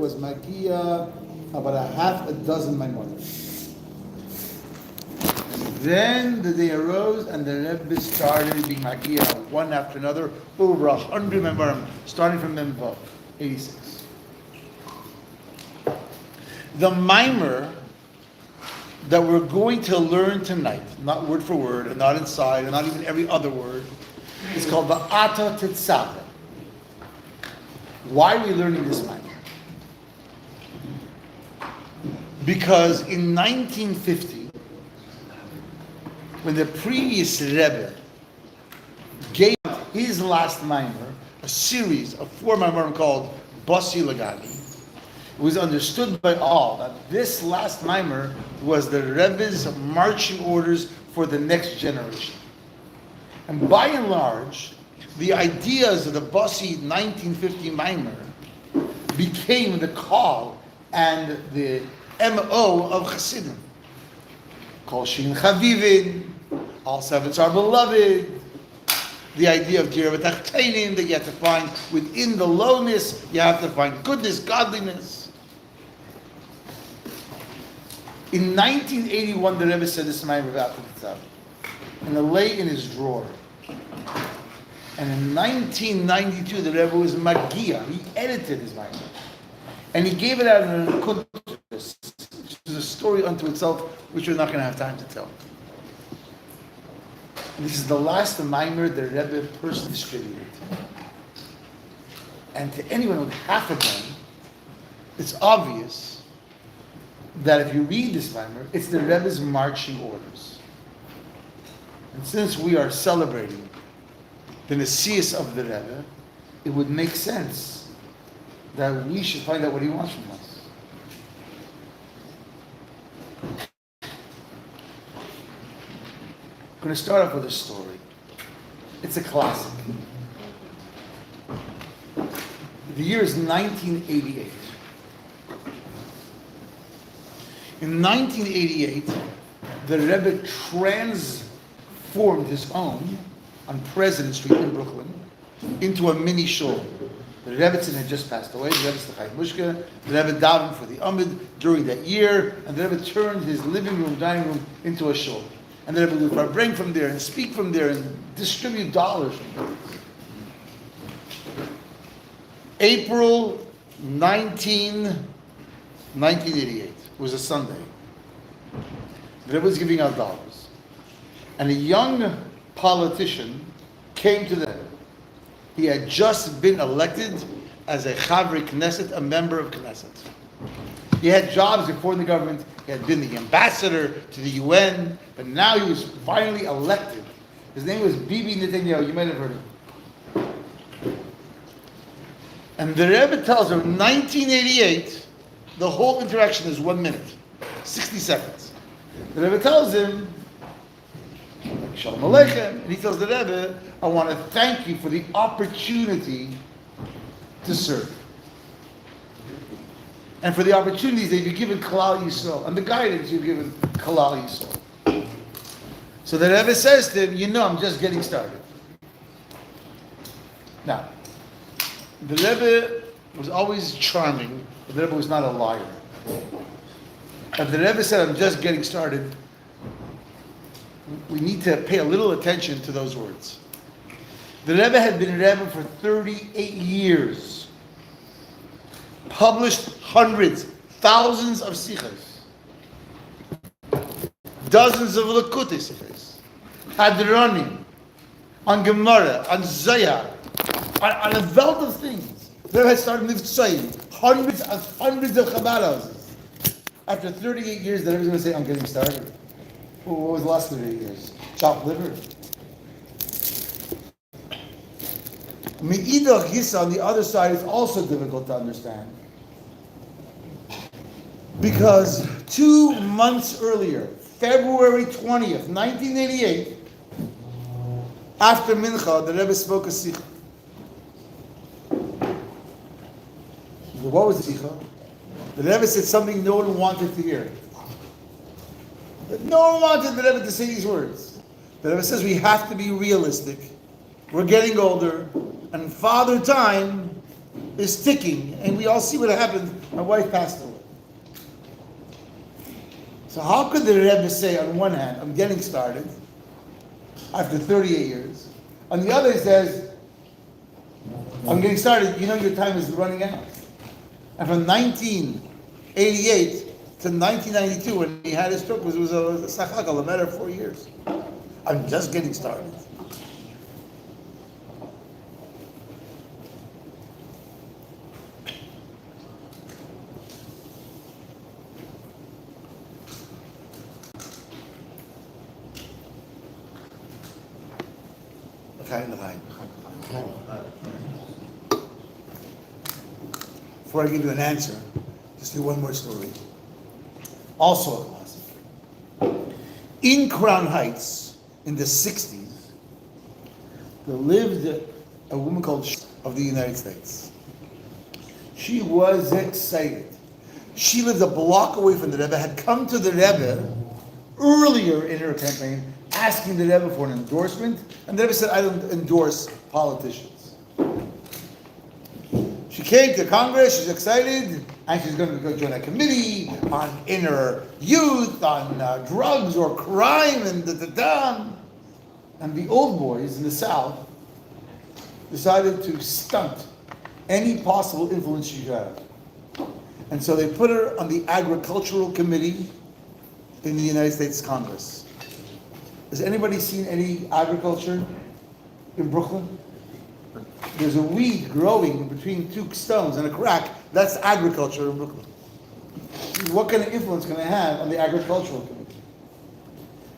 was Magia about a half a dozen Maimonim. Then the day arose and the Rebbe started being Magia one after another, over 100 Maimonim, starting from Denburg, 86. The mimer that we're going to learn tonight, not word for word, and not inside, and not even every other word, is called the Ata Tetzaveh. Why are we learning this mimer? Because in 1950, when the previous Rebbe gave his last mimer, a series of 4 mimerim called Basi Lagani, it was understood by all that this last mimer was the Rebbe's marching orders for the next generation. And by and large, the ideas of the Basi 1950 mimer became the call and the MO of Chassidim. Kol Shin Chavivin, all sevens are beloved. The idea of Dira V'Tachteinim, that you have to find within the lowness, you have to find goodness, godliness. In 1981, the Rebbe said this mimer about the Tzaveh, and it lay in his drawer. And in 1992, the Rebbe was Magia. He edited his mimer, and he gave it out in a kuntus, which is a story unto itself, which we're not going to have time to tell. And this is the last mimer the Rebbe personally distributed. And to anyone with half of them, it's obvious that if you read this mimer, it's the Rebbe's marching orders. And since we are celebrating the Nesius of the Rebbe, it would make sense that we should find out what he wants from us. I'm going to start off with a story. It's a classic. The year is 1988. In 1988, the Rebbe transformed his home on President Street in Brooklyn into a mini shul. The Rebbetzin had just passed away, the Rebbe's the Chayim Mushka, the Rebbe davened for the Amid during that year, and the Rebbe turned his living room, dining room into a shul. And the Rebbe would bring from there and speak from there and distribute dollars from there. April 1988 was a Sunday. The Rebbe was giving out dollars. And a young politician came to the Rebbe. He had just been elected as a Chavri Knesset, a member of Knesset. He had jobs before in the government. He had been the ambassador to the UN, but now he was finally elected. His name was Bibi Netanyahu. You might have heard of him. And the Rebbe tells her, 1988, the whole interaction is 1 minute, 60 seconds. The Rebbe tells him, Shalom Aleichem, and he tells the Rebbe, I want to thank you for the opportunity to serve. And for the opportunities that you've given Kalal Yisrael, and the guidance you've given Kalal Yisrael. So the Rebbe says to him, I'm just getting started. Now, the Rebbe was always charming, but the Rebbe was not a liar. If the Rebbe said, I'm just getting started, we need to pay a little attention to those words. The Rebbe had been Rebbe for 38 years. Published hundreds, thousands of sichos, dozens of Lakutis sichos, Hadranim, on Gemara, on Zayar, on a wealth of things. The Rebbe had started Nivtzoyim, hundreds of Chabad houses. After 38 years, the Rebbe was going to say, I'm getting started. What was the last 38 years? Chopped liver. Me'idach Yisa on the other side is also difficult to understand. Because 2 months earlier, February 20th, 1988, after Mincha, the Rebbe spoke a sikha. What was the sikha? The Rebbe said something no one wanted to hear. No one wanted the Rebbe to say these words. The Rebbe says we have to be realistic. We're getting older, and Father Time is ticking, and we all see what happened. My wife passed away. So how could the Rebbe say, on one hand, I'm getting started after 38 years. On the other, he says, I'm getting started. You know your time is running out. And from 1988 to 1992, when he had his stroke, it was a sachakal, a matter of 4 years. I'm just getting started. Before I give you an answer, just do one more story. Also a classic. In Crown Heights, in the 60s, there lived a woman called of the United States. She was excited. She lived a block away from the Rebbe, had come to the Rebbe earlier in her campaign, asking the Rebbe for an endorsement, and the Rebbe said, I don't endorse politicians. She came to Congress, she's excited, and she's going to go join a committee on inner youth, on drugs or crime, and da-da-da. And the old boys in the South decided to stunt any possible influence she had. And so they put her on the agricultural committee in the United States Congress. Has anybody seen any agriculture in Brooklyn? There's a weed growing between two stones and a crack. That's agriculture in Brooklyn. What kind of influence can I have on the agricultural committee?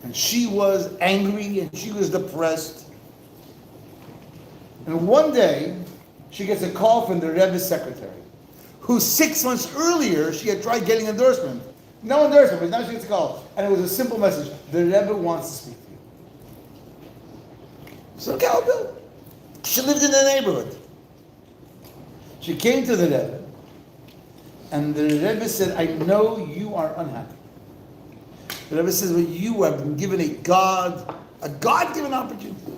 And she was angry and she was depressed. And one day, she gets a call from the Rebbe's secretary, who 6 months earlier, she had tried getting endorsement. No endorsement, but now she gets a call. And it was a simple message. The Rebbe wants to speak to you. So cowbell. She lived in the neighborhood. She came to the Rebbe, and the Rebbe said, I know you are unhappy. The Rebbe says, well, you have been given a God-given opportunity.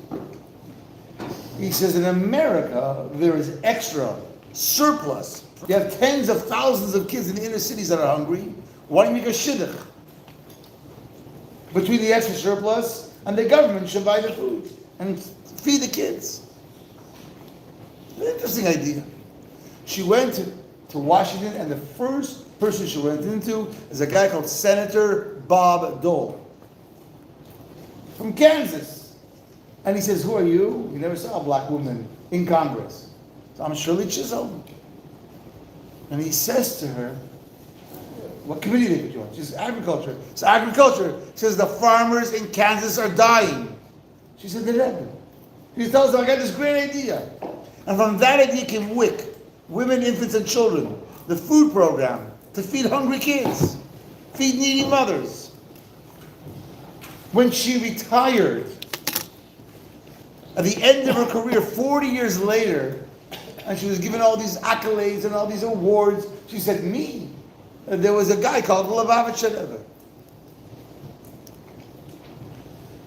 He says, in America, there is extra, surplus. You have tens of thousands of kids in the inner cities that are hungry. Why don't you make a shidduch between the extra surplus and the government should buy the food and feed the kids? An interesting idea. She went to Washington, and the first person she went into is a guy called Senator Bob Dole from Kansas. And he says, who are you? We never saw a black woman in Congress. So I'm Shirley Chisholm. And he says to her, what committee did you join? She says, agriculture. So agriculture says the farmers in Kansas are dying. She said, the Rebbe. He tells them, I got this great idea. And from that idea came WIC, Women, Infants, and Children, the food program to feed hungry kids, feed needy mothers. When she retired, at the end of her career, 40 years later, and she was given all these accolades and all these awards, she said, me. And there was a guy called Lubavitch Rebbe.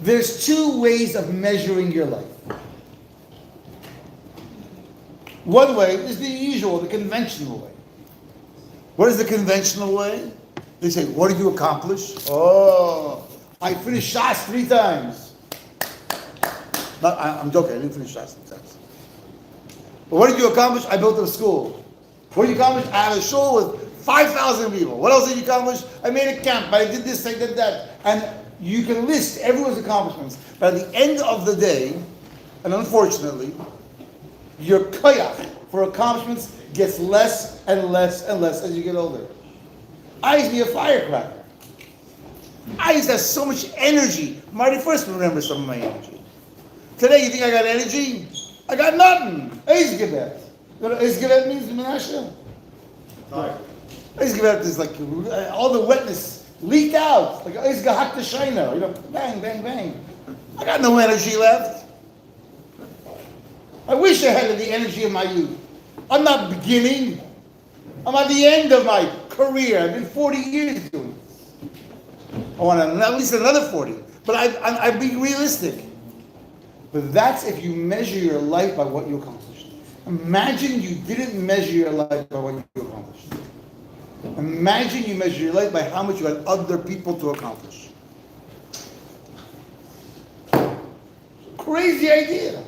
There's two ways of measuring your life. One way is the usual, the conventional way. What is the conventional way? They say, what did you accomplish? Oh, I finished Shas 3 times. I'm joking, I didn't finish Shas 3 times. But what did you accomplish? I built a school. What did you accomplish? I had a shul with 5,000 people. What else did you accomplish? I made a camp, I did this, I did that. And you can list everyone's accomplishments. But at the end of the day, and unfortunately, your koyach for accomplishments gets less and less and less as you get older. I used to be a firecracker. I used to have so much energy. Marty first remember some of my energy. Today, you think I got energy? I got nothing. Eizgebet. You know what Eizgebet means in Menashe? Eizgebet is like all the wetness leaked out. Like Eizgehak the Shiner. You know, bang, bang, bang. I got no energy left. I wish I had the energy of my youth. I'm not beginning. I'm at the end of my career. I've been 40 years doing this. I want at least another 40. But I'm being realistic. But that's if you measure your life by what you accomplished. Imagine you didn't measure your life by what you accomplished. Imagine you measure your life by how much you had other people to accomplish. Crazy idea.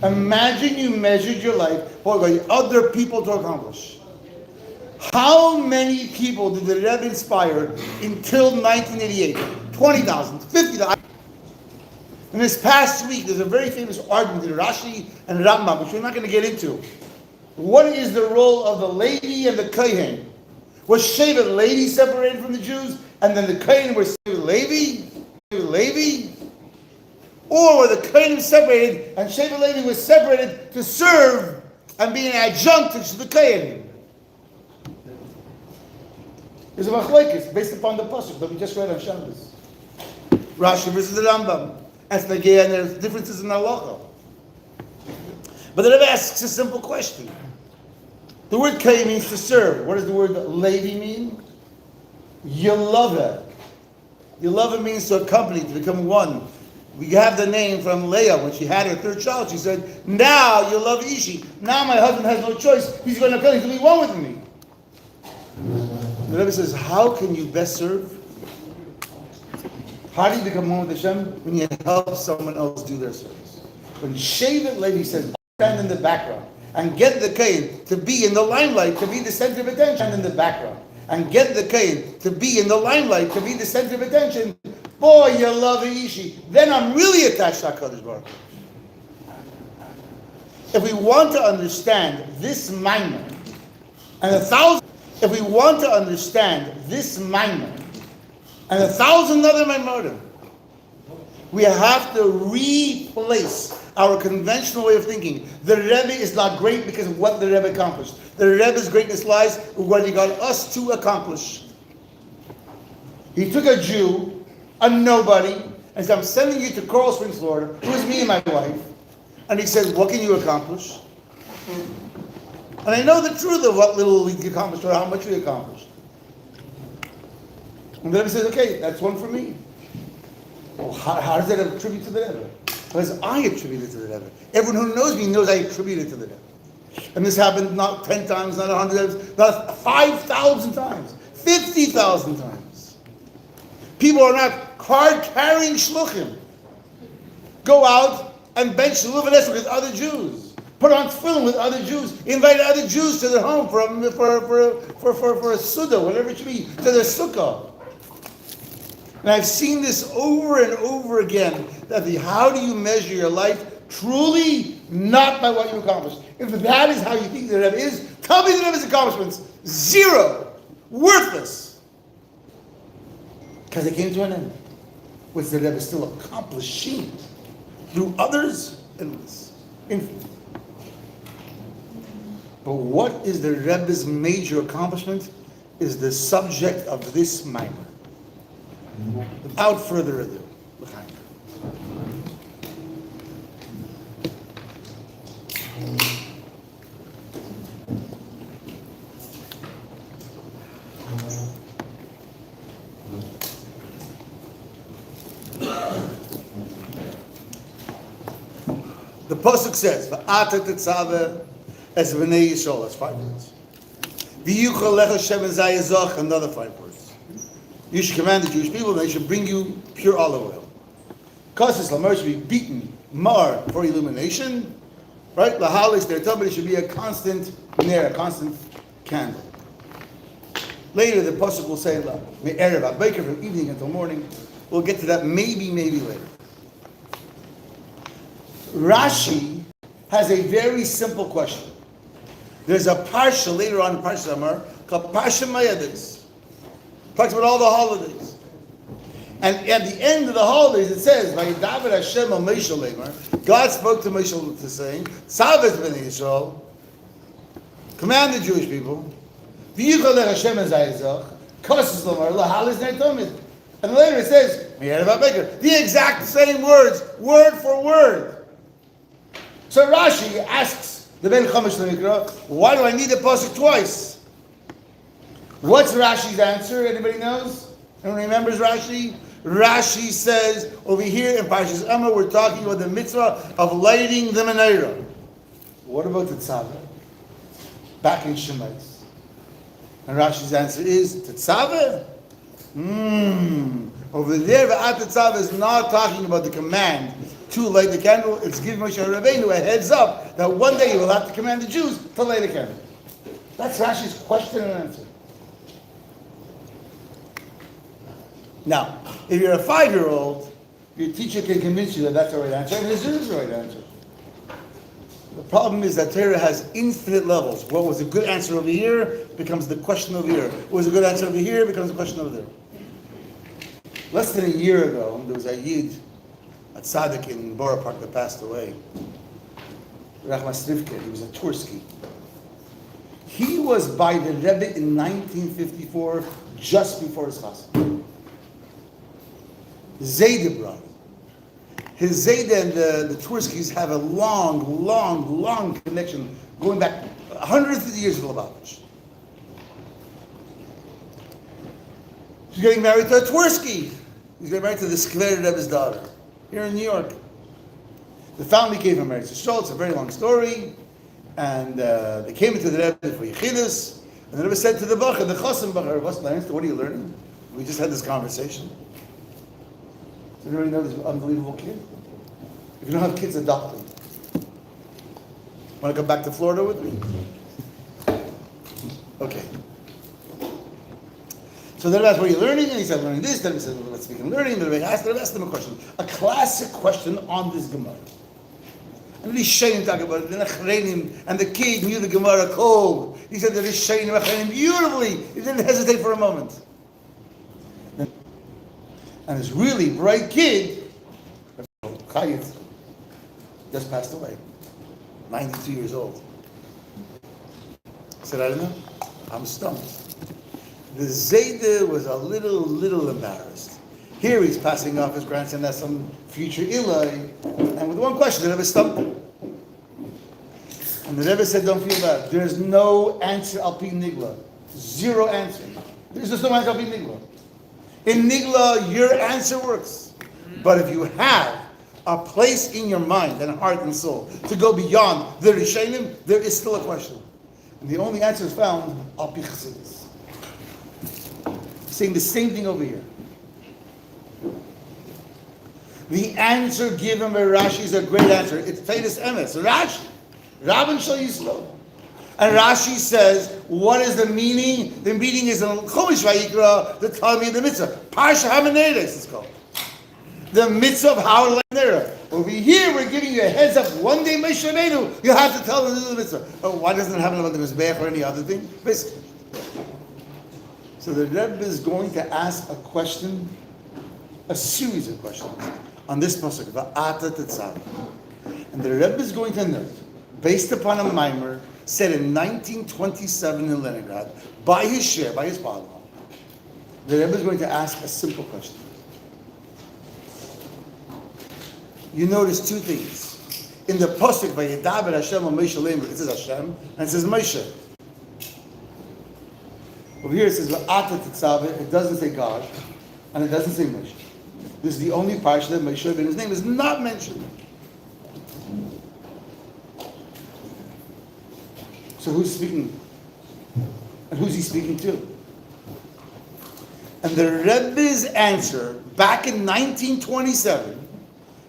Imagine you measured your life by other people to accomplish. How many people did the Rebbe inspire until 1988? 20,000, 50,000. In this past week, there's a very famous argument in Rashi and Rambam, which we're not going to get into. What is the role of the Levi and the Kohen? Was Shevet Levi separated from the Jews, and then the Kohen were Shevet Levi? Or were the Kohen separated, and Shevet Levi was separated to serve and be an adjunct to the Kohen? There's a machlokes based upon the pasuk that we just read on Shabbos. Rashi versus the Rambam. And there's differences in halacha. But the Rebbe asks a simple question. The word Kohen means to serve. What does the word Levi mean? Yelava. Yelava means to accompany, to become one. We have the name from Leah when she had her third child. She said, "Now Yelava Ishi. Now my husband has no choice. He's going to come. He's going to be one with me." The Rebbe says, how can you best serve? How do you become one with Hashem? When you help someone else do their service. When Shevet Levi says, stand in the background and get the Kohen to be in the limelight, to be the center of attention in the background, and get the Kohen to be in the limelight, to be the center of attention, boy, you love Ishi. Then I'm really attached to HaKadosh Baruch Hu. If we want to understand this minor, and if we want to understand this minor, and 1,000 other Maimorim, we have to replace our conventional way of thinking. The Rebbe is not great because of what the Rebbe accomplished. The Rebbe's greatness lies in what he got us to accomplish. He took a Jew, a nobody, and said, I'm sending you to Coral Springs, Florida. It was me and my wife. And he said, what can you accomplish? And I know the truth of what little we accomplished or how much we accomplished. And the Rebbe says, okay, that's one for me. Well, how does that attribute to the Rebbe? Because I attribute it to the Rebbe. Everyone who knows me knows I attribute it to the Rebbe. And this happened not 10 times, not 100 times, not 5,000 times, 50,000 times. People are not card-carrying shluchim. Go out and bench Luvanes with other Jews. Put on tefillin with other Jews. Invite other Jews to their home for a suda, whatever it should be, to their sukkah. And I've seen this over and over again, that how do you measure your life? Truly, not by what you accomplished. If that is how you think the Rebbe is, tell me the Rebbe's accomplishments. Zero. Worthless. Because they came to an end. Was the Rebbe still accomplishing through others? Endless. Infinite. But what is the Rebbe's major accomplishment is the subject of this minor. Without further ado, the pasuk says, "Va'ata tetzaveh es b'nei Yisrael." That's 5 words. V'yuchal lecha Shem zayazach. Another 5 words. You should command the Jewish people that they should bring you pure olive oil. Kassis lamer should be beaten, mar for illumination, right? Lahalis, they're telling me it should be a constant ner, a constant candle. Later, the pasuk will say, "Me'erev haBoker," from evening until morning. We'll get to that maybe later. Rashi has a very simple question. There's a parsha later on in Parsha Amar called Parsha Mayadis. Talks about all the holidays. And at the end of the holidays it says, Vayidaber Hashem al Moshe Lemar, God spoke to Moshe to saying, Tzavet b'nei Yisrael, command the Jewish people, V'yichal lech Hashem ezayizach, Kosis Lamar, Lahalis Neitomid. And later it says, Me'erev haBoker, the exact same words, word for word. So Rashi asks the Ben Chumash Lemikra, why do I need the pasuk twice? What's Rashi's answer? Anybody knows? Anyone remembers Rashi? Rashi says, over here in Parshas Emor, we're talking about the mitzvah of lighting the menorah. what about the tzava? Back in Shemais. And Rashi's answer is, Tetzaveh? Over there, V'at Tetzaveh is not talking about the command to light the candle. It's giving Moshe Rabbeinu a heads up that one day he will have to command the Jews to light the candle. That's Rashi's question and answer. Now, if you're a 5-year-old, your teacher can convince you that that's the right answer, and this is the right answer. The problem is that Torah has infinite levels. What was a good answer over here becomes the question over here. What was a good answer over here becomes the question over there. Less than a year ago, there was a Yid at Tzaddik in Borough Park that passed away. Rachma Strivke, he was a Tursky. He was by the Rebbe in 1954, just before his chassid. Zayde brother. His Zayde and the Turskis have a long connection going back hundreds of years with Lubavitch. He's getting married to a Tversky. He's getting married to the Skler Rebbe's daughter here in New York. The family gave him marriage to Shul. It's a very long story. And they came into the Rebbe for Yechidus. And the Rebbe said to the Bacher, the Chosim Bacher, what are you learning? We just had this conversation. Does anybody know this unbelievable kid? If you don't have kids, adopt them. Want to come back to Florida with me? Okay. So then asked, what are you learning? And he said, learning this. Then he said, let's speak in learning. Then I asked him a question. A classic question on this Gemara. And the Rishonim talk about it. And the kid knew the Gemara cold. He said the Rishonim beautifully. He didn't hesitate for a moment. And this really bright kid, Chayit, just passed away, 92 years old. I said, I don't know, I'm stumped. The Zayde was a little embarrassed. Here he's passing off his grandson as some future Eli, and with one question, the Rebbe stumped him. And the Rebbe said, don't feel bad. There's no answer al pi nigla. Zero answer. There's just no answer al pi nigla. In Nigla, your answer works. But if you have a place in your mind and heart and soul to go beyond the Rishonim, there is still a question. And the only answer is found al pi Chassidus. Saying the same thing over here. The answer given by Rashi is a great answer. It's famous emes. Rashi, Rabban Shal Yisrael. And Rashi says, what is the meaning? The meaning is in Chumash Vayikra, the Talmud, the mitzvah. Parsha HaManeres it's called. The mitzvah of how to learn Nera. Over here, we're giving you a heads up. One day, Moshe Rabbeinu, you have to tell them to do the mitzvah. Oh, why doesn't it happen about the Mizbeach or any other thing? Basically. So the Rebbe is going to ask a question, a series of questions, on this pasuk, Va'ata Tetzaveh. And the Rebbe is going to note, based upon a mimer said in 1927 in Leningrad, by his share, by his father, the Rebbe is going to ask a simple question. You notice two things. In the pasuk, Vayedaber Hashem al Moshe Lember, it says Hashem, and it says Moshe. Over here it says Va'ata Tetzaveh, it doesn't say God, and it doesn't say Moshe. This is the only parsha that Moshe Rabbeinu's name is not mentioned. So who's speaking? And who's he speaking to? And the Rebbe's answer back in 1927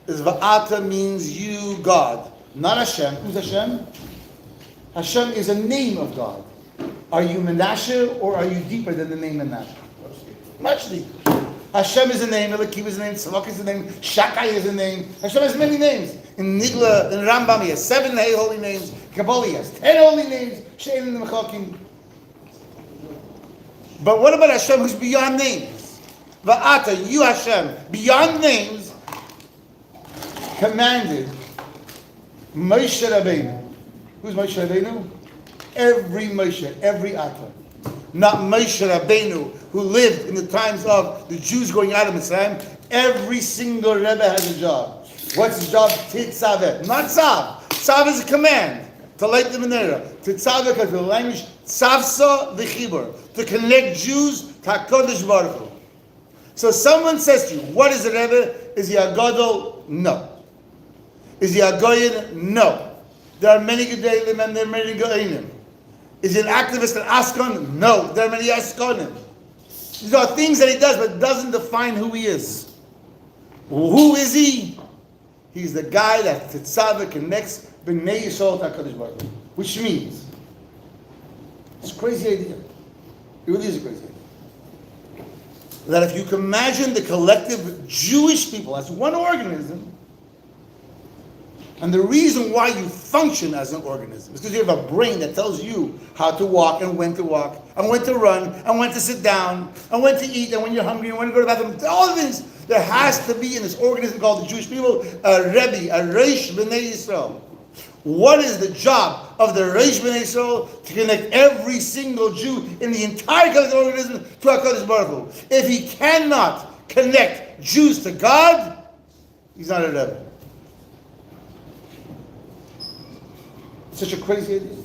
is Va'ata means you, God. Not Hashem. Who's Hashem? Hashem is a name of God. Are you Menashe or are you deeper than the name Menashe? Much deeper. Hashem is a name, Elokim is a name, Tzavok is a name, Shakai is a name. Hashem has many names. In Nigla, in Rambam, he has 7 holy names. Kabbalah, he has 10 holy names. Shein in the Mechakim. But what about Hashem who's beyond names? Va'ata, you Hashem, beyond names, commanded Moshe Rabbeinu. Who's Moshe Rabbeinu? Every Moshe, every Ata. Not Moshe Rabbeinu, who lived in the times of the Jews going out of Mitzrayim. Every single Rebbe has a job. What's his job? Tetzaveh. Not Tzav. Tzav is a command. To light the menorah. Tetzaveh comes from the language Tzavsa v'chibur. To connect Jews to HaKadosh Baruch Hu. So someone says to you, what is the Rebbe? Is he a Gadol? No. Is he a Goyen? No. There are many Gedalim and there are many Gedalim. Is he an activist and Askon? No, there are many Askonim. These are things that he does, but it doesn't define who he is. Who is he? He's the guy that Tetzaveh connects B'nai Yisrael to HaKadosh Baruch Hu. Which means, it's a crazy idea. It really is a crazy idea. That if you can imagine the collective Jewish people as one organism, and the reason why you function as an organism is because you have a brain that tells you how to walk, and when to run, and when to sit down, and when to eat, and when you're hungry, and when to go to the bathroom. All the things. There has to be in this organism called the Jewish people a Rebbe, a Reish B'nai Yisrael. What is the job of the Reish B'nai Yisrael? To connect every single Jew in the entire collective organism to HaKadosh Baruch Hu. If he cannot connect Jews to God, he's not a Rebbe. Such a crazy idea.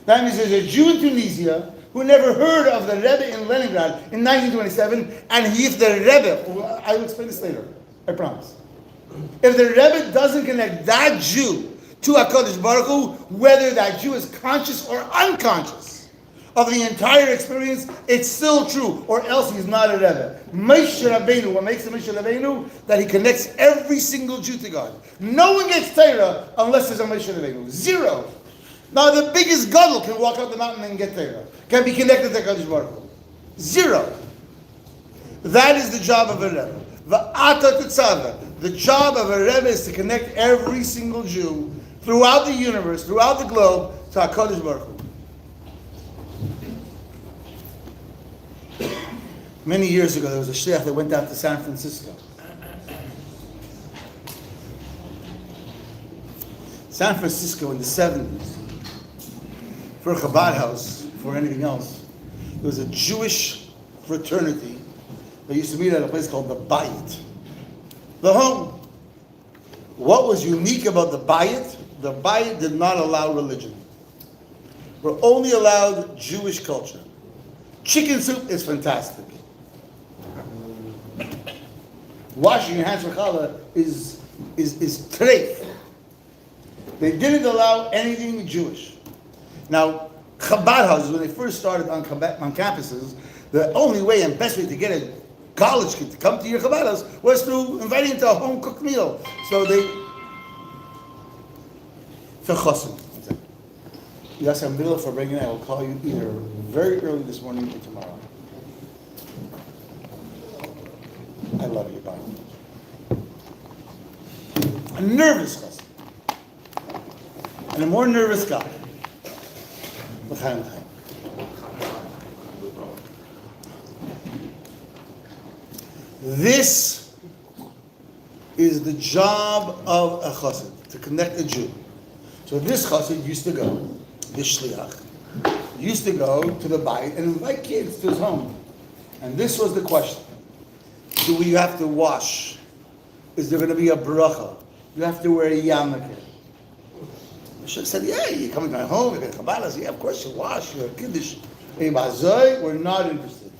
That means there's a Jew in Tunisia who never heard of the Rebbe in Leningrad in 1927, and if the Rebbe, I will explain this later, I promise. If the Rebbe doesn't connect that Jew to HaKadosh Baruch Hu, whether that Jew is conscious or unconscious of the entire experience, it's still true, or else he's not a Rebbe. Moshe Rabbeinu, what makes him Moshe Rabbeinu? That he connects every single Jew to God. No one gets Torah unless there's a Moshe Rabbeinu. Zero. Now the biggest gadol can walk up the mountain and get Torah. Can be connected to HaKadosh Baruch Hu. Zero. That is the job of a Rebbe. V'ata tetzaveh. The job of a Rebbe is to connect every single Jew throughout the universe, throughout the globe, to HaKadosh Baruch Hu. Many years ago, there was a shliach that went out to San Francisco. San Francisco in the 70s, for a Chabad house, for anything else, there was a Jewish fraternity that used to meet at a place called the Bayit, the home. What was unique about the Bayit? The Bayit did not allow religion. We're only allowed Jewish culture. Chicken soup is fantastic. Washing your hands for challah is treif. They didn't allow anything Jewish. Now, Chabad houses, when they first started on campuses, the only way and best way to get a college kid to come to your Chabad house was through inviting him to a home-cooked meal. So they... For chosim. Yes, I'm middle for bringing it. I will call you either very early this morning or tomorrow. I love you, bye. A nervous chosim. And a more nervous guy. This is the job of a chassid, to connect a Jew. So this chassid used to go, this shliach, used to go to the bayit and invite kids to his home. And this was the question. Do we have to wash? Is there going to be a bracha? You have to wear a yarmulke. She said, yeah, you're coming to my home, you're going to Kabbalah. Yeah, of course you wash, you're a kiddush. Hey, Bazoi, we're not interested.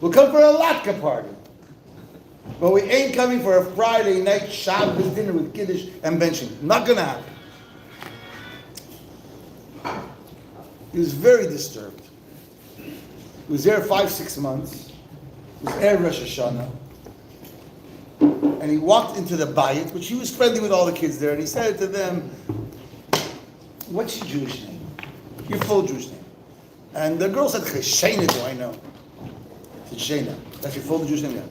We'll come for a latka party. But we ain't coming for a Friday night Shabbos dinner with kiddush and benching. Not going to happen. He was very disturbed. He was there 5-6 months. It was Erev Rosh Hashanah. And he walked into the bayit, which he was friendly with all the kids there, and he said to them, what's your Jewish name? Your full Jewish name. And the girl said, Shayna, do I know? I said, Shayna. That's your full Jewish name? Yeah.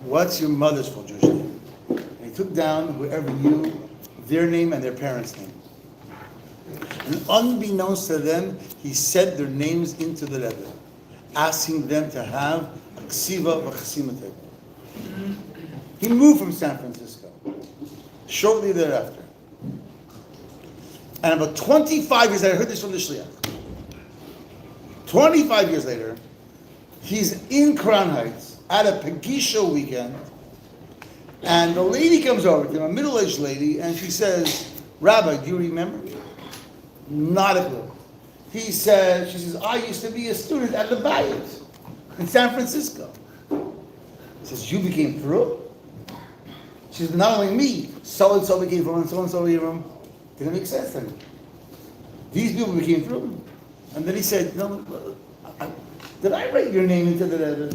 What's your mother's full Jewish name? And he took down whoever knew their name and their parents' name. And unbeknownst to them, he sent their names into the Rebbe, asking them to have a ksiva v'chasima table. He moved from San Francisco shortly thereafter. And about 25 years later, I heard this from the shliach. 25 years later, he's in Crown Heights at a Pagisha weekend, and the lady comes over to him, a middle-aged lady, and she says, Rabbi, do you remember me? Not a clue. She says, I used to be a student at the Bayit in San Francisco. He says, you became through? She says, not only me, so-and-so became from, and so-and-so became from. Didn't make sense to me. These people became through. And then he said, no, did I write your name into the Rebbe?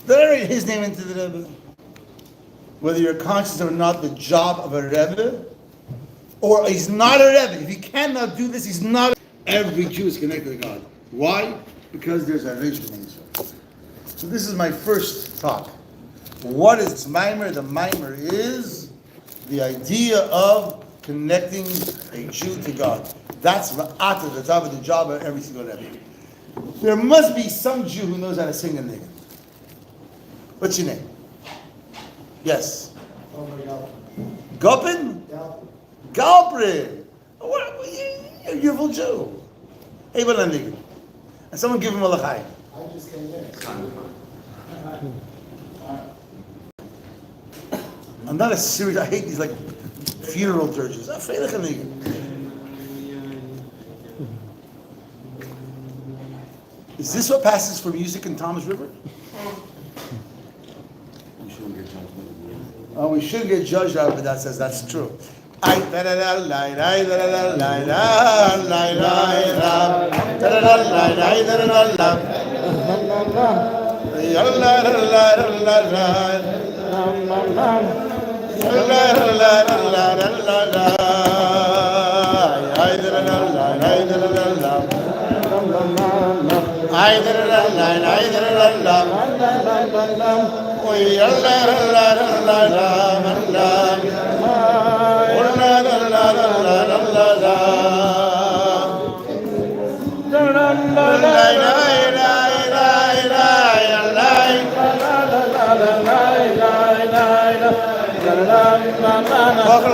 Did I write his name into the Rebbe? Whether you're conscious or not, the job of a Rebbe, or he's not a Rebbe. If he cannot do this, he's not. Every Jew is connected to God. Why? Because there's a Redefining angel. So this is my first talk. What is Maimer? The Maimer is the idea of connecting a Jew to God. That's the top of the job of every single Rebbe. There must be some Jew who knows how to sing a niggun. What's your name? Yes. Gopin? Galprin. You're a beautiful Jew. Hey, but niggun. And someone give him a l'chaim. I just came in. I'm not a serious. I hate these like funeral dirges. Is this what passes for music in Tammuz River? We shouldn't get judged. Oh, we shouldn't get judged out, but that says that's true.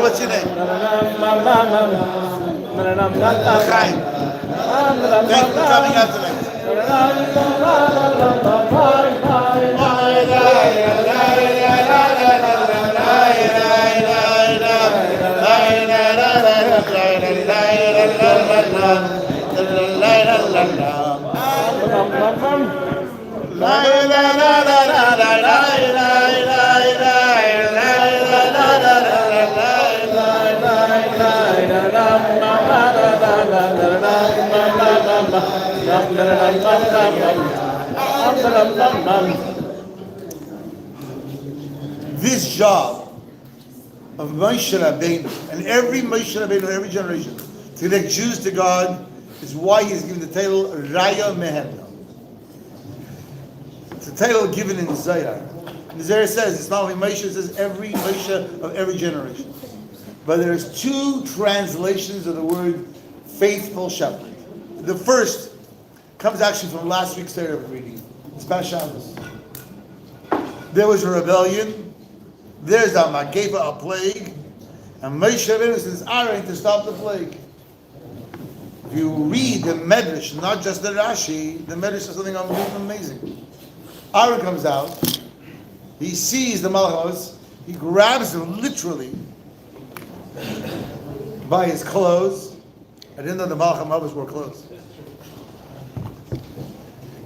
What's your name? Chaim. Thank you for coming out tonight. This job of Moshe Rabbeinu, and every Moshe Rabbeinu, every generation, to connect Jews to God, is why he's given the title Raya Mehem. It's a title given in Zohar. The Zohar says, it's not only Moshe, it says every Moshe of every generation. But there's two translations of the word faithful shepherd. The first comes actually from last week's Torah reading. It's Past Shabbos. There was a rebellion. There's a Magepa, a plague. And Moshe Rabbeinu sends Aaron to stop the plague. If you read the Medrash, not just the Rashi, the Medrash is something amazing. Aaron comes out. He sees the Malachos. He grabs him literally by his clothes. I didn't know the Malachos wore clothes.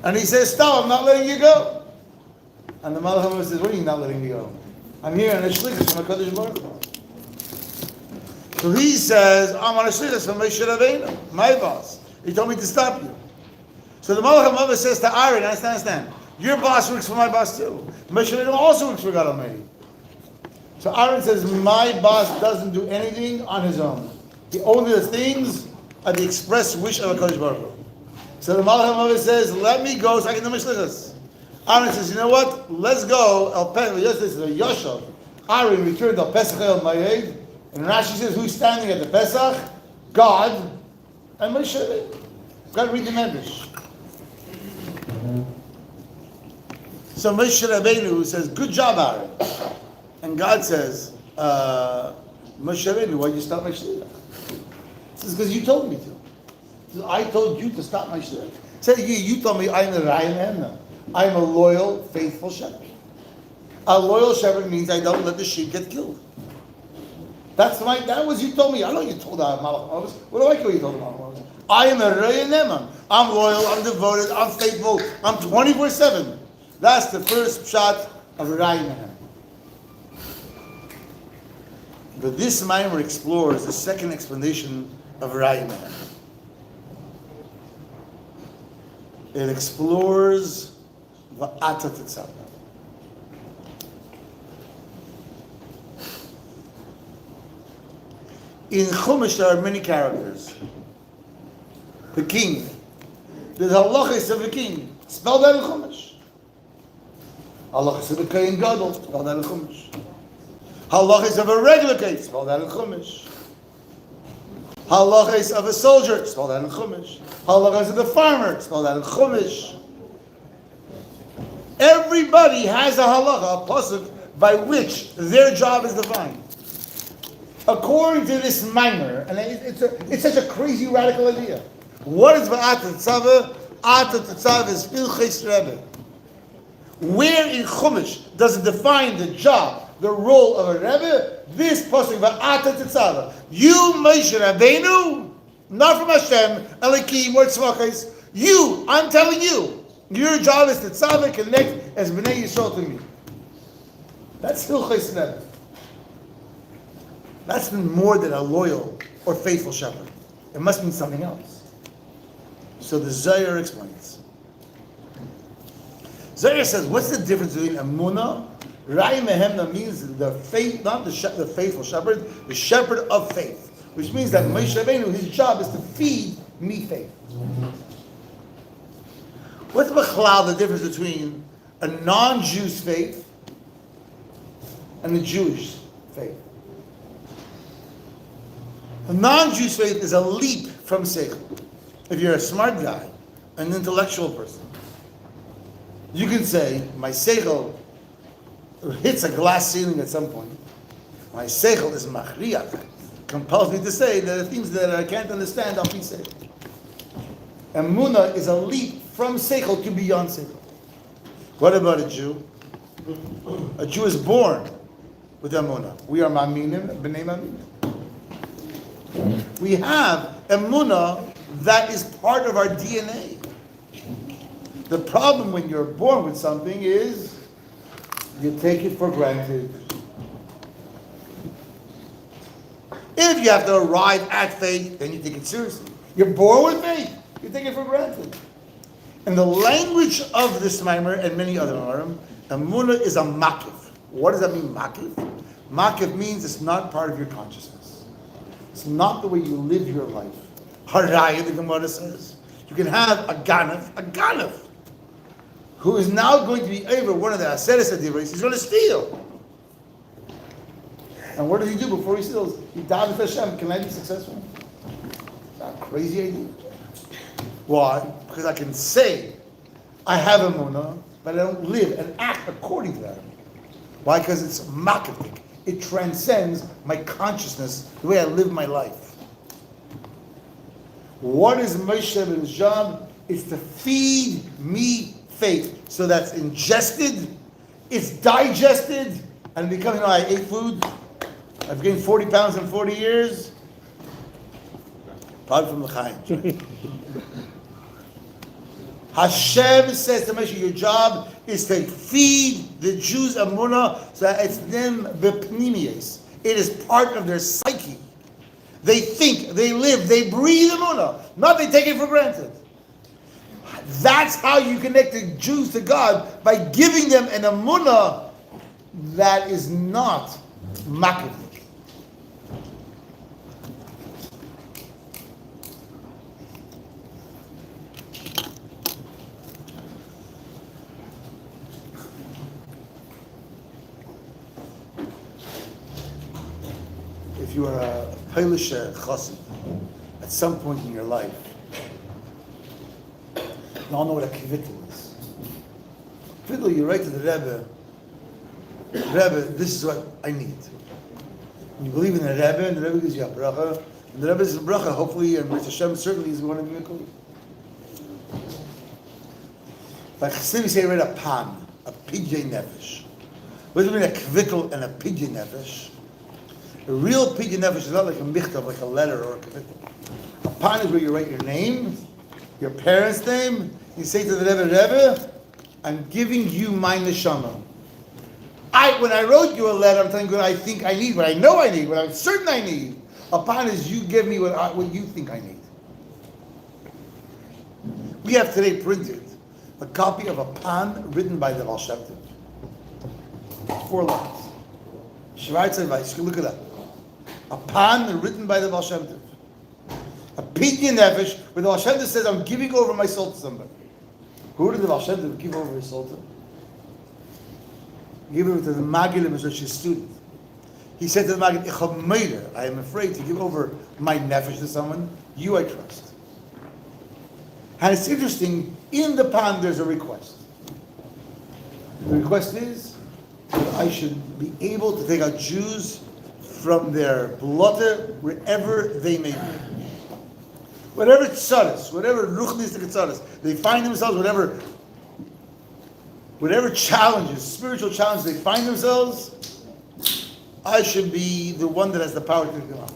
And he says, "Stop, I'm not letting you go." And the Malachos says, "What are you not letting me go? I'm here on a shlichus from HaKadosh Baruch Hu." So he says, "I'm on a shlichus from Moshe Rabbeinu, my boss. He told me to stop you." So the Malachos says to Aaron, understand, your boss works for my boss too. Moshe Rabbeinu also works for God Almighty. So Aaron says, my boss doesn't do anything on his own. He only does things at the express wish of HaKadosh Baruch Hu. So the Malachim says, let me go so I can do my shlichus. Aaron says, you know what? Let's go. Yossi, Aaron returned al Pesach el Mayed. And Rashi says, who's standing at the Pesach? God and Moshe Rabbeinu. Got to read the Medrash. So Moshe Rabbeinu says, good job, Aaron. And God says, Moshe Rabbeinu, why'd you stop my shlichus? He says, because you told me to. He says, I told you to stop my shlichus. He said, you told me I'm the Ryan. I'm a loyal, faithful shepherd. A loyal shepherd means I don't let the sheep get killed. That was you told me. I know you told Malach. What do I care? You told Malach. I am a Redefining. I'm loyal. I'm devoted. I'm faithful. I'm 24/7. That's the first shot of Redefining. But this mimer explores the second explanation of Raya. It explores Va'ata Tetzava. In Chumash there are many characters. The king. The halachas of the king. Spelled out in Chumash. Halachas of the Kohen Gadol. Spelled out in Chumash. Halachas of a regular case. Spelled out in Chumash. Halachas of a soldier. Spelled out in Chumash. Halachas of the farmer. Spelled out in Chumash. Everybody has a halacha, a pasuk, by which their job is defined. According to this mimer, and it's such a crazy radical idea. What is Va'ata Tetzava? Ata Tetzava is Hilchos Rebbe. Where in Chumash does it define the job, the role of a Rebbe? This pasuk Va'ata Tetzava. You, Moshe Rabbeinu, not from Hashem, Elikim, or Tzvachos. You, I'm telling you, your job is Tetzava, connect as Bnei Yisrael to me. That's Hilchos Rebbe. That's more than a loyal or faithful shepherd. It must mean something else. So the Zohar explains. Zohar says, what's the difference between Emunah? Rai Mehemna means the faith, not the faithful shepherd, the shepherd of faith. Which means that Moshe Rabbeinu, his job is to feed me faith. What's the difference between a non-Jew's faith and a Jewish faith? A non-Jew's faith is a leap from seichel. If you're a smart guy, an intellectual person, you can say, my seichel hits a glass ceiling at some point. My seichel is machriach, compels me to say that the things that I can't understand, I'll be seichel. Emunah is a leap from seichel to beyond seichel. What about a Jew? A Jew is born with emunah. We are maminim, b'nei maminim. We have emunah that is part of our DNA. The problem when you're born with something is you take it for granted. If you have to arrive at faith, then you take it seriously. You're born with faith. You take it for granted. In the language of this mimer and many other mimer, emunah is a makif. What does that mean, makif? Makif means it's not part of your consciousness. It's not the way you live your life. Haraya, the Gemara says. You can have a ganef, who is now going to be over one of the Aseres HaDivros. He's going to steal. And what does he do before he steals? He davens Hashem. Can I be successful? Is that a crazy idea? Why? Because I can say I have emunah, but I don't live and act according to that. Why? Because it's makatik. It transcends my consciousness, the way I live my life. What is Moshe Rabbeinu's job? It's to feed me faith. So that's ingested, it's digested, and becoming, I ate food. I've gained 40 pounds in 40 years. Probably from the Chaim. Hashem says to Moshe, your job is to feed the Jews emunah so that it's them b'pnimiyos. It is part of their psyche. They think, they live, they breathe emunah. Not they take it for granted. That's how you connect the Jews to God, by giving them an emunah that is not makif. If you are a Polish chassid at some point in your life, you all know what a kvittel is. Kvittel, you write to the Rebbe, Rebbe, this is what I need. And you believe in the Rebbe, and the Rebbe gives you a bracha, and the Rebbe gives a bracha, hopefully, and Hashem certainly is going to be a kol. Like Chassidim say, read a pan, a pidgey nefesh. What does it mean, a kvittel and a pidgey nefesh? A real pidgey nefesh is not like a michtav, like a letter or a kvittel. A pan is where you write your name, your parents' name. You say to the Rebbe, Rebbe, I'm giving you my neshama. When I wrote you a letter, I'm telling you what I think I need, what I know I need, what I'm certain I need. Upon is you give me what you think I need. We have today printed a copy of a pan written by the Baal Shem Tov. 4 lines. Shvaytzer advice, you can look it up. A pan written by the Baal Shem Tov. A Pidyon Nefesh, where the Baal Shem Tov says, I'm giving over my soul to somebody. Who did the Baal Shem Tov give over his soul to? He gave it to the Magilim, which is his student. He said to the Magilim, I am afraid to give over my Nefesh to someone you I trust. And it's interesting, in the pan there's a request. The request is that I should be able to take out Jews from their blotter wherever they may be. Whatever tzaras, whatever ruchnistic tzaras, they find themselves, whatever challenges, spiritual challenges they find themselves, I should be the one that has the power to take them out.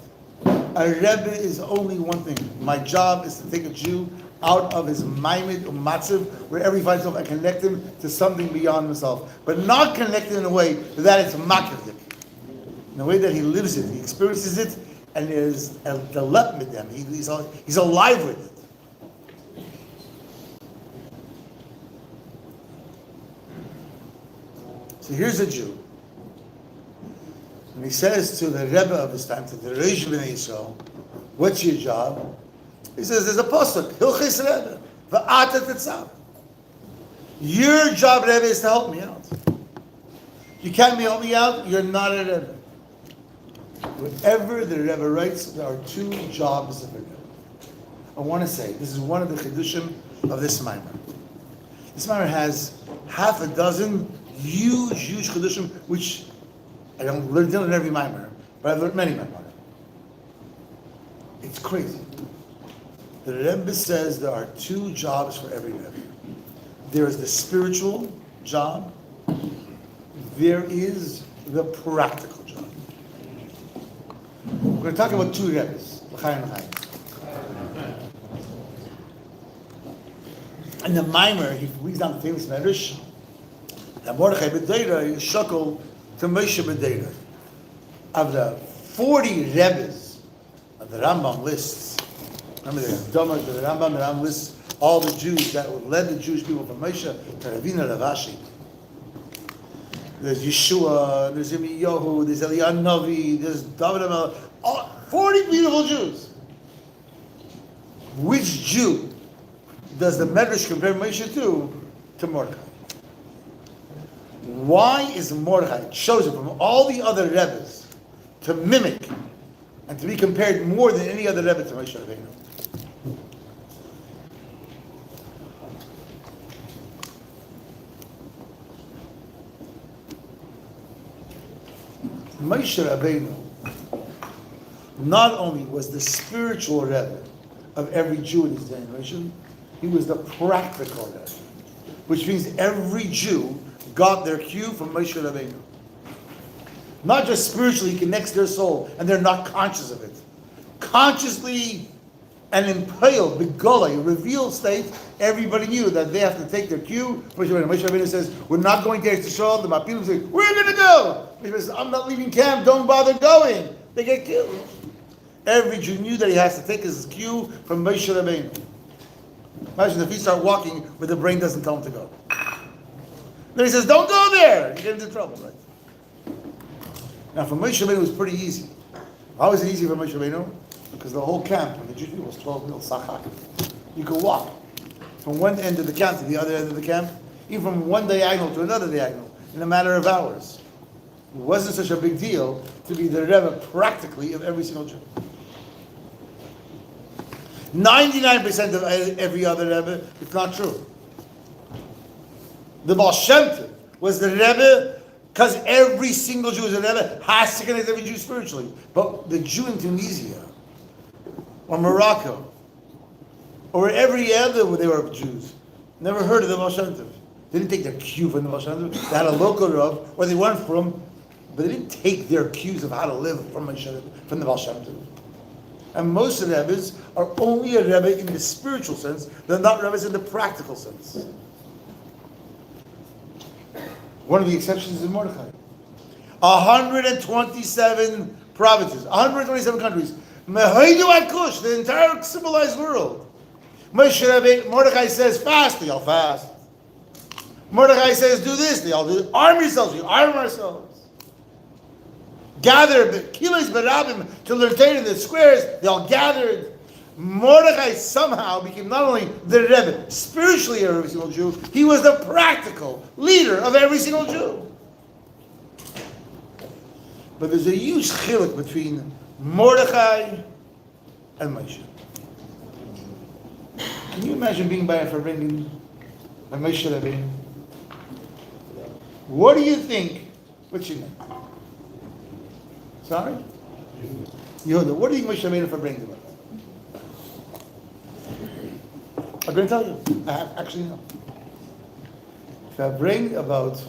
A Rebbe is only one thing. My job is to take a Jew out of his maimed or matziv, wherever he finds himself, and connect him to something beyond himself. But not connect him in a way that it's makirdik. In a way that he lives it, he experiences it, and there's a delep with them. He's alive with it. So here's a Jew. And he says to the Rebbe of his time, to the Reish B'nai Yisrael, what's your job? He says, there's a pasuk, Hilchis Rebbe, v'ata tetzav. Your job, Rebbe, is to help me out. You can't help me out, you're not a Rebbe. Whatever the Rebbe writes, there are 2 jobs of a Rebbe. I want to say, this is one of the chidushim of this Maimer. This Maimer has half a dozen huge chidushim, which I don't learn in every Maimer, but I've learned many Maimer. It's crazy. The Rebbe says there are 2 jobs for every Rebbe. There is the spiritual job. There is the practical job. We're going to talk about 2 Rebbes. And the Maimer, he reads down the famous Medrash, that Mordechai B'Deira is shakel to Moshe B'Deira. Of the 40 Rebbes of the Rambam lists, remember the Rambam lists all the Jews that led the Jewish people from Moshe to Ravina Ravashi. There's Yeshua, there's Yirmiyahu, there's Eliyahu Navi, there's David HaMelech, 40 beautiful Jews. Which Jew does the Medrash compare Moshe to Mordechai? Why is Mordechai chosen from all the other Rebbes to mimic and to be compared more than any other Rebbe to Moshe Rabbeinu? Moshe Rabbeinu not only was the spiritual Rebbe of every Jew in his generation, he was the practical Rebbe, which means every Jew got their cue from Moshe Rabbeinu. Not just spiritually, he connects their soul, and they're not conscious of it. Consciously and impaled, begola, revealed state, everybody knew that they have to take their cue from Moshe Rabbeinu. Moshe Rabbeinu says, we're not going to Eretz, the Mapilim say, we're going to go! He says, I'm not leaving camp, don't bother going. They get killed. Every Jew knew that he has to take his cue from Moshe Rabbeinu. Imagine if he start walking where the brain doesn't tell him to go. Then he says, don't go there! You get into trouble, right? Now for Moshe Rabbeinu it was pretty easy. How was it easy for Moshe Rabbeinu? Because the whole camp of the Jewish people was 12 mil sachak. You could walk from one end of the camp to the other end of the camp, even from one diagonal to another diagonal, in a matter of hours. It wasn't such a big deal to be the Rebbe practically of every single Jew. 99% of every other Rebbe, it's not true. The Baal Shem Tov was the Rebbe because every single Jew is a Rebbe, has to connect every Jew spiritually. But the Jew in Tunisia, or Morocco, or every other where they were Jews, never heard of the Baal Shem Tov. They didn't take their cue from the Baal Shem Tov. They had a local Rav, or they went from, but they didn't take their cues of how to live from the Baal Shem Tov. And most of the Rebbes are only a Rebbe in the spiritual sense, they're not Rebbes in the practical sense. One of the exceptions is Mordechai. 127 provinces, 127 countries. Mehaidu at Kush, the entire civilized world. Mordechai says, fast, they all fast. Mordechai says, do this, they all do it. Arm yourselves, we arm ourselves. Gather, kilos berabim, to learn Torah in the squares, they all gathered. Mordechai somehow became not only the Rebbe, spiritually every single Jew, he was the practical leader of every single Jew. But there's a huge chiluk between Mordechai and Moshe. Can you imagine being by a Farbrengen and Moshe Rabbeinu? What do you think? What's your name? Sorry? Yehuda. What do you think Moshe Rabbeinu Farbrengen about? I'm going to tell you. I have actually know. Farbrengen about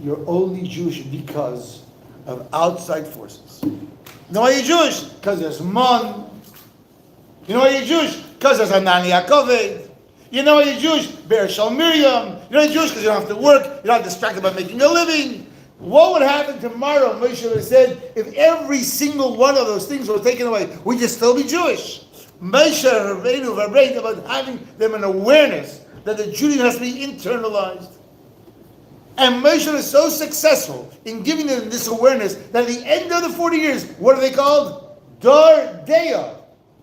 you're only Jewish because of outside forces. You know why you're Jewish? Because there's Mon. You know why you're Jewish? Because there's Anani Yakoved. You know why you're Jewish? Be'er Shal Miriam. You know you're Jewish because you don't have to work. You're not distracted by making a living. What would happen tomorrow, Moshe would have said, if every single one of those things were taken away? Would you still be Jewish? Moshe Rabbeinu V'Abrein about having them an awareness that the Judaism has to be internalized. And Moshe is so successful in giving them this awareness that at the end of the 40 years, what are they called? Dar Deya.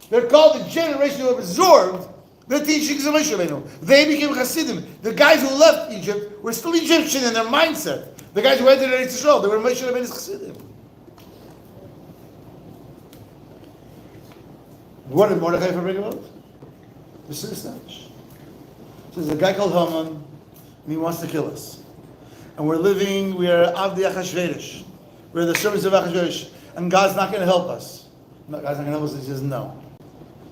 They're called the generation who absorbed the teachings of Moshe Rabbeinu. They became Hasidim. The guys who left Egypt were still Egyptian in their mindset. The guys who entered Eretz Yisrael, they were Moshe Rabbeinu's Hasidim. What did Mordechai bring about? This is Nash. There's a guy called Haman, and he wants to kill us. And we are Avdi Achashverosh. We're the servants of Achashverosh. And God's not going to help us. No, God's not going to help us. He says no.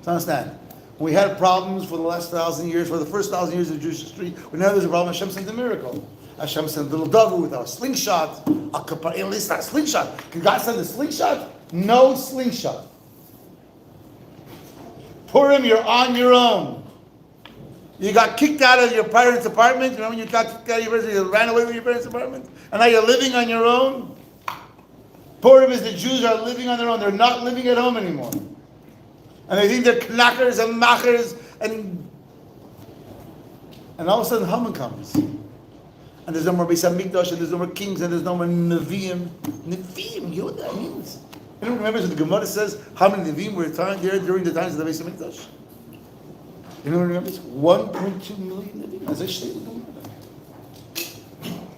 So understand. We had problems for the last 1,000 years, for the first 1,000 years of Jewish history. We know there's a problem. Hashem sent a miracle. Hashem sent little Davu with our slingshot. At least not a slingshot. Can God send a slingshot? No slingshot. Purim, you're on your own. You got kicked out of your parents' apartment. Remember when you got kicked out of your parents, you ran away from your parents' apartment? And now you're living on your own? Purim is the Jews are living on their own. They're not living at home anymore. And they think they're knackers and machers. And all of a sudden Haman comes. And there's no more Beis HaMikdash, and there's no more kings, and there's no more Nevi'im. Nevi'im, you know what that means? You don't remember what the Gemara says, how many Nevi'im were there during the times of the Beis HaMikdash? You know what remembers? 1.2 million Nevi'im. As I say,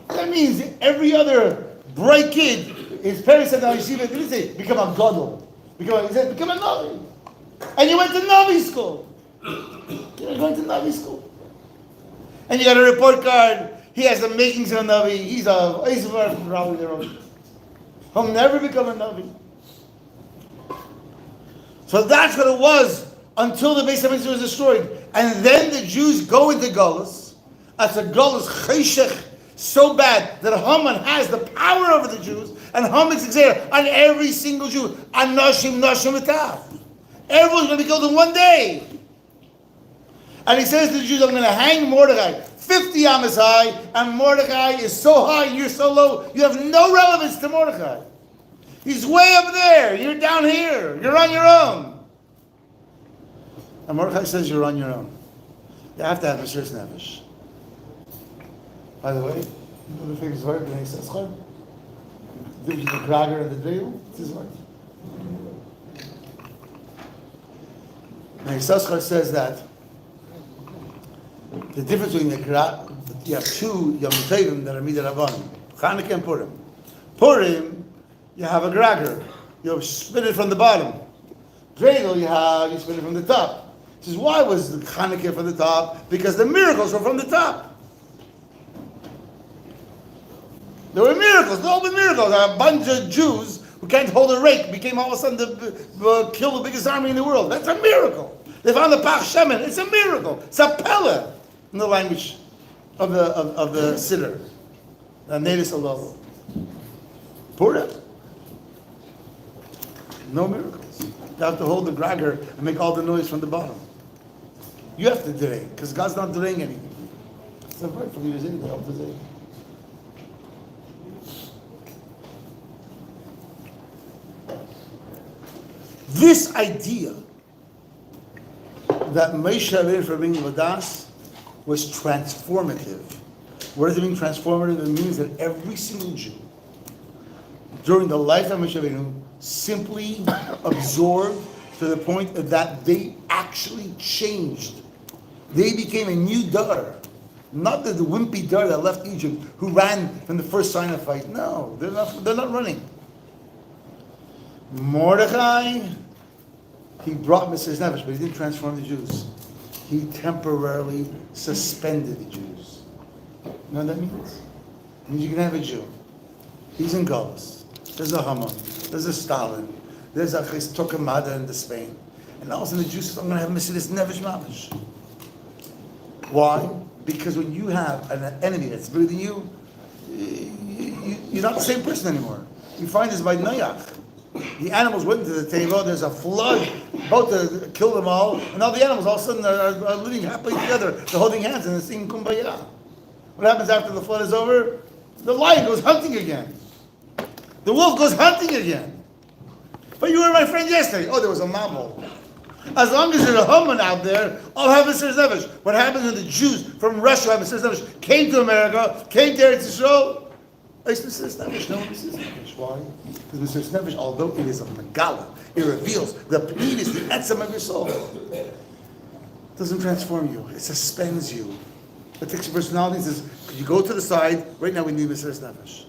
that means every other bright kid, his parents said, now you see, they didn't say, become a Gadol. He said, become a Navi. And you went to Navi school. You're going to Navi school. And you got a report card. He has the makings of a Navi. He's a probably their own. He'll never become a Navi. So that's what it was until the Beis HaMikdash was destroyed. And then the Jews go into Galus. That's a Galus cheshech so bad that Haman has the power over the Jews, and Haman's exile on every single Jew. Anoshim noshim etaf. Everyone's going to be killed in one day. And he says to the Jews, I'm going to hang Mordechai 50 amas high, and Mordechai is so high and you're so low, you have no relevance to Mordechai. He's way up there, you're down here, you're on your own. And Mordechai says you're on your own. You have to have a Mesiras Nefesh. By the way, you know the famous word, the Yisachar? The Krager and the Dreil? It's his word. Yisachar says that the difference between you have two Yom Tovim that are Midah Chanukah and Purim. Purim, you have a Grager. You spin it from the bottom. Dreidel, you spin it from the top. He says, why was the Chanukah from the top? Because the miracles were from the top. There were miracles, all the miracles. A bunch of Jews who can't hold a rake became all of a sudden kill the biggest army in the world. That's a miracle. They found the Pach Shemen. It's a miracle. It's a pella in the language of the Siddur. The Nedis Allah. Purim. No miracles. You have to hold the Grager and make all the noise from the bottom. You have to delay, because God's not delaying anything. It's a word from you to say. This idea that Moshe Rabbeinu for being Vadas was transformative. What does it mean transformative? It means that every single Jew during the life of Moshe Rabbeinu simply absorbed to the point that they actually changed. They became a new dar. Not the wimpy dar that left Egypt, who ran from the first sign of fight. No, they're not running. Mordechai, he brought Mrs. Nefesh, but he didn't transform the Jews. He temporarily suspended the Jews. You know what that means? It means you can have a Jew. He's in Galus. There's a Haman. There's a Stalin. There's a Tokamada in the Spain. And all of a sudden the Jews says, I'm going to have Mrs. Nefesh Mamash. Why? Because when you have an enemy that's bigger than you, you're not the same person anymore. You find this by Noach. The animals went into the table, there's a flood, about to kill them all, and all the animals all of a sudden are living happily together. They're holding hands and they're singing Kumbaya. What happens after the flood is over? The lion goes hunting again. The wolf goes hunting again. But you were my friend yesterday. Oh, there was a mammal. As long as there's a Haman out there, I'll have Mr. Nevesh. What happens when the Jews from Russia, Mr. Nevesh, came to America, came to Eretz Yisrael? It's Mr. Nevesh. No, Mr. Nevesh. Why? Because Mr. Nevesh, although it is a Megala, it reveals the penis, the etzem of your soul. It doesn't transform you. It suspends you. It takes your personality and says, could you go to the side? Right now we need Mr. Nevesh.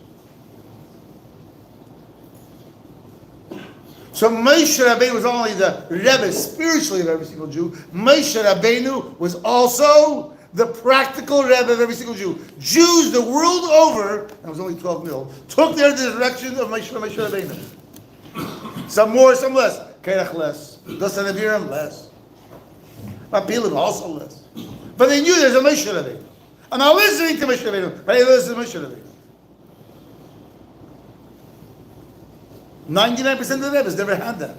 So Moshe Rabbeinu was only the Rebbe spiritually of every single Jew. Moshe Rabbeinu was also the practical Rebbe of every single Jew. Jews the world over, and it was only 12 mil, took their direction of Moshe Rabbeinu. Some more, some less. Kerech less. Dosan Abiram less. Mapilim also less. But they knew there's a Moshe Rabbeinu. I'm not listening to Moshe Rabbeinu, but I listen to Moshe Rabbeinu. 99% of the Rebbes never had that.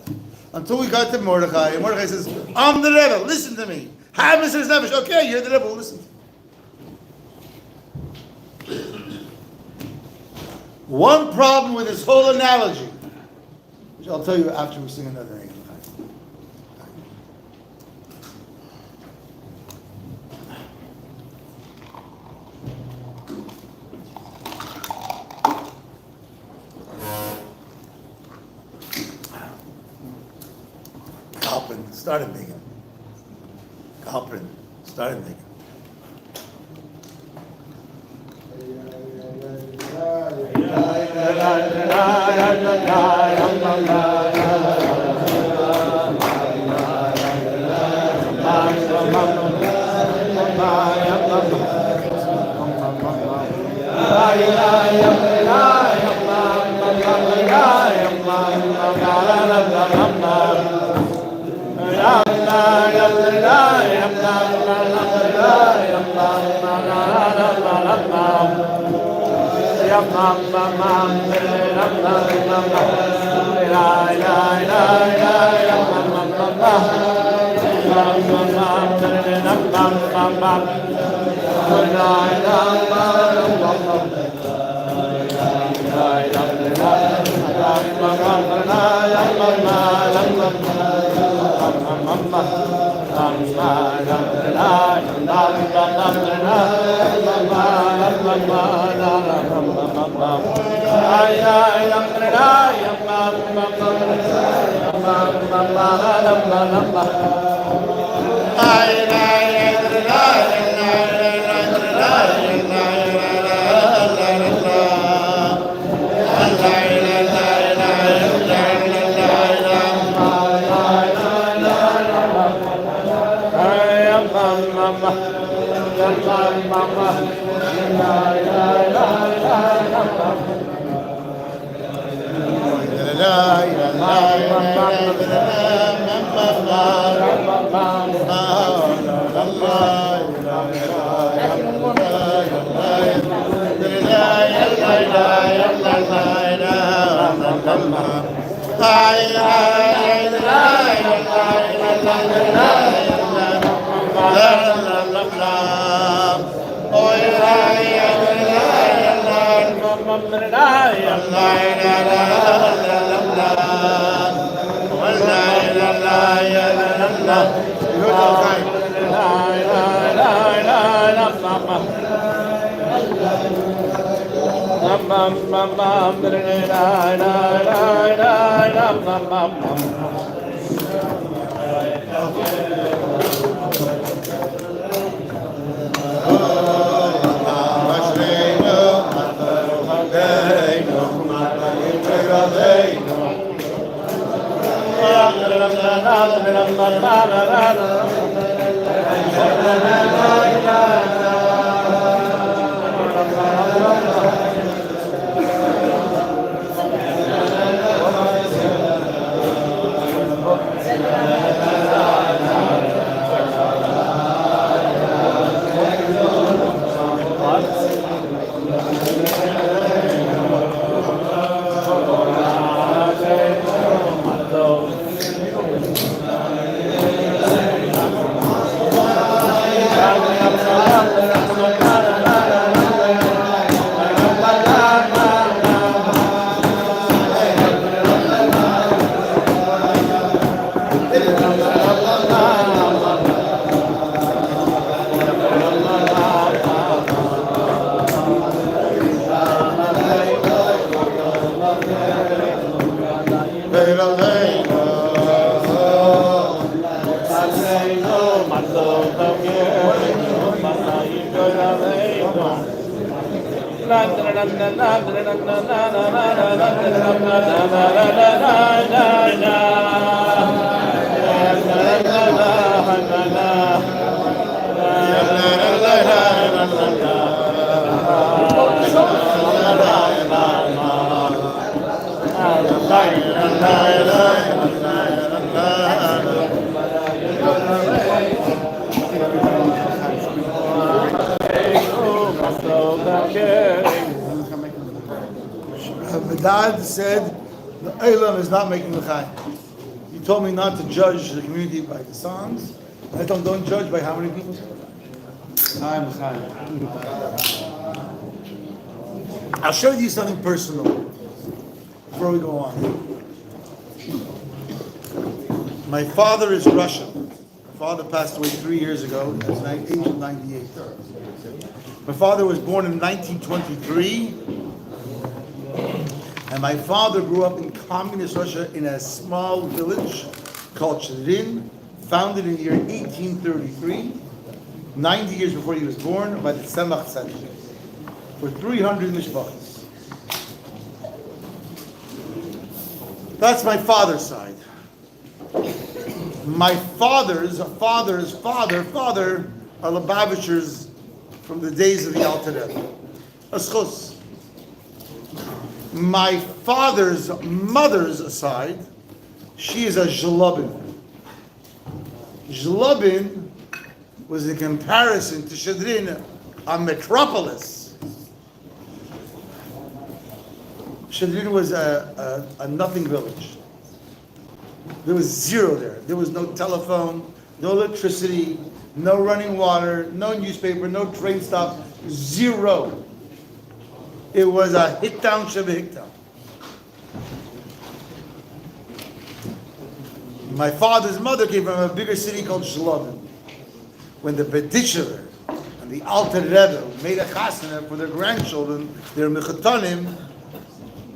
Until we got to Mordechai, and Mordechai says, I'm the Rebbe, listen to me. Have Mr. Nefesh, okay, you're the Rebbe, listen to me. One problem with this whole analogy, which I'll tell you after we sing another name. Started making. Kalprin started making. Oh, Dad said, the Eilam is not making l'chaim. He told me not to judge the community by the songs. I told him, don't judge by how many people. I'll show you something personal before we go on. My father is Russian. My father passed away 3 years ago. He was age of 98. My father was born in 1923. And my father grew up in communist Russia in a small village called Shadrin, founded in the year 1833, 90 years before he was born, by the Tzemach Tzedek, for 300 mishpachas. That's my father's side. My father's father are Lubavitchers from the days of the Alter Rebbe. Aschus. My father's mother's side, she is a Zhlobin. Zhlobin was in comparison to Shadrin, a metropolis. Shadrin was a nothing village. There was zero there. There was no telephone, no electricity, no running water, no newspaper, no train stop, zero. It was a hit town, hit town. My father's mother came from a bigger city called Shlobin. When the Beditcher and the Alter Rebbe made a chasana for their grandchildren, their mechatanim,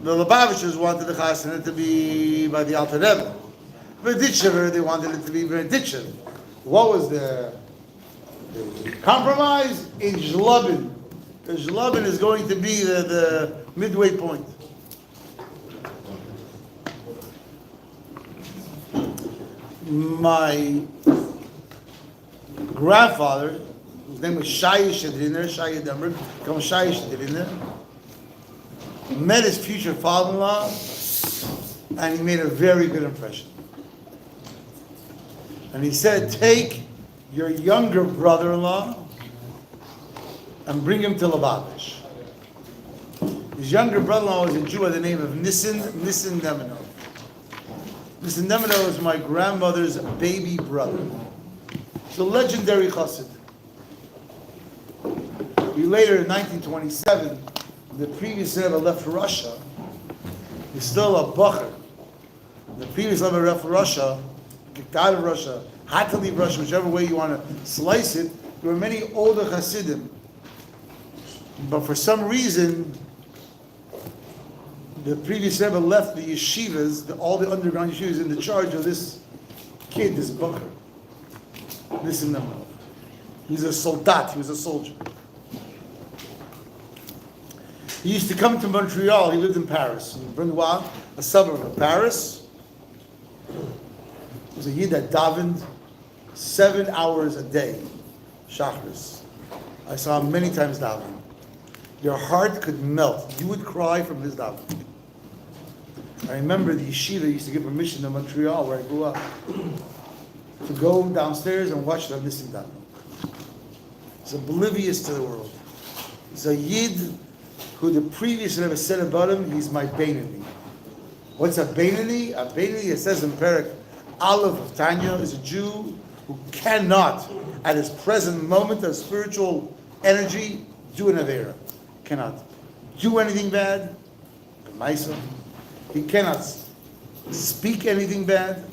the Lubavitchers wanted the chasana to be by the Alter Rebbe. Beditcher, they wanted it to be Beditcher. What was the compromise? In Shlobin. Shlobin is going to be the midway point. My grandfather, his name was Shai Shadriner, Shai Denburg, called Shai Shadriner, met his future father-in-law, and he made a very good impression. And he said, take your younger brother-in-law and bring him to Lubavitch. His younger brother-in-law was a Jew by the name of Nissen Nemenov. Nissen Nemenov was my grandmother's baby brother. It's a legendary chassid. Later in 1927, the previous Rebbe left Russia. He's still a bacher. The previous Rebbe left Russia, kicked out of Russia, had to leave Russia, whichever way you want to slice it. There were many older Hasidim. But for some reason, the previous Rebbe left the yeshivas, all the underground yeshivas, in the charge of this kid, this Bucher. Listen to him. He's a soldat, he was a soldier. He used to come to Montreal, he lived in Paris. In Brunois, a suburb of Paris. He was a yid that davened 7 hours a day, Shachris. I saw him many times davening. Your heart could melt. You would cry from his davening. I remember the yeshiva used to give permission to Montreal, where I grew up, to go downstairs and watch the missing davening. He's oblivious to the world. He's a yid who the previous Rebbe said about him, he's my Beinani. What's a Beinani? A Beinani, it says in Perek Aleph of Tanya, is a Jew who cannot, at his present moment of spiritual energy, do an Avera. Cannot do anything bad. He cannot speak anything bad.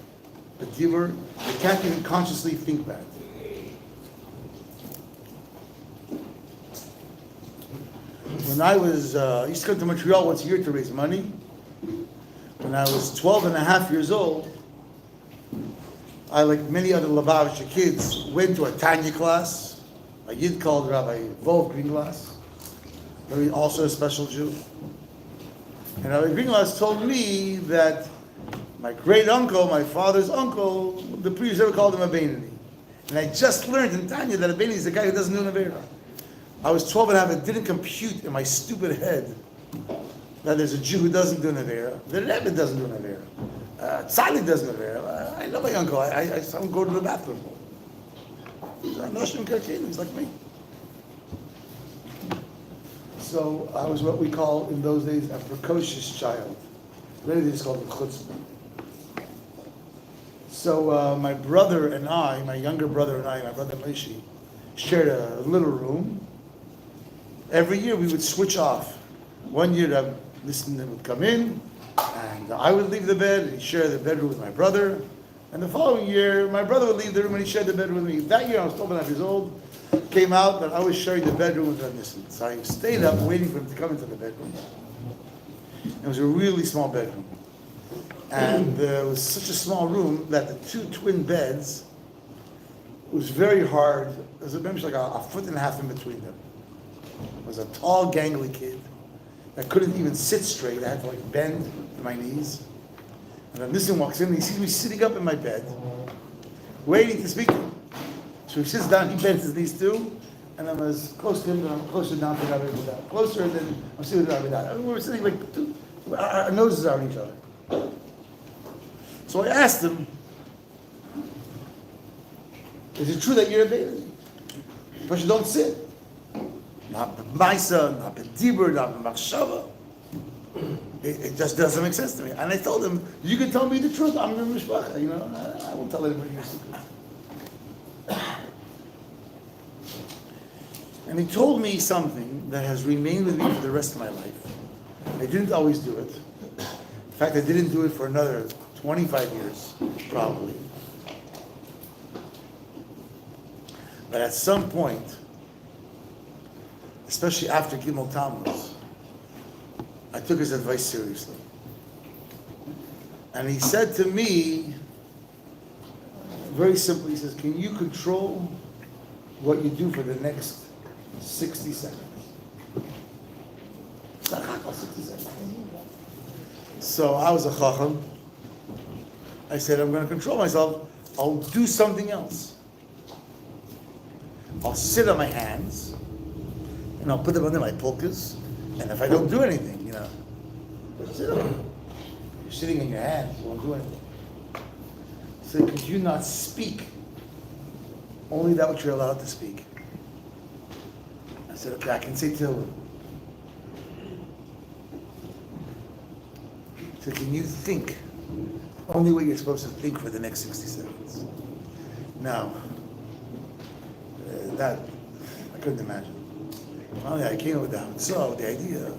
The giver, he can't even consciously think bad. When I was, I used to come to Montreal once a year to raise money. When I was 12 and a half years old, I, like many other Lubavitcher kids, went to a Tanya class. A yid called Rabbi Vov Greenglass, also a special Jew. And Rabbi Greenglass told me that my great uncle, my father's uncle, the previous ever called him a Beinani. And I just learned in Tanya that a Beinani is a guy who doesn't do an Avera. I was 12 and a half, it didn't compute in my stupid head that there's a Jew who doesn't do an Avera. The Rebbe doesn't do an Avera. Tzaddik doesn't do an Avera. I know my uncle, I saw him go to the bathroom. He's like me. So I was what we call in those days a precocious child. Really, they just called it chutzpah. So my brother and I, my younger brother and I, my brother Moshe, shared a little room. Every year we would switch off. One year the listener would come in, and I would leave the bed, and he'd share the bedroom with my brother. And the following year, my brother would leave the room and he shared the bedroom with me. That year I was 12 and a half years old, came out, but I was sharing the bedroom with Rabbi. So I stayed up waiting for him to come into the bedroom. It was a really small bedroom. And it was such a small room that the two twin beds, it was very hard. There was maybe like a foot and a half in between them. It was a tall, gangly kid that couldn't even sit straight. I had to like bend to my knees. And then this one walks in and he sees me sitting up in my bed, waiting to speak to him. So he sits down, he bends his knees too, and I'm as close to him and I'm closer down to Rabbi without. Closer than I'm sitting with Rabbi without. We were sitting like our noses are on each other. So I asked him, is it true that you're a baby? But you don't sit. Not b'maisa, not b'dibur, not b'machshava. It just doesn't make sense to me. And I told him, you can tell me the truth. I'm your mishpacha. You know, I won't tell anybody your secret. And he told me something that has remained with me for the rest of my life. I didn't always do it. In fact, I didn't do it for another 25 years, probably. But at some point, especially after GImmel Tammuz, I took his advice seriously. And he said to me, very simply, he says, can you control what you do for the next 60 seconds? 60 seconds. So I was a chacham. I said, I'm going to control myself. I'll do something else. I'll sit on my hands, and I'll put them under my polkas, and if I don't do anything, you know, sit on them. You're sitting in your hands, you won't do anything. So could you not speak? Only that which you're allowed to speak. I said, okay, I can say Tehillim. So can you think? Only what you're supposed to think for the next 60 seconds. Now, that, I couldn't imagine. Finally, I came up with that. So, the idea,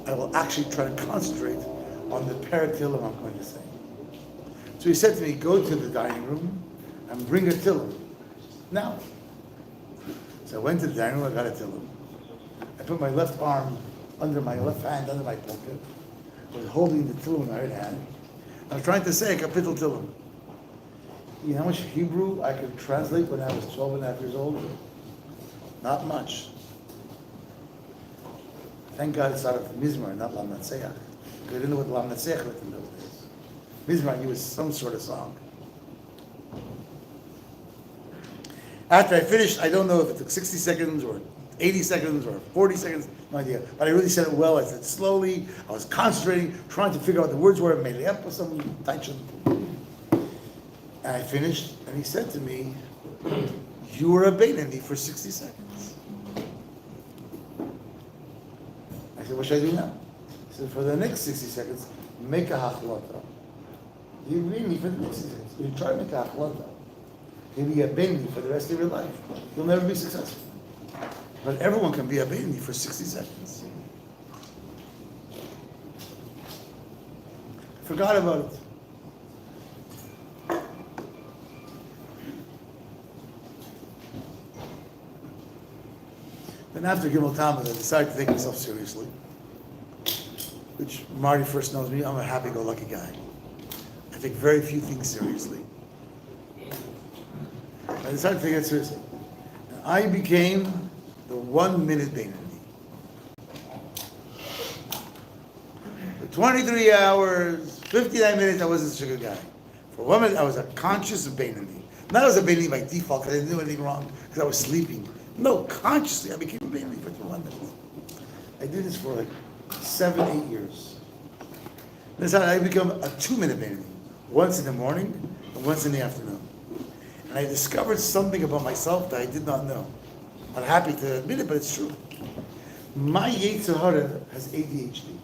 I will actually try to concentrate on the Tehillim I'm going to say. So he said to me, go to the dining room, and bring a tillum now. So I went to the dining room, I got a tillum. I put my left arm under my left hand, under my pocket. I was holding the tillum in my right hand. I was trying to say a kapitel tillum. You know how much Hebrew I could translate when I was 12 and a half years old? Not much. Thank God it's out of Mizmar, not Lam Natseach. Because I didn't know what Lam Natseach was in those days. Mizmar, I knew was some sort of song. After I finished, I don't know if it took 60 seconds or 80 seconds or 40 seconds, no idea. But I really said it well. I said slowly. I was concentrating, trying to figure out what the words were. Made up with some tension. And I finished, and he said to me, "You were a Beinani for 60 seconds." I said, "What should I do now?" He said, "For the next 60 seconds, make a hachlata. You really for the next 60 seconds. You try to make a hachlata. You'll be a Beinani for the rest of your life. You'll never be successful. But everyone can be a Beinani for 60 seconds." Forgot about it. Then after GImmel Tammuz, I decided to take myself seriously. Which Marty first knows me, I'm a happy-go-lucky guy. I take very few things seriously. I decided to take it seriously. And I became the 1 minute Beinani. For 23 hours, 59 minutes, I wasn't such a good guy. For 1 minute, I was a conscious Beinani. Not as a Beinani by default, because I didn't do anything wrong, because I was sleeping. No, consciously, I became a Beinani for 1 minute. I did this for like 7, 8 years. That's how I become a 2 minute Beinani. Once in the morning, and once in the afternoon. And I discovered something about myself that I did not know. I'm happy to admit it, but it's true. My Yetzer Hara has ADHD.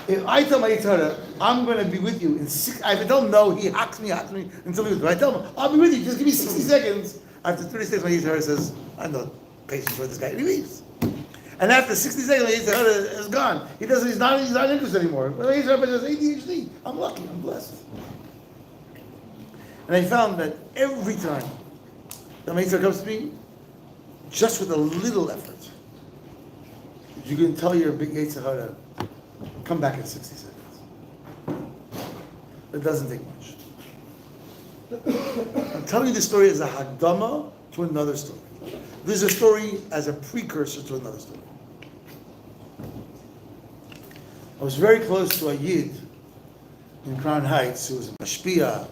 If I tell my Yetzer Hara, I'm going to be with you in 6, if I don't know, he hacks me until he was. But I tell him, I'll be with you, just give me 60 seconds. After 30 seconds, my Yetzer Hara says, I have no patience for this guy, and he leaves. And after 60 seconds, my Yetzer Hara is gone. He's not interested anymore. My Yetzer Hara has ADHD. I'm lucky, I'm blessed. And I found that every time that my Yetzer Hara comes to me, just with a little effort, you can tell you're a big Yetzer Hara, come back in 60 seconds. It doesn't take much. I'm telling you this story as a Hagdama to another story. This is a story as a precursor to another story. I was very close to a Yid in Crown Heights who was a Mashpia.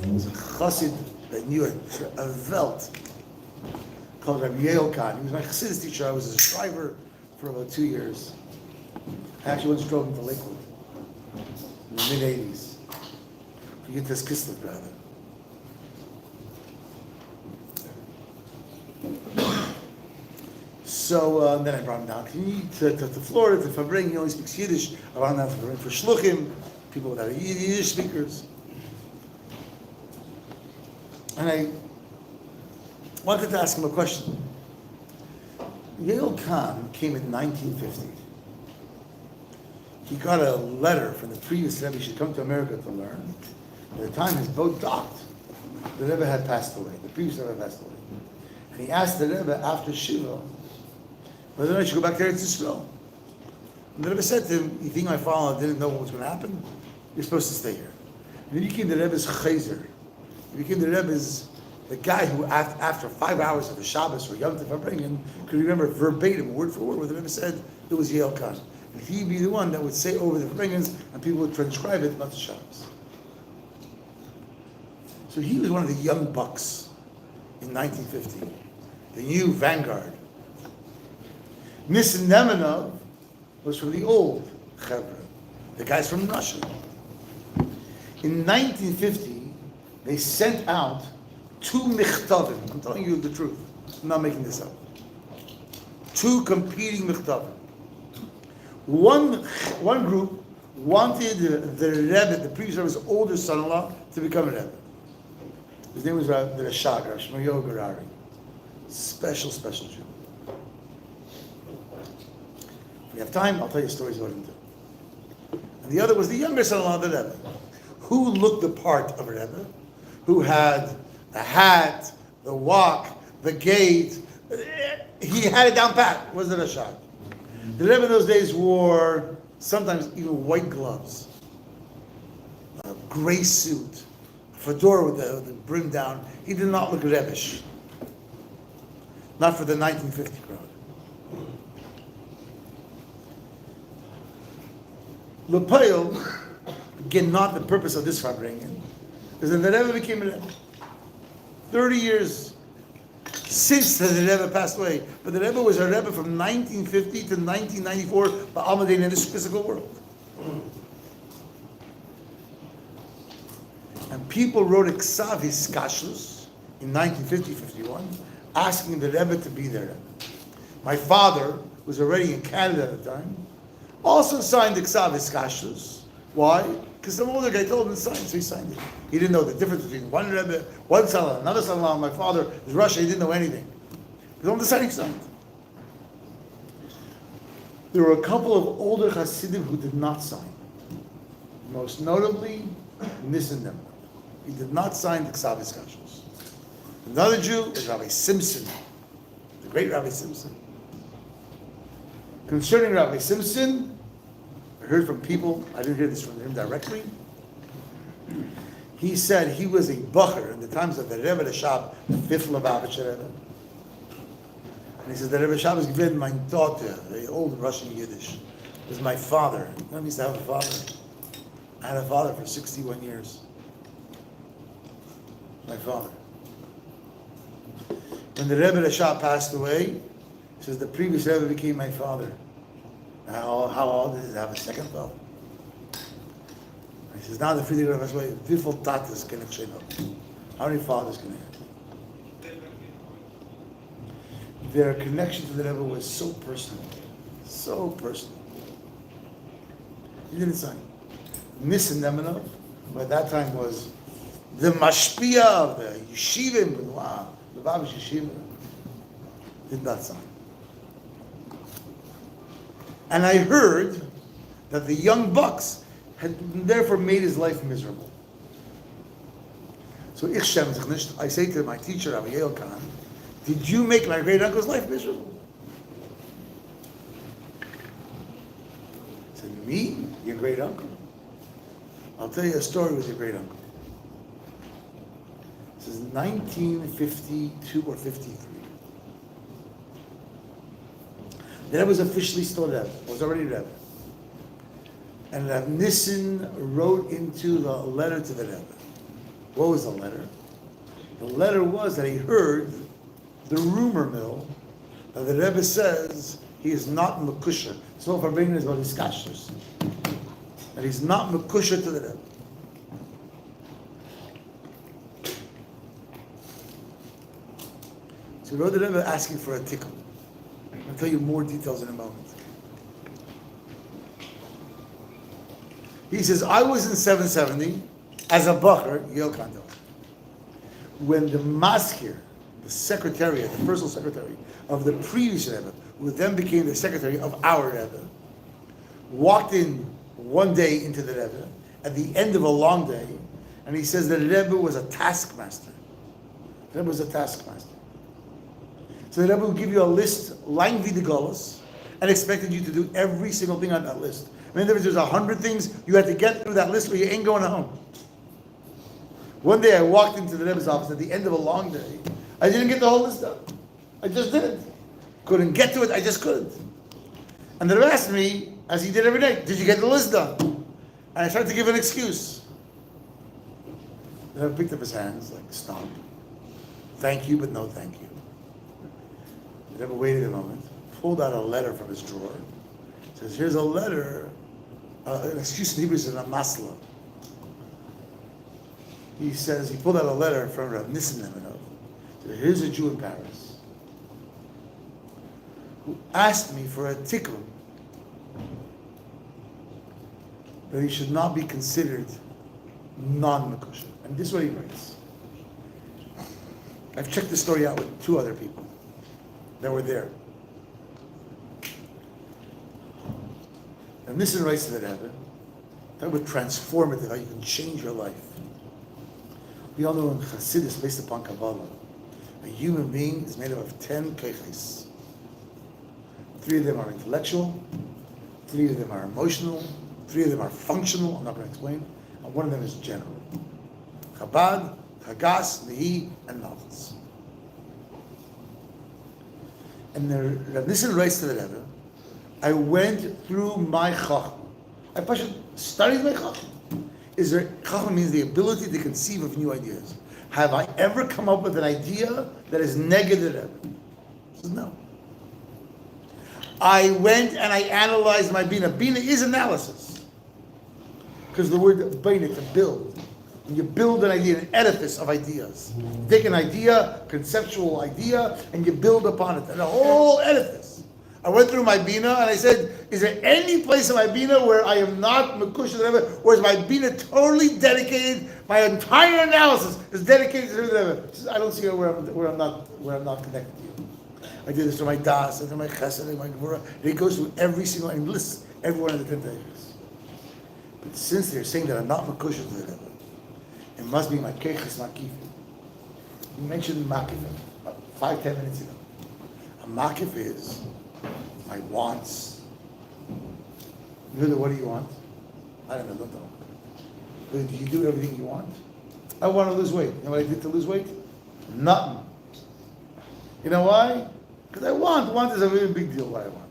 He was a Chassid that knew a Velt called Rabbi He was my Chassidus teacher. I was his driver for about 2 years. I actually once drove him to Lakewood in the mid-80s. You get this Kislev, rather. So then I brought him down to Florida, to Fabring. He only speaks Yiddish. I brought him down to Fabring for Shluchim, people that are Yiddish speakers. And I wanted to ask him a question. Yael Khan came in 1950. He got a letter from the previous Rebbe he should come to America to learn. At the time, his boat docked. The Rebbe had passed away. The previous Rebbe passed away. And he asked the Rebbe after Shiva whether or not he should go back to Eretz Yisrael. And the Rebbe said to him, "You think my father didn't know what was going to happen? You're supposed to stay here." And he became the Rebbe's chayzer. He became the Rebbe's, the guy who, after 5 hours of the Shabbos or Yom Tov Farbringen, could remember verbatim, word for word, what the Rebbe said. It was Yael Khan. And he'd be the one that would say over the Farbringens, and people would transcribe it about the Shabbos. So he was one of the young bucks in 1950, the new vanguard. Nissen Nemanov was from the old Chevra, the guys from Russia. In 1950, they sent out 2 michtavim. I'm telling you the truth. I'm not making this up. 2 competing michtavim. One group wanted the Rebbe, the previous Rebbe's older son-in-law, to become a Rebbe. His name was the Rashag, Rav Shmuel Garari. Special Jew. If we have time, I'll tell you stories about him too. And the other was the younger son-in-law of the Rebbe, who looked the part of a Rebbe, who had the hat, the walk, the gait. He had it down pat. Was it a shot? The Rebbe in those days wore sometimes even white gloves, a gray suit, a fedora with the brim down. He did not look Rebbish. Not for the 1950 crowd. L'Poel, again, not the purpose of this Farbrengen, is that the Rebbe became a Rebbe. 30 years since the Rebbe passed away. But the Rebbe was a Rebbe from 1950 to 1994, Ba'almadein in this physical world. And people wrote Eksav Hiskashus in 1950-51, asking the Rebbe to be their Rebbe. My father, who was already in Canada at the time, also signed Eksav Hiskashus. Why? Because some older guy told him to sign, so he signed it. He didn't know the difference between one Rebbe, one Salah, another Salah. My father is Russian, he didn't know anything. He told him to sign, he signed. There were a couple of older Hasidim who did not sign. Most notably, Nissen Denburg. He did not sign the Eksav Hiskashus. Another Jew is Rabbi Simpson, the great Rabbi Simpson. Concerning Rabbi Simpson, I heard from people, I didn't hear this from him directly. He said he was a bacher in the times of the Rebbe the Shab, the fifth Lubavitcher Rebbe. And he said, the Rebbe Shab was given my daughter, the old Russian Yiddish. It was my father. I used to have a father. I had a father for 61 years. My father. When the Rebbe the Shab passed away, he says, the previous Rebbe became my father. How old is it to have a second father? He says, now the Friedrich Rebbe passed away, Vifel Tatas can exchange. How many fathers can they have? Their connection to the Rebbe was so personal. So personal. He didn't sign. Nissen Denburg, who at that time was the mashpia of the yeshivim, wow, the Babish yeshiva, did not sign. And I heard that the young bucks had therefore made his life miserable. So I say to my teacher, Rabbi Yael Khan, did you make my great uncle's life miserable? I said, me? Your great uncle? I'll tell you a story with your great uncle. This is 1952 or 53. The Rebbe was officially still Rebbe, was already Rebbe. And Rav Nissen wrote into the letter to the Rebbe. What was the letter? The letter was that he heard the rumor mill that the Rebbe says he is not Mekusha. So for bringing is about his kashrus. That he's not Mekusha to the Rebbe. So he wrote the Rebbe asking for a tikkun. I'll tell you more details in a moment. He says, I was in 770 as a bacher, Yael Khan tells me, when the maskir, the secretariat, the personal secretary of the previous Rebbe, who then became the secretary of our Rebbe, walked in one day into the Rebbe at the end of a long day, and he says that the Rebbe was a taskmaster. The Rebbe was a taskmaster. So the Rebbe would give you a list, lang wie de Golos, and expected you to do every single thing on that list. I mean, there's 100 things you had to get through that list or you ain't going home. One day I walked into the Rebbe's office at the end of a long day. I didn't get the whole list done. I just didn't. Couldn't get to it, I just couldn't. And the Rebbe asked me, as he did every day, did you get the list done? And I tried to give an excuse. The Rebbe picked up his hands, like, stop. Thank you, but no thank you. The Rebbe waited a moment, pulled out a letter from his drawer. Says, here's a letter, an excuse in Hebrew is a masla. He says, he pulled out a letter from Rav Nissen Denburg. Says, here's a Jew in Paris who asked me for a tikkun that he should not be considered non-Mekusha. And this is what he writes. I've checked this story out with 2 other people that were there. And Nissen writes to the Rebbe, Talk about transformative, how you can change your life. We all know in Chassidus, based upon Kabbalah, a human being is made up of 10 keiches. 3 of them are intellectual, 3 of them are emotional, 3 of them are functional, I'm not going to explain, and 1 of them is general. Chabad, Hagas, Lehi, and Malchus. And the Rav Nissen writes to the Rebbe, I went through my Chachma. I studied my Chachma. Chachma means the ability to conceive of new ideas. Have I ever come up with an idea that is negative? He says, no. I went and I analyzed my Bina. Bina is analysis. Because the word Bina, to build. When you build an idea, an edifice of ideas. You take an idea, conceptual idea, and you build upon it. And a whole edifice. I went through my Bina and I said, is there any place in my Bina where I am not Mekush to the Rebbe, or is my Bina totally dedicated, my entire analysis is dedicated to the Rebbe? I don't see where I'm not connected to you. I did this to my Das, and to my Chesed, and my Gevurah. It goes through every single, and lists every one of the 10 things. But since they're saying that I'm not Mekush to the Rebbe, it must be my Keiches Makif. You mentioned Makif about 5-10 minutes ago. A Makif is my wants. You know, what do you want? I don't know. But do you do everything you want? I want to lose weight. You know what I did to lose weight? Nothing. You know why? Because I want. Want is a really big deal, what I want.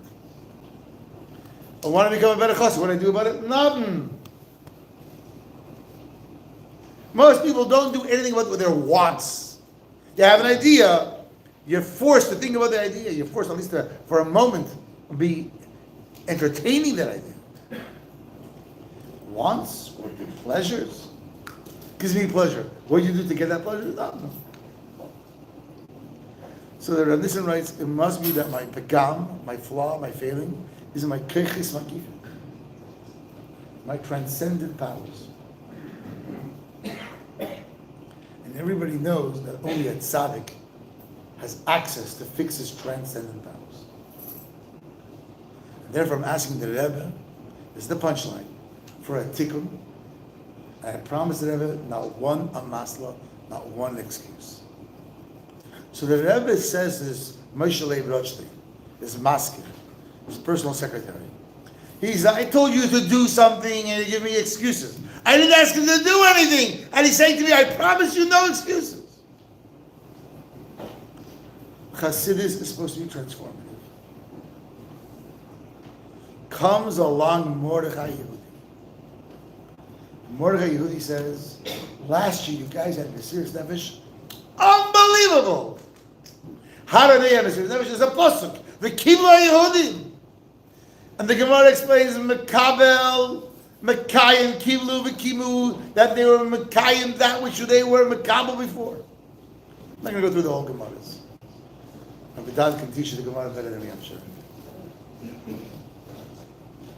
I want to become a better chassid. What do I do about it? Nothing. Most people don't do anything about their wants. You have an idea, you're forced to think about the idea. You're forced at least to, for a moment, be entertaining that idea. Wants or pleasures gives me pleasure. What do you do to get that pleasure? Nothing. So the Rav Nissen writes, it must be that my pagam, my flaw, my failing, is in my keiches makif, my transcendent powers. And everybody knows that only a tzaddik has access to fix his transcendent powers. And therefore I'm asking the Rebbe, this is the punchline, for a tikkun. I promised the Rebbe not one amasla, not one excuse. So the Rebbe says this Moshe Leib Rothstein, his masker, his personal secretary. I told you to do something and you give me excuses. I didn't ask him to do anything. And he's saying to me, I promise you no excuses. Chassidus is supposed to be transformative. Comes along Mordechai Yehudi. Mordechai Yehudi says, last year you guys had Mesiras Nefesh. Unbelievable! How do they have Mesiras Nefesh? There's a pasuk. The Kibla Yehudim. And the Gemara explains Mekabel, Mekayim, Kiblu, V'kimu, that they were Mekayim, that which they were Mekabel before. I'm not going to go through the whole Gemaras. Rabbi Dad can teach you the Gemara better than me, I'm sure.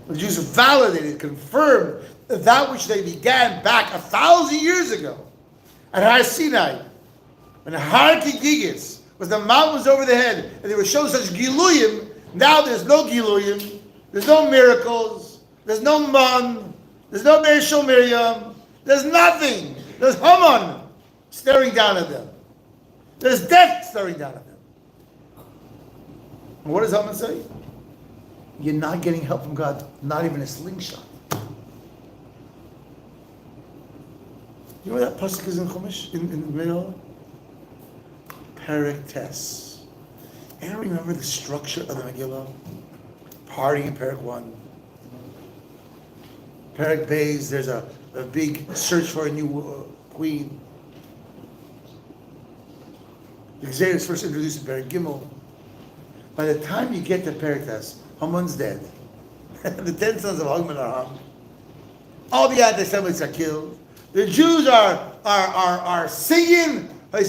The Jews validated, confirmed that which they began back 1,000 years ago at Har Sinai, when Har Kigigis was the mountain was over the head, and they were shown such Giluyim. Now there's no Giluyim, there's no miracles, there's no Man, there's no Meir Shel Miriam, there's nothing. There's Haman staring down at them. There's death staring down at them. And what does Haman say? You're not getting help from God, not even a slingshot. You know what that pasuk is in Chumash, in the middle? Perek Tes. Anyone remember the structure of the Megillah? Party in Perek 1. Perek Beis, there's a big search for a new queen. The exile is first introduced in Perek GImmel. By the time you get to Perek Tes, Haman's dead. The 10 sons of Haman are hung. All the anti-Semites are killed. The Jews are singing. There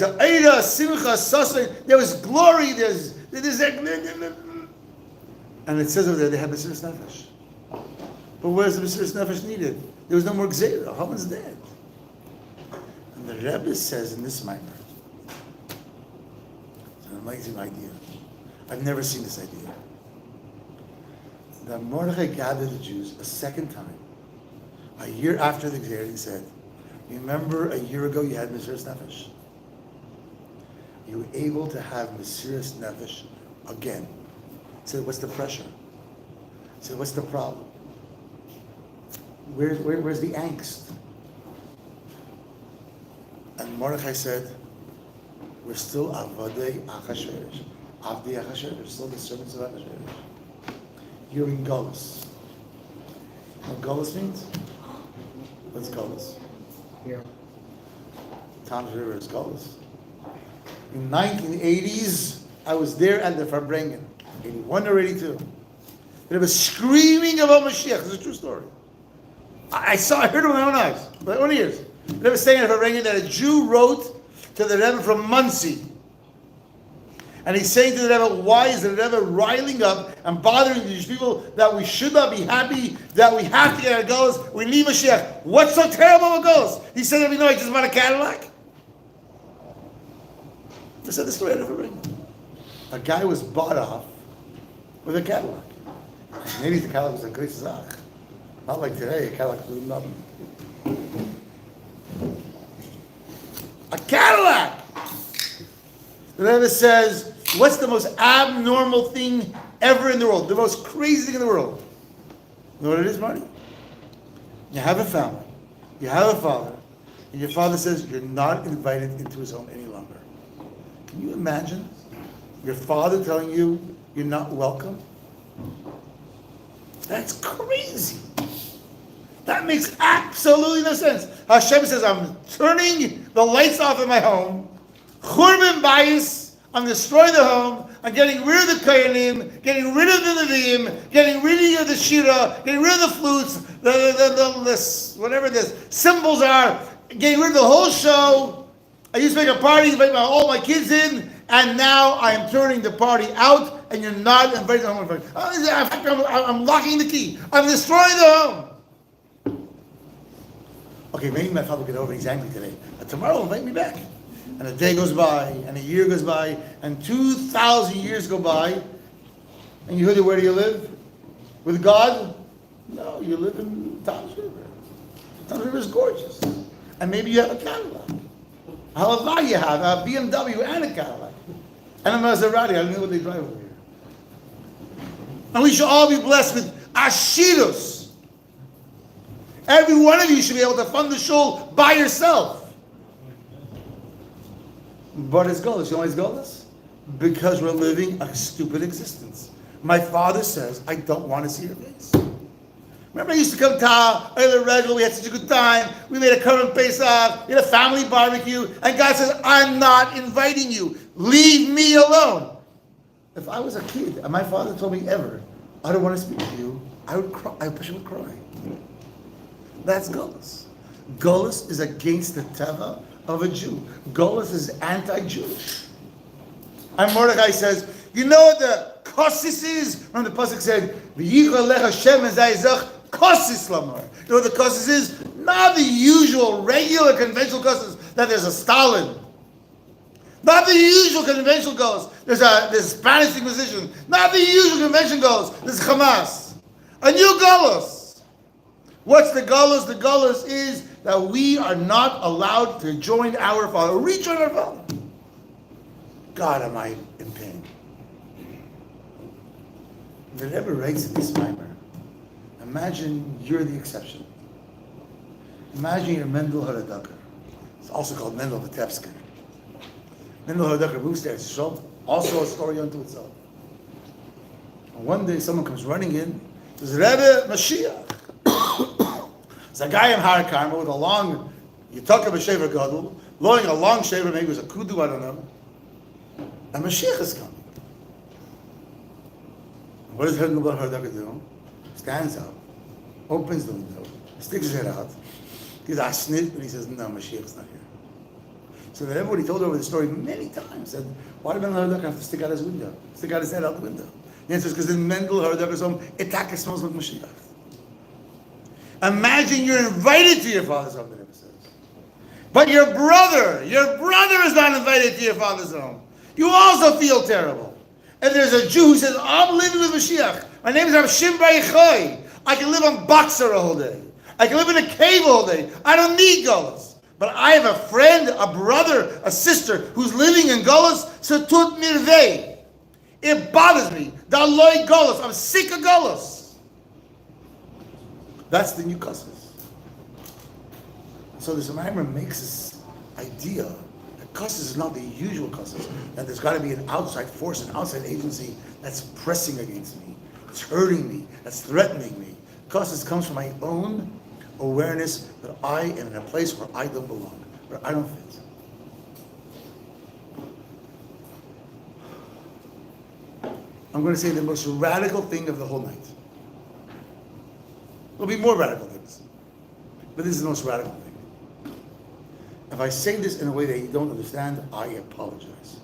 was glory. There's and it says over there they have Mesiras Nefesh. But where's the Mesiras Nefesh needed? There was no more exile. Haman's dead. And the Rebbe says in this mimer, it's an amazing idea. I've never seen this idea. That Mordechai gathered the Jews a second time A year after the exile, he said, remember a year ago you had Mesiras Nefesh? You were able to have Mesiras Nefesh again. He said, what's the pressure? He said, what's the problem? Where's the angst? And Mordechai said, we're still Avadei Achashverosh. Avdei Achashverosh, still the servants of Achashverosh. You're in Golus. You know what Golus means? What's Golus? Here. Tammuz River is Golus. In 1980s, I was there at the Farbrengen, 81 or 82. They were screaming about Mashiach. It's a true story. I heard it with my own eyes, my own ears. They were saying at Farbrengen that a Jew wrote to the Rebbe from Muncie. And he's saying to the Rebbe, why is the Rebbe riling up and bothering these people that we should not be happy, that we have to get our goals, we need Mashiach. What's so terrible about goals? He said, I just bought a Cadillac. I said this story at Farbrengen. A guy was bought off with a Cadillac. Maybe the Cadillac was a great Zach. Not like today, a Cadillac was nothing. A Cadillac! The Rebbe says, what's the most abnormal thing ever in the world? The most crazy thing in the world. You know what it is, Marty? You have a family. You have a father. And your father says you're not invited into his home any longer. Can you imagine your father telling you you're not welcome? That's crazy. That makes absolutely no sense. Hashem says, I'm turning the lights off in my home. Churban bayis, I'm destroying the home. I'm getting rid of the koyanim, getting rid of the neviim, getting rid of the shira, getting rid of the flutes, the whatever the symbols are, getting rid of the whole show. I used to make a party, invite all my kids in, and now I am turning the party out, and you're not invited to the home. I'm locking the key. I'm destroying the home. Okay, maybe my father will get over. He's angry today, but tomorrow he'll invite me back. And a day goes by, and a year goes by, and 2,000 years go by, and you where do you live? With God? No, you live in Tammuz River. Tammuz River is gorgeous. And maybe you have a Cadillac. A Halavai you have, a BMW and a Cadillac. And a Maserati, I don't know what they drive over here. And we should all be blessed with Ashirus. Every one of you should be able to fund the shul by yourself. But it's Golas. You know why it's Golas? Because we're living a stupid existence. My father says, I don't want to see your face. Remember I used to come to Eile Regel, we had such a good time, we made a current Pesach, we had a family barbecue, and God says, I'm not inviting you. Leave me alone. If I was a kid, and my father told me ever, I don't want to speak to you, I would cry, I would cry. That's Golas. Golas is against the teva of a Jew. Golas is anti-Jewish. And Mordechai says, you know what the kosis is? Remember the pasuk said, "V'yichol lecha Shem ezayzach kosis lamar." You know what the kosis is? Not the usual, regular, conventional kosis that there's a Stalin. Not the usual conventional goes. There's Spanish Inquisition. Not the usual convention goes. There's Hamas. A new Golos. What's the Golos? The Golos is that we are not allowed to join our Father, rejoin our Father. God, am I in pain? The Rebbe writes in this mimer, imagine you're the exception. Imagine you're Mendel Haradakar. It's also called Mendel Vitebsky. Mendel Haradakar moves there. It's also a story unto itself. And one day someone comes running in, says, Rebbe Mashiach. It's a guy in Har Karma with a long, you talk about Shever Gadol, blowing a long shaver, maybe it was a kudu, I don't know. And Mashiach is coming. What does Mendel Haradakar do? Stands up, opens the window, sticks his head out, gives a sniff, and he says, no, Mashiach's not here. So that everybody told over the story many times, said, why did Mendel Haradakar have to stick out his window? Stick out his head out the window? The answer is because in Mendel Haradakar's home, Itaka smells like Mashiach. Imagine you're invited to your father's home, the Rebbe says. But your brother is not invited to your father's home. You also feel terrible. And there's a Jew who says, I'm living with Mashiach. My name is Rav Shim Bar Yochai. I can live on Boxer a whole day. I can live in a cave all day. I don't need Golas. But I have a friend, a brother, a sister who's living in Golas, so tut mirvei. It bothers me. The loy Golas. I'm sick of Golas. That's the new Kosis. So this Maimon makes this idea that Kosis is not the usual Kosis, that there's got to be an outside force, an outside agency that's pressing against me, that's hurting me, that's threatening me. Kosis comes from my own awareness that I am in a place where I don't belong, where I don't fit. I'm going to say the most radical thing of the whole night. There'll be more radical things, but this is the most radical thing. If I say this in a way that you don't understand, I apologize.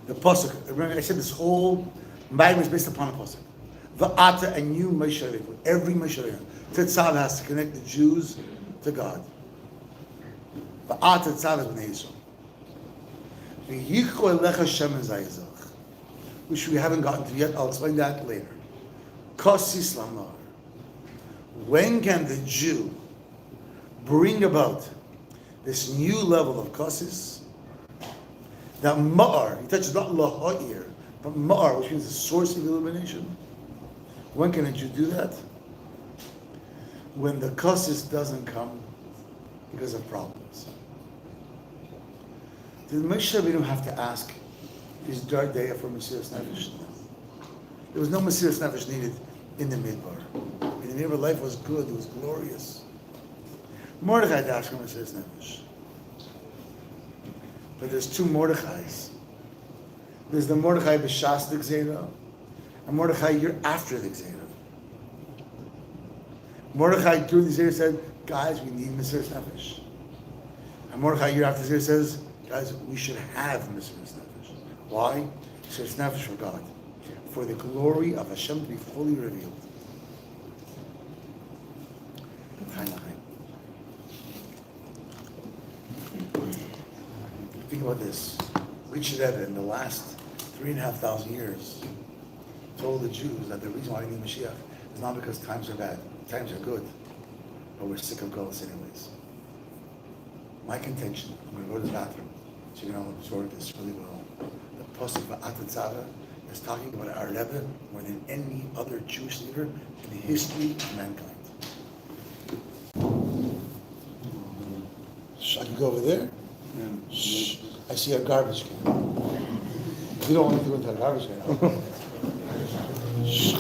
The pasuk. Remember, I said this whole Bible is based upon a pasuk. Va'ata, and you, Moshe Rabbeinu, every Moshe Rabbeinu, Tetzav has to connect the Jews to God. Va'ata Tetzav is b'nei Yisrael. V'yichu elecha shemen zayizach, which we haven't gotten to yet. I'll explain that later. Kosis lamar. When can the Jew bring about this new level of kosis? That ma'ar, he touches not laha'ir, but ma'ar, which means the source of illumination. When can a Jew do that? When the kosis doesn't come because of problems. Did Moshe Rabbeinu have to ask his Dardeya for Mesiras Nefesh? There was no Mesiras Nefesh needed in the Midbar. In the Midbar, life was good, it was glorious. Mordechai had to ask for Mesiras Nefesh. But there's two Mordechais. There's the Mordechai b'shas the Gzeira, and Mordechai year after the Gzeira. Mordechai during the Gzeira said, guys, we need Mesiras Nefesh. And Mordechai year after the Gzeira says, guys, we should have Mesiras Nefesh. Why? Mesiras Nefesh for God. For the glory of Hashem to be fully revealed. Think about this. Rebbe in the last 3,500 years told the Jews that the reason why we need Mashiach is not because times are bad, times are good, but we're sick of Golos anyways. My contention, I'm going to go to the bathroom, so you can absorb this really well. The Pasuk Va'ata Tzava is talking about our Rebbe more than any other Jewish leader in the history of mankind. I can go over there. Shh. I see a garbage can. You don't want to go into a garbage can. Shh.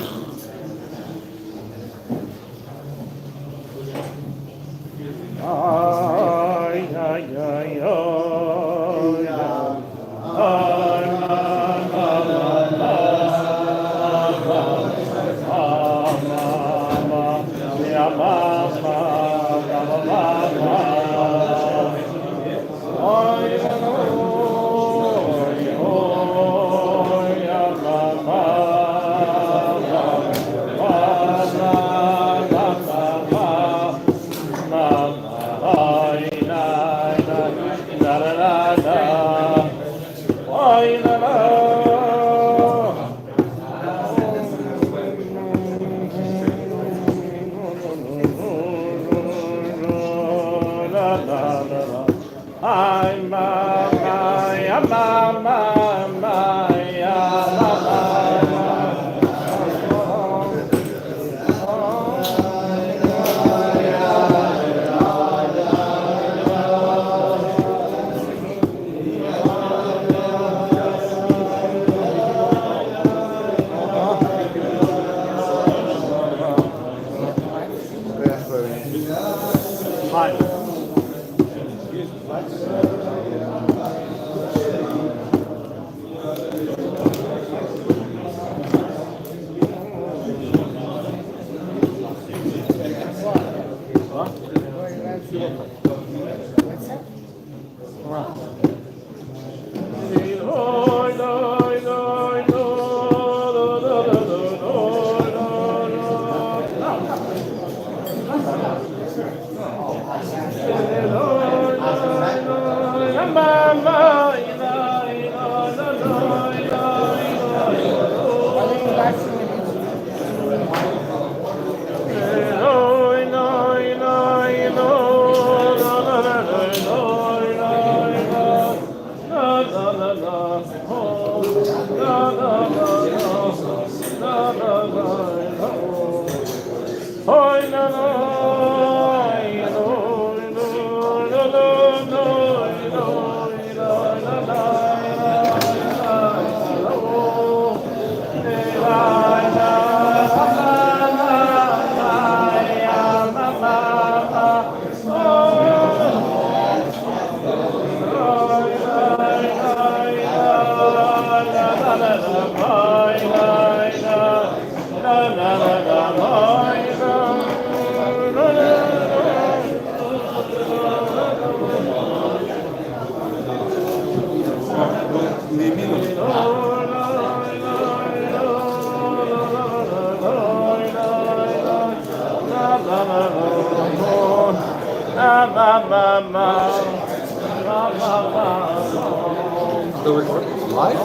The recording is live?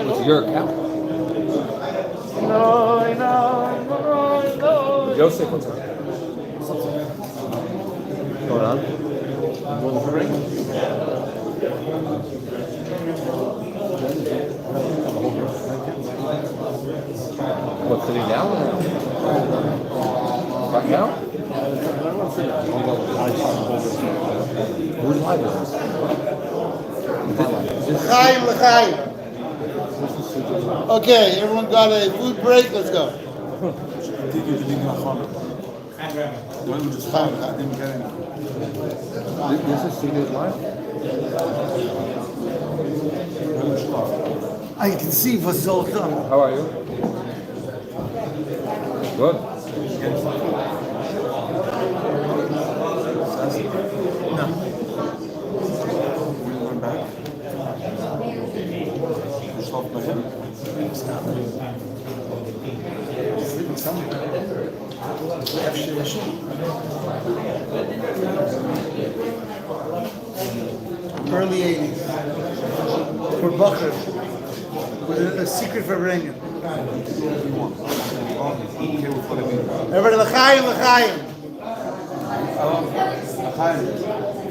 It's your account. Yossi, what's up? Going on? What, sitting down? Back out? Who's live is this? L'chaim, l'chaim. Okay, everyone got a food break? Let's go. This is Seated Live? I can see for so long. How are you? Good. No. Early 80s. For Bacher. With a secret for Rengen. Everybody, l'chaim, l'chaim.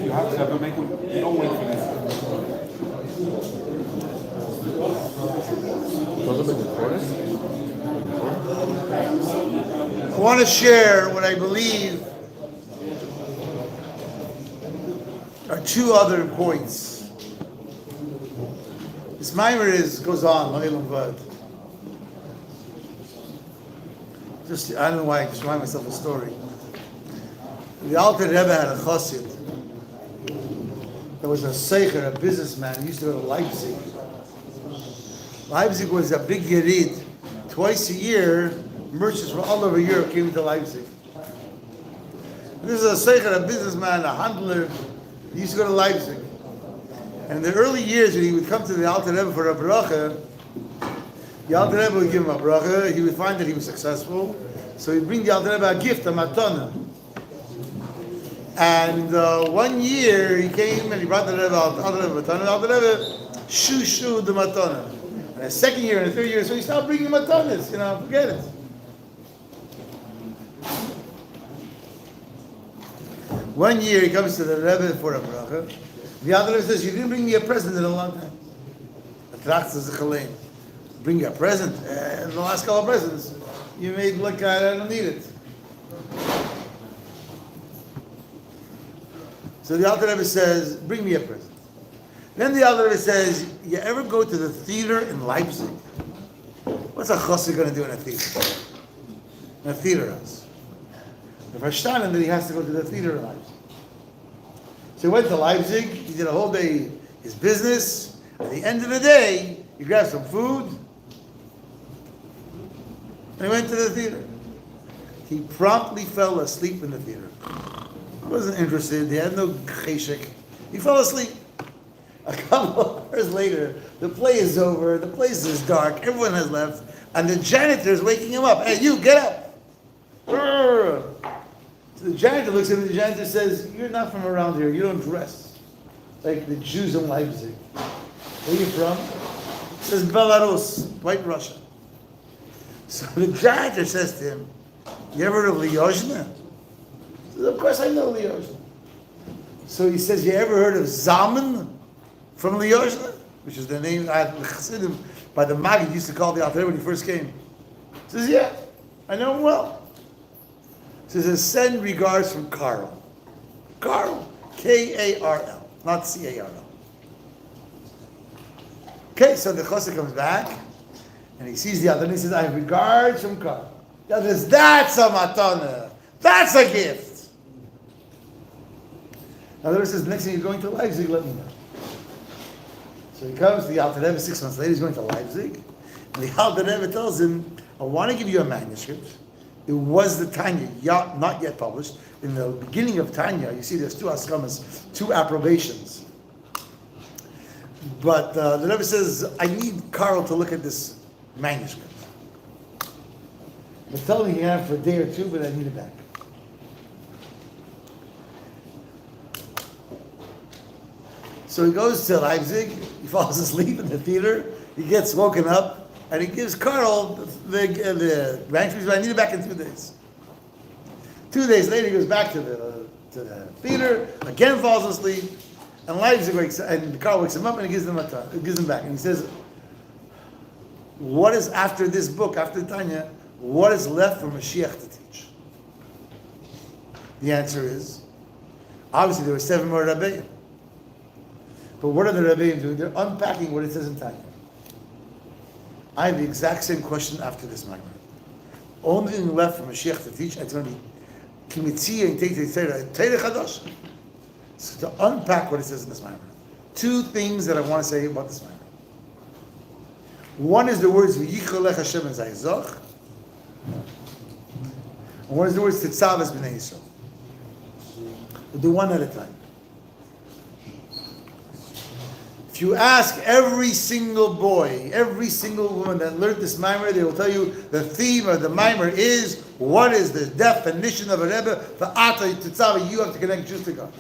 You have to make them, don't wait for this. Was it recorded? I want to share what I believe are two other points. This mimer goes on. Just I don't know why I just remind myself a story. The Alter Rebbe had a chassid. There was a seicher, a businessman. He used to go to Leipzig. Leipzig was a big yerid. Twice a year, merchants from all over Europe came to Leipzig. This is a seicher, a businessman, a handler. He used to go to Leipzig. And in the early years, when he would come to the Alter Rebbe for a bracha, the Alter Rebbe would give him a bracha. He would find that he was successful. So he'd bring the Alter Rebbe a gift, a matana. And 1 year he came and he brought the Rebbe Alter Rebbe matana. The Alter Rebbe shushu the matana. And the second year and the third year, so he stopped bringing matanas. Forget it. One year he comes to the Rebbe for a bracha. The Alter Rebbe says, "You didn't bring me a present in a long time." Bring you a present? In the last couple of presents, you made look I don't need it. So the Alter Rebbe says, "Bring me a present." Then the Alter Rebbe says, "You ever go to the theater in Leipzig? What's a chassid going to do in a theater? In a theater house? The verstanden that he has to go to the theater in Leipzig." So he went to Leipzig. He did a whole day his business. At the end of the day, he grabbed some food and he went to the theater. He promptly fell asleep in the theater. He wasn't interested. He had no cheshek. He fell asleep. A couple of hours later, the play is over. The place is dark. Everyone has left. And the janitor is waking him up. "Hey, you, get up." So the janitor looks at him. The janitor says, "You're not from around here. You don't dress like the Jews in Leipzig. Where are you from?" He says, "Belarus, White Russia." So the janitor says to him, "You ever heard of Lyozhna?" He says, "Of course I know Lyozhna." So he says, "You ever heard of Zalman from Lyozhna?" which is the name the Chassidim by the Maggid used to call the Alter Rebbe when he first came. He says, yeah, I know him well. He says, send regards from Carl. Carl, K-A-R-L, not C-A-R-L. Okay, so the Chassid comes back, and he sees the other, and he says, I have regards from Carl. The other says, that's a matana. That's a gift. The other says, next thing you're going to Leipzig, let me know. So he comes to the Alter Rebbe 6 months later, he's going to Leipzig, and the Alter Rebbe tells him, I want to give you a manuscript. It was the Tanya, not yet published. In the beginning of Tanya, you see there's 2 askamas, 2 approbations. But the Rebbe says, I need Carl to look at this manuscript. But tell me you have it for a day or 2, but I need it back. So he goes to Leipzig, he falls asleep in the theater, he gets woken up, and he gives Carl the manuscript, I need it back in 2 days. 2 days later, he goes back to the theater, again falls asleep, and Leipzig and Carl wakes him up and he gives him back. And he says, what is after this book, after Tanya, what is left for Mashiach to teach? The answer is, obviously there were 7 more Rabbi. But what are the Rebbeim doing? They're unpacking what it says in Tanya. I have the exact same question after this Maimon. Only thing left for Mashiach to teach, it's going to be Kimitzia and Teire Chadash. So to unpack what it says in this Maimon. 2 things that I want to say about this Maimon. One is the words V'yicholech Hashem and Zayzoch. And one is the words Tetzav es B'nei Yisrael. We'll do one at a time. If you ask every single boy, every single woman that learned this mimer, they will tell you the theme of the mimer is what is the definition of a Rebbe? For Ata Tetzav, you have to connect Jews to God.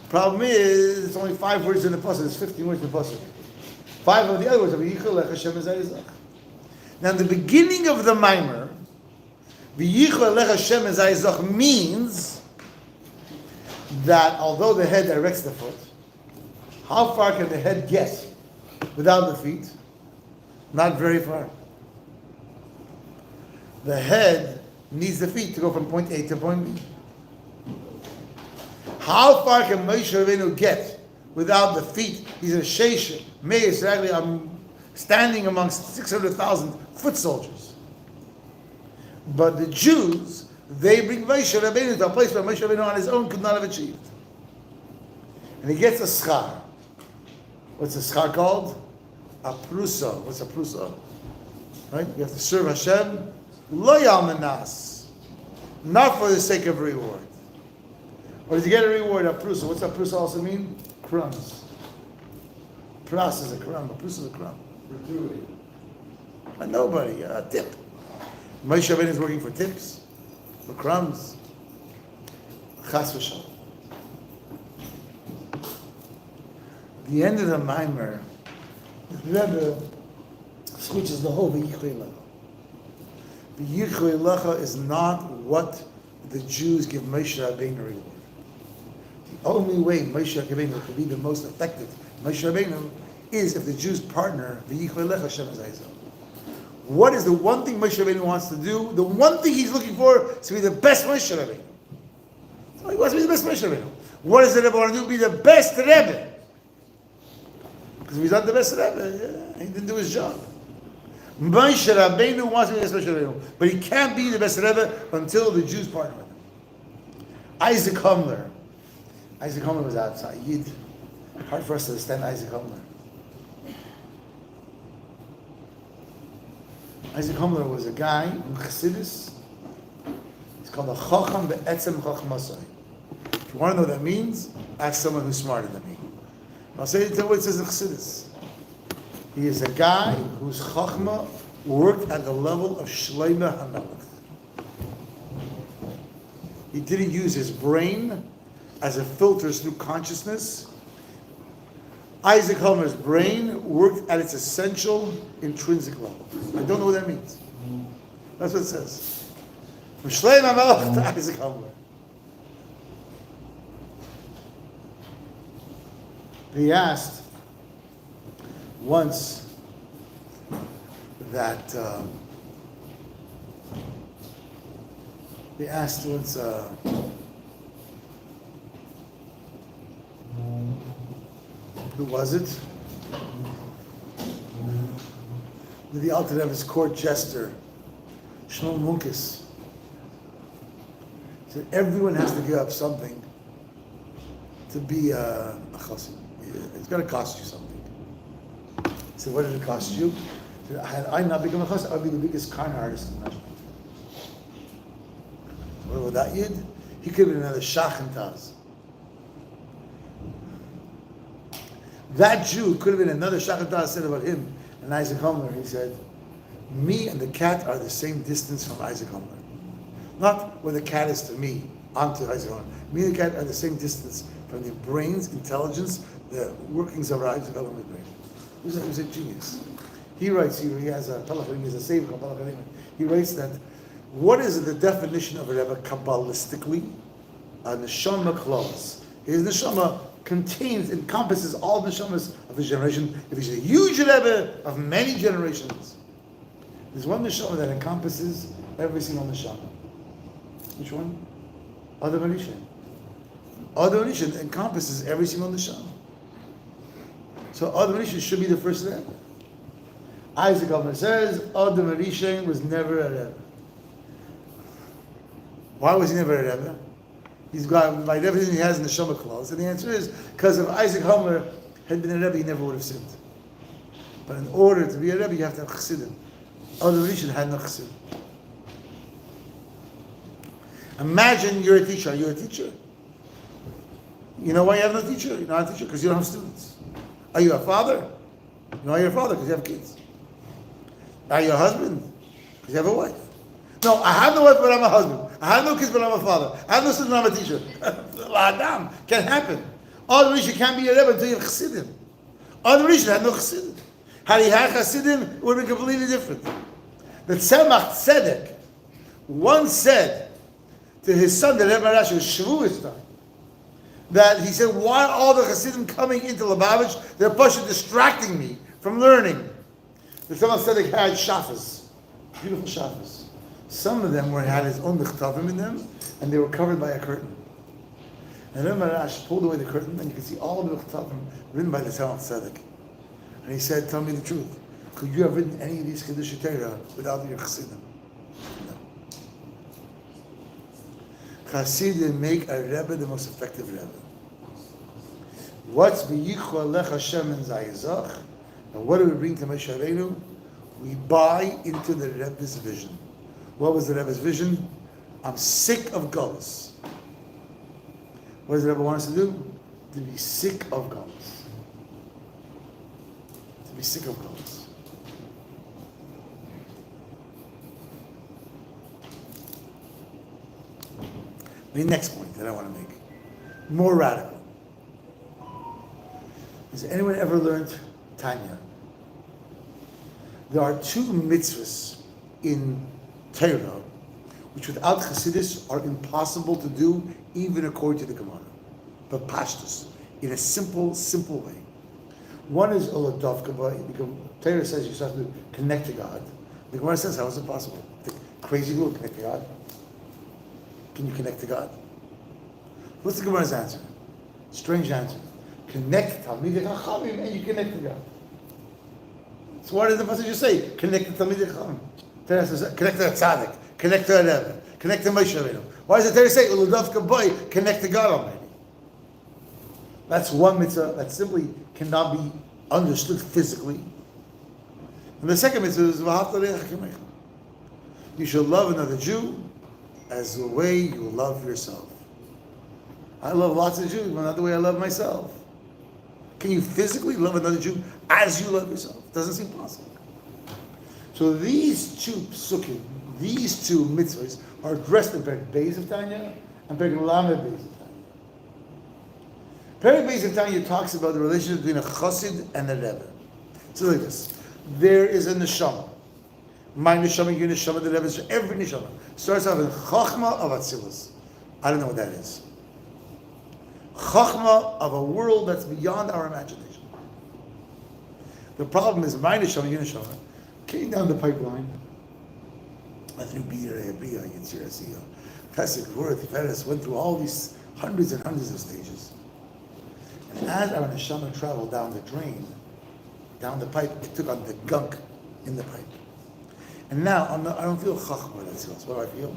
Problem is, it's only 5 words in the pasuk. There's 15 words in the pasuk. 5 of the other words are V'yicholech Hashem Ezayizach. Now, in the beginning of the mimer, V'yicholech Hashem Ezayizach means that although the head directs the foot, how far can the head get without the feet? Not very far. The head needs the feet to go from point A to point B. How far can Moshe Rabbeinu get without the feet? He's a sheish, meis, I'm standing amongst 600,000 foot soldiers. But the Jews, they bring Moshe Rabbeinu to a place where Moshe Rabbeinu on his own could not have achieved. And he gets a schar. What's a schar called? A prusa. What's a prusa? Right? You have to serve Hashem. Lo yalmanas. Not for the sake of reward. Or did you get a reward? A prusa. What's a prusa also mean? Crumbs. Pras is a crumb. A prusa is a crumb. A nobody. A tip. Moshe Rabbeinu is working for tips. For crumbs. Chas v'shalom. The end of the mimer, the Rebbe switches the whole V'yichoi Lecha. V'yichoi Lecha is not what the Jews give Moshe Rabbeinu reward. The only way Moshe Rabbeinu could be the most effective Moshe Rabbeinu is if the Jews partner V'yichoi Lecha Hashem Ezayizah. What is the one thing Moshe Rabbeinu wants to do? The one thing he's looking for is to be the best Moshe Rabbeinu. So he wants to be the best Moshe Rabbeinu. What does the Rebbe want to do? Be the best Rebbe. Because if he's not the best Rebbe, he didn't do his job. Moshe Rabbeinu wants to be the best Moshe Rabbeinu, but he can't be the best Rebbe until the Jews partner with him. Isaac Humler was outside. Hard for us to understand Isaac Humler. Isaac Humler was a guy in Chassidus. It's called a Chacham Be'etzem Chachmasai. If you want to know what that means, ask someone who's smarter than me. I'll say it what it says in Chassidus. He is a guy whose Chachma worked at the level of Shlomo HaMelech. He didn't use his brain as it filters through consciousness. Isaac Humler's brain worked at its essential intrinsic level. I don't know what that means. That's what it says. From Shlomo HaMelech to Isaac Humler. He asked once that who was it? The Alter Rebbe's court jester, Shmuel Munkis. He said everyone has to give up something to be a chassid. It's going to cost you something. He said, what did it cost you? He said, had I not become a chassid, I'd be the biggest con artist in Russia. What about that yid? He could have been another Shach and Taz. That Jew could have been another Shach and Taz said about him. And Isaac Humler, he said, me and the cat are the same distance from Isaac Humler. Not where the cat is to me, onto Isaac Humler. Me and the cat are the same distance from the brain's intelligence, the workings of our Isaac Humler's brain. He was a genius. He writes, he has a Palachim, he has a Sefer called Palachim. He writes that, what is the definition of a Rebbe Kabbalistically? A neshama clause. His neshama encompasses all the neshamas of his generation. If he's a huge Rebbe of many generations, there's one neshama that encompasses every single neshama. Which one? Adam Arishan. Adam Arishan encompasses every single neshama. So Adam Arishan should be the first Rebbe. Isaac Humler says Adam Arishan was never a Rebbe. Why was he never a Rebbe? He's got by everything he has in the Neshama clause, and the answer is because if Isaac Humler had been a Rebbe, he never would have sinned. But in order to be a Rebbe, you have to have Chassidim. Adam Rishon had no Chassidim. Imagine you're a teacher. Are you a teacher? You know why you have no teacher? You're not a teacher because you don't have students. Are you a father? You know why you're a father because you have kids. Are you a husband? Because you have a wife. No, I have no wife, but I'm a husband. I have no kids, but I'm a father. I have no student, but I'm a teacher. Adam, can't happen. Adam Rishon can't be a Rebbe until you have Chassidim. Adam Rishon had no Chassidim. Had he had Chassidim, it would have been completely different. The Tzemach Tzedek once said to his son, the Rebbe Rashi, Shavuos time, that he said, why are all the Chassidim coming into Lubavitch? They're distracting me from learning. The Tzemach Tzedek had shafas, beautiful shafas. Some of them had his own mechtavim in them, and they were covered by a curtain. And Rebbe Rash pulled away the curtain, and you can see all of the mechtavim written by the Tzemach Tzedek. And he said, tell me the truth. Could you have written any of these Chiddushei Torah without your Chassidim? No. Chassidim make a Rebbe the most effective Rebbe. What's B'yichwa Lech Hashem and Zayizach? And what do we bring to Moshe Rabbeinu? We buy into the Rebbe's vision. What was the Rebbe's vision? I'm sick of Gullus. What does the Rebbe want us to do? To be sick of Gullus. To be sick of Gullus. The next point that I want to make, more radical. Has anyone ever learned Tanya? There are two mitzvahs in Torah, which without Chassidus are impossible to do, even according to the Gemara. But pashtus, in a simple way. One is Oladov Kabbai, because Torah says you have to connect to God. The Gemara says, how is it possible? The crazy rule, connect to God. Can you connect to God? What's the Gemara's answer? Strange answer. Connect Talmidei Chachamim and you connect to God. So what does the passage say? Connect to Talmidei Chachamim. Torah says, connect to a tzaddik, connect to a Rebbe, connect to Moshe Rabbeinu. Why does the Torah say, Uludavka boy, connect to God Almighty? That's one mitzvah that simply cannot be understood physically. And the second mitzvah is, you shall love another Jew as the way you love yourself. I love lots of Jews, but not the way I love myself. Can you physically love another Jew as you love yourself? Doesn't seem possible. So these two psukim, these two mitzvahs, are addressed in Perek Beis of Tanya and Perek Lamed Beis of Tanya. Perek Beis of Tanya talks about the relationship between a chassid and a rebbe. So like this, there is a neshama. My neshama, your neshama, the rebbe's, every neshama starts off in chachma of atzilus. I don't know what that is. Chachma of a world that's beyond our imagination. The problem is, my neshama, your neshama, came down the pipeline. Through Bira, Yitzir, Asiya, Pesach, Gvura, Tiferes, went through all these hundreds and hundreds of stages. And as our neshama traveled down the drain, down the pipe, it took on the gunk in the pipe. And now I don't feel chachma, that's what do I feel?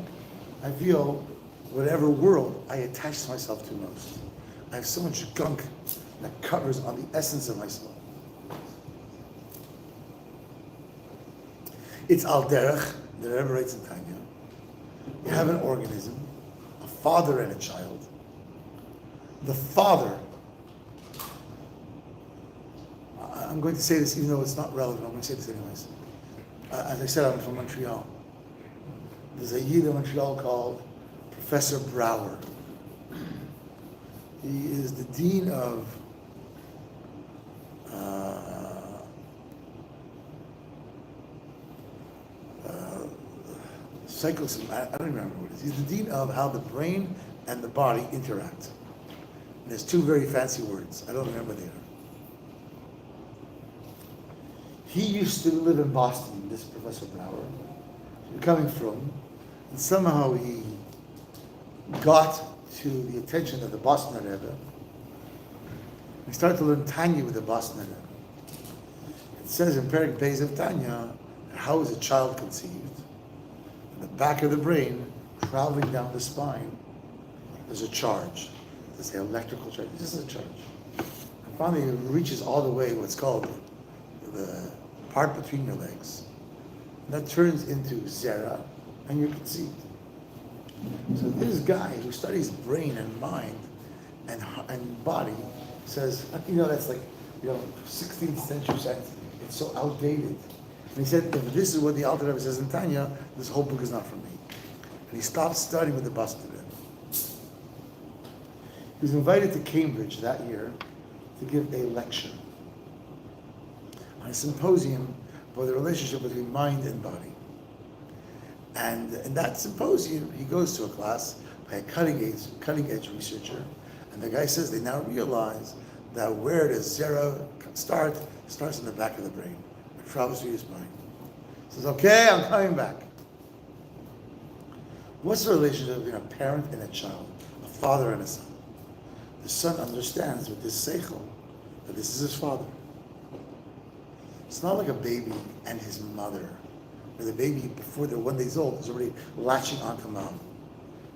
I feel whatever world I attach myself to most. I have so much gunk that covers on the essence of my soul. It's al derech, the Rebbe writes in Tanya. You have an organism, a father and a child. The father, I'm going to say this even though it's not relevant, I'm going to say this anyways. As I said, I'm from Montreal. There's a Yid in Montreal called Professor Brower. He is the dean of psychosome. I don't remember what it is. He's the dean of how the brain and the body interact. And there's two very fancy words. I don't remember they are. He used to live in Boston, this Professor Brower, coming from, and somehow he got to the attention of the Boston Rebbe. He started to learn Tanya with the Boston Rebbe. It says in Perek Beis of Tanya, how is a child conceived? In the back of the brain, traveling down the spine, there's a charge. There's an electrical charge. This is a charge. And finally, it reaches all the way, what's called the part between your legs. And that turns into zera, and you're conceived. So this guy who studies brain and mind and body says, that's like, 16th century science. It's so outdated. And he said, if this is what the Alter Rebbe says in Tanya, this whole book is not for me. And he stopped studying with the Boston Rebbe. He was invited to Cambridge that year to give a lecture on a symposium about the relationship between mind and body. And in that symposium, he goes to a class by a cutting edge researcher, and the guy says they now realize that where the zera starts in the back of the brain. It travels through your spine. He says, okay, I'm coming back. What's the relationship between a parent and a child, a father and a son? The son understands with this seichel that this is his father. It's not like a baby and his mother, where the baby, before they're 1 day old, is already latching onto mom.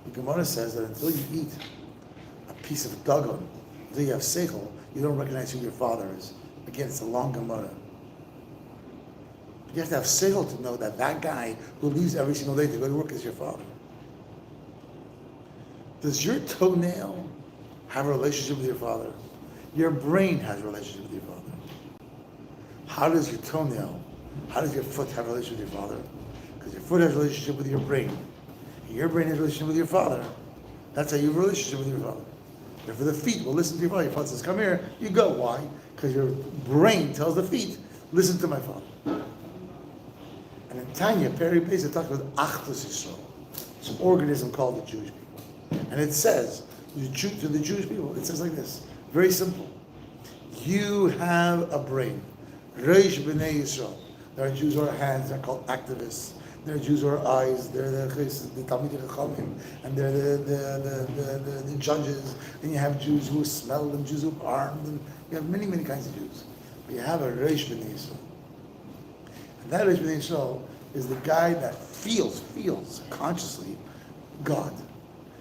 The Gemara says that until you eat a piece of dagon, until you have seichel, you don't recognize who your father is. Again, it's a long Gemara. You have to have seichel to know that that guy who leaves every single day to go to work is your father. Does your toenail have a relationship with your father? Your brain has a relationship with your father. How does your toenail, how does your foot have a relationship with your father? Because your foot has a relationship with your brain. And your brain has a relationship with your father. That's how you have a relationship with your father. Therefore the feet will listen to your father. Your father says, come here, you go. Why? Because your brain tells the feet, listen to my father. And in Tanya, Perry Beis talks about Achdus Yisrael. It's an organism called the Jewish people. And it says, to the Jewish people, it says like this, very simple. You have a brain. Reish B'nai Yisrael. There are Jews who are hands, they're called activists. There are Jews who are eyes, they're the Talmidei Chachamim, and they're the judges. And you have Jews who smell, and Jews who are armed, and you have many, many kinds of Jews. But you have a Reish B'nai Yisrael. And that Reish B'nai Yisrael is the guy that feels consciously God.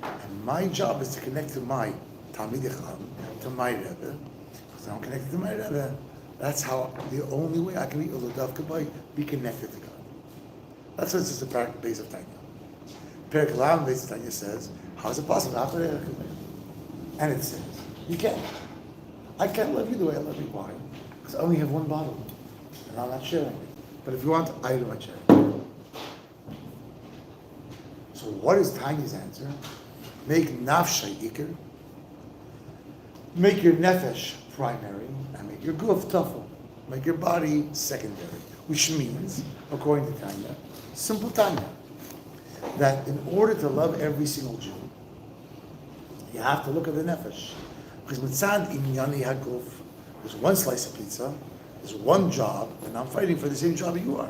And my job is to connect to my Talmidei Chachamim, to my Rebbe. Because I'm connected to my Rebbe. That's how, the only way I can be Uludav Kabbai, be connected to God. That's what this is the Perek Beis of Tanya. Perek Lam Beis of Tanya says, how is it possible? And it says, you can't. I can't love you the way I love you. Why? Because I only have one bottle, and I'm not sharing it. But if you want, I do not share it. So what is Tanya's answer? Make nafshay ikr. Make your nefesh primary, and make your guf tafel. Make your body secondary. Which means, according to Tanya, simple Tanya, that in order to love every single Jew, you have to look at the nefesh. Because mitzad inyani haguf, there's one slice of pizza, there's one job, and I'm fighting for the same job you are.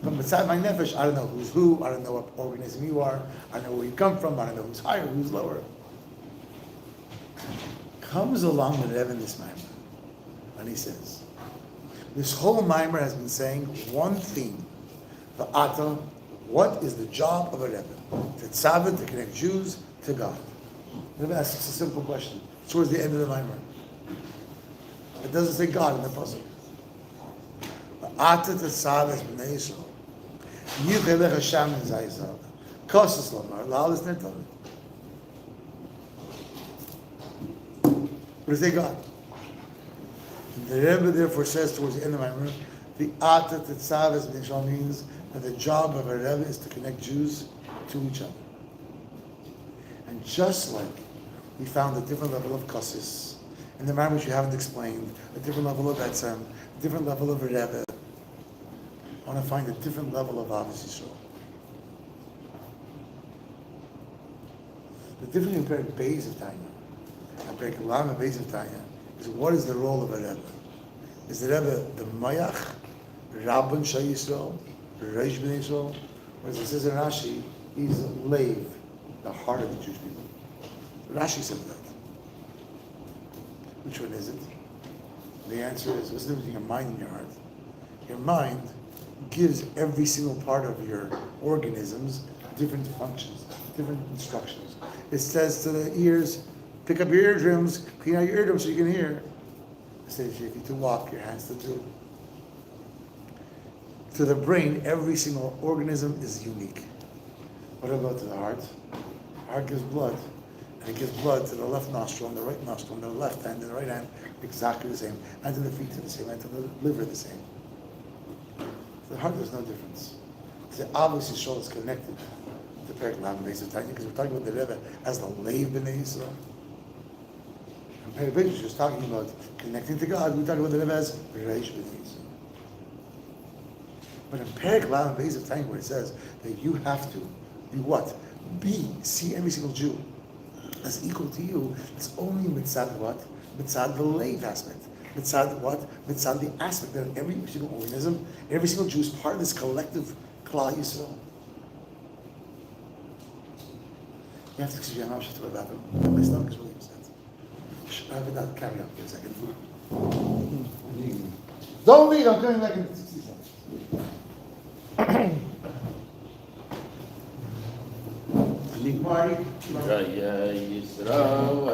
But mitzad my nefesh, I don't know who's who, I don't know what organism you are, I don't know where you come from, I don't know who's higher, who's lower. Comes along the Rebbe in this Maimer, and he says, this whole Maimer has been saying one theme, the Ata, what is the job of a Rebbe? To tzaveh, to connect Jews to God. The Rebbe asks a simple question. It's towards the end of the Maimer. It doesn't say God in the puzzle. The Ata to tzaveh is b'nei Yisrael. Yichelech Hashem in Zayzal. Kosses Lomar, La'alis Netam. But say God. The Rebbe therefore says towards the end of my room, the Ata Tetzav as B'nishal means that the job of a Rebbe is to connect Jews to each other. And just like we found a different level of Kassis, in the manner which you haven't explained, a different level of Etzem, a different level of Rebbe, I want to find a different level of Avos Yisrael. The difference in Perek Beis of Tanya and Perek Lam and Beis of Tanya is what is the role of a Rebbe? Is the Rebbe the Mayach, Rabban Shai Yisrael, Reish B'nai Yisrael? Or as it says in Rashi, he's Lev, the heart of the Jewish people. Rashi said that. Which one is it? The answer is, what's the difference between your mind and your heart? Your mind gives every single part of your organisms different functions, different instructions. It says to the ears, pick up your eardrums, clean out your eardrums so you can hear. It says your feet to walk, your hands to do. To the brain, every single organism is unique. What about to the heart? The heart gives blood. And it gives blood to the left nostril and the right nostril and the left hand and the right hand, exactly the same. And to the feet to the same, and to the liver the same. The heart, there's no difference. The obviously Yisrael is connected to Perek Lam Beis of Tanya because we're talking about the Rebbe as the Lev B'nai Yisrael. And Perek Beis is just talking about connecting to God. We're talking about the Rebbe as Reish B'nai Yisrael. But in Perek Lam Beis of Tanya, where it says that you have to be what? See every single Jew as equal to you. It's only mitzad what? Mitzad the Lev aspect. Mitzad what? Mitzad the aspect that every single organism, every single Jew is part of this collective Klal Yisrael. You have to excuse me, I'm not sure about that. My stomach is really upset. I have not carry on for a second. Don't leave, I'm coming back in 60 seconds. Marty? Jaya Yisrael.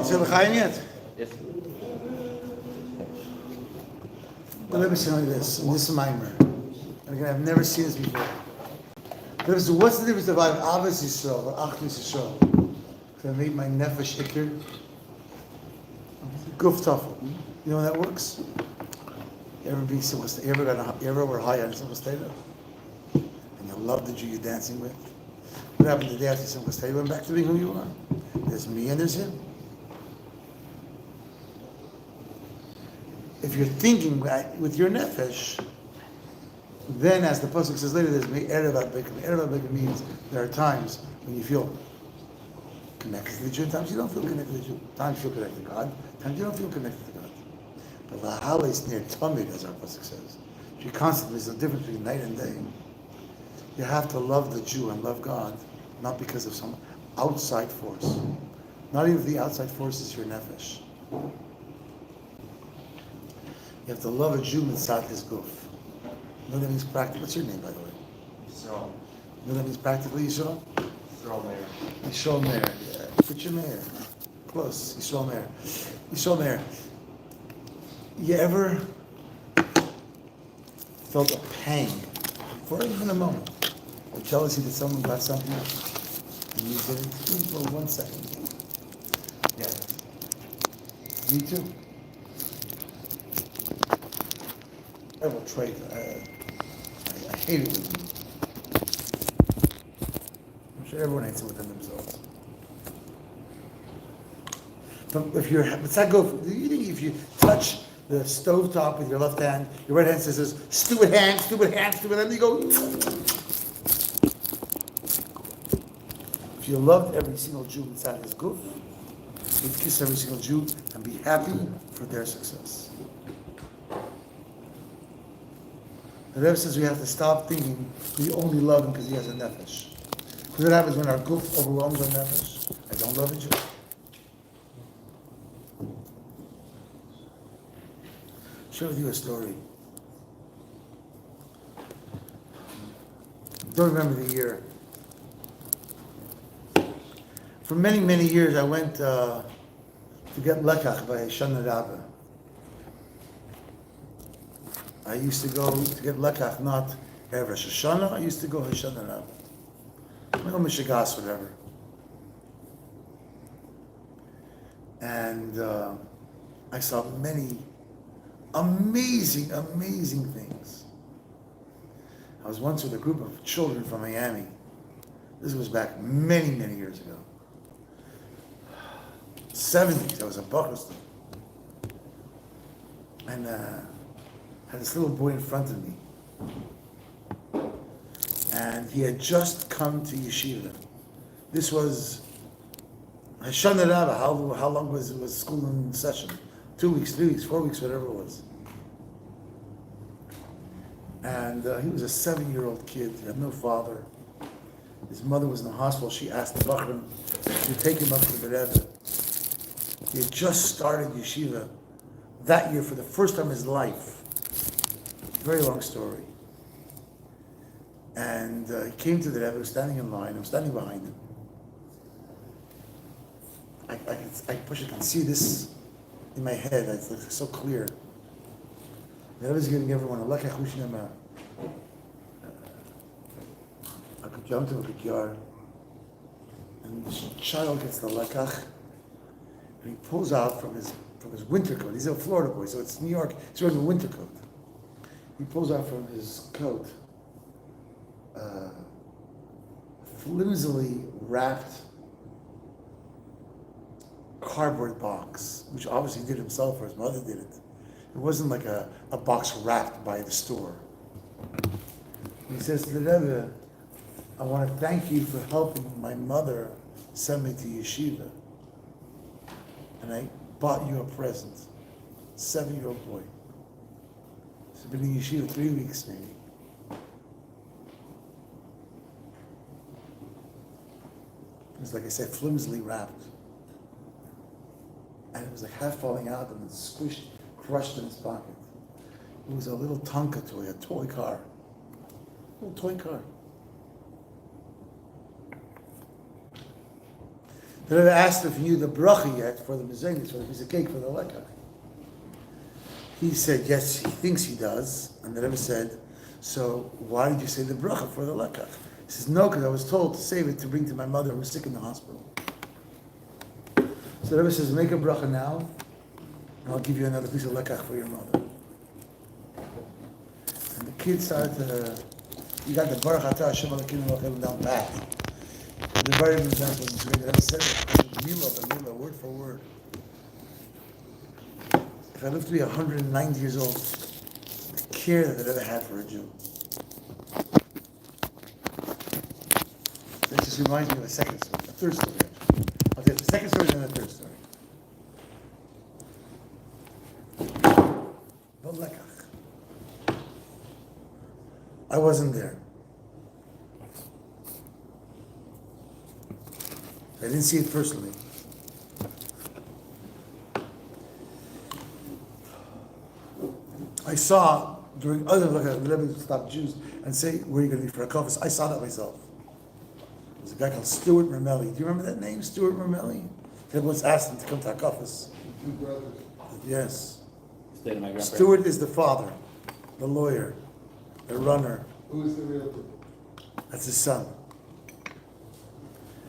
Is it L'chaim yet? Let me say this. This is Maimer. And again, I've never seen this before. So what's the difference between Avos Yisrael or Achdus Yisrael? Because I made my nefesh ikir. Guf tafel. You know how that works? You ever be so? You ever were high on Simchas Torah? And you love the Jew you're dancing with? What happened the day after Simchas Torah? You went back to being who you are. There's me and there's him. If you're thinking with your nefesh, then as the pasuk says later, there's me erev adbekim. Erev adbekim means there are times when you feel connected to the Jew, times you don't feel connected to the Jew. Times you feel connected to God, times you don't feel connected to God. But lahal is near tamid, as our pasuk says. You constantly, there's a difference between night and day. You have to love the Jew and love God, not because of some outside force. Not even if the outside force is your nefesh. You have to love a Jew mitzat his guf. You know what that means practically? What's your name, by the way? Yisrael. You know what that means practically, Yisrael? Yisrael Meir. Yisrael Meir. Yeah. Put your Meir. Close. Yisrael Meir. Yisrael Meir. You ever felt a pang for even a moment? Or jealousy that someone got something and you didn't? For 1 second. Yeah. Me too. Terrible trait. I hate it with me. I'm sure everyone hates it within themselves. But if you're, what's that go? Do you think if you touch the stovetop with your left hand, your right hand says, "Stupid hand, stupid hand, stupid hand," you go. If you loved every single Jew inside his goof, you'd kiss every single Jew and be happy for their success. The Rebbe says we have to stop thinking we only love him because he has a nefesh. Because what happens when our goof overwhelms our nefesh? I don't love a Jew. Share with you a story. Don't remember the year. For many, many years I went to get lekach by Shana Rebbe. I used to go to get lekach, not ever Rosh Hashanah. I used to go Hoshana Rebbe. No Mishigas, whatever. And I saw many amazing, amazing things. I was once with a group of children from Miami. This was back many, many years ago. 70s, I was a Bucharest. And had this little boy in front of me. And he had just come to yeshiva. This was Hashanah Rabbah. How long was school in session? 2 weeks, 3 weeks, 4 weeks, whatever it was. And he was a 7-year-old kid. He had no father. His mother was in the hospital. She asked the Bachram to take him up to the Rebbe. He had just started yeshiva that year for the first time in his life. Very long story. And he came to the Rebbe, was standing in line. I'm standing behind him. I can see this in my head. It's so clear. The Rebbe is giving everyone a lekach ushnema. I could jump to a backyard, and this child gets the lekach, and he pulls out from his winter coat. He's a Florida boy, so it's New York. He's wearing a winter coat. He pulls out from his coat flimsily wrapped cardboard box, which obviously he did himself or his mother did it. It wasn't like a box wrapped by the store. He says to the Rebbe, I want to thank you for helping my mother send me to yeshiva. And I bought you a present. 7-year-old boy. He's been in yeshiva 3 weeks maybe. It was like I said, flimsily wrapped. And it was like half falling out and squished, crushed in his pocket. It was a little Tonka toy, a toy car. A little toy car. The Rebbe asked if he knew the bracha yet for the mezainis, for the piece of cake, for the lekach. He said, yes, he thinks he does. And the Rebbe said, so why did you say the bracha for the lekach? He says, no, because I was told to save it to bring to my mother who's sick in the hospital. So the Rebbe says, make a bracha now, and I'll give you another piece of lekach for your mother. And the kid started to, you got the Baruch Atah Hashem Elokeinu Melech down pat. The very example is great. The Rebbe said it, Mila, word for word. If I live to be 190 years old, the care that the Rebbe had for a Jew. This just reminds me of a second story, a third story actually. I'll tell you the second story and then the third story. But lekach. I wasn't there. I didn't see it personally. I saw during other lekach, the Rebbe would stop Jews and say, where are you going to be for a kofis? I saw that myself. There's a guy called Stuart Mermelli. Do you remember that name, Stuart Mermelli? Everyone's asked him to come to Hakafis. Two brothers. Yes. Stayed at my grandparents'. Stuart is the father, the lawyer, the runner. Who is the realtor? That's his son.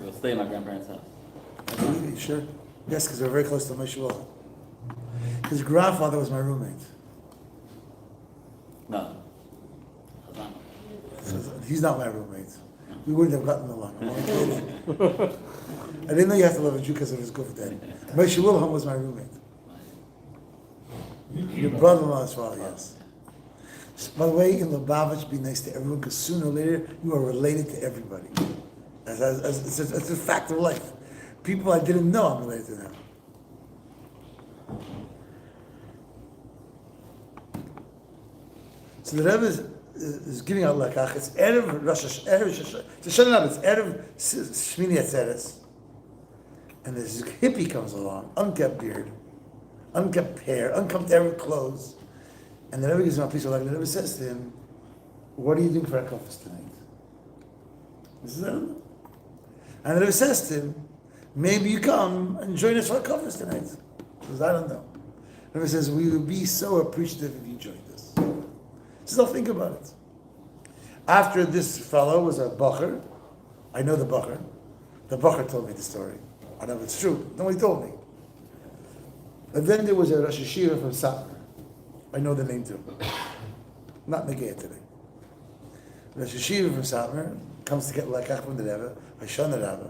We'll stay at my grandparents' house. Are you sure? Yes, because we're very close to Meshua. His grandfather was my roommate. No. That's not. So he's not my roommate. We wouldn't have gotten along. I'm only kidding. I didn't know you have to love a Jew because of his goof then. Moshe Wilhelm was my roommate. Your brother-in-law's father, yes. By the way, in Lubavitch, be nice to everyone because sooner or later you are related to everybody. It's a fact of life. People I didn't know, I'm related to them. So the Rebbe is giving out lekach. It's Erev Rosh Hashanah. It's Erev Shmini Atzeres. And this hippie comes along, unkept beard, unkept hair, unkempt Erev clothes. And the Rebbe gives him a piece of lekach. The Rebbe says to him, what are you doing for Hakafis tonight? He says, I don't know. And the Rebbe says to him, maybe you come and join us for Hakafis tonight. He says, I don't know. The Rebbe says, we would be so appreciative if you joined us. He says, I'll think about it. After this fellow was a bacher, I know the bacher. The bacher told me the story. I know it's true. Nobody told me. But then there was a Rosh Hashiva from Satmar. I know the name too. Not Negea today. Rosh Hashiva from Satmar comes to get lekach from the Rebbe, Hashan the Rebbe.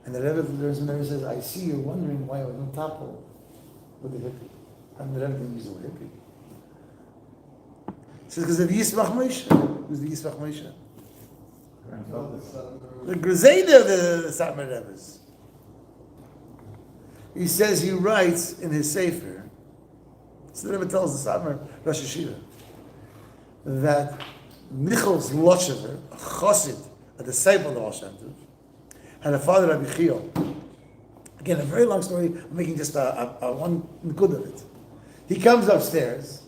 And the Rebbe says, I see you're wondering why I was on topple with the hippie. And the Rebbe didn't use the word hippie. He says, because of Yismach Moshe. Who's the Yismach Moshe? The Grizeda of the Satmar Rebbe's. He says he writes in his Sefer, so the Rebbe tells the Satmar Rosh Hashiva, that Michel's Loshever, a chassid, a disciple of the Baal Shem Tov, had a father, Rabbi Chiyah. Again, a very long story, I'm making just a one good of it. He comes upstairs,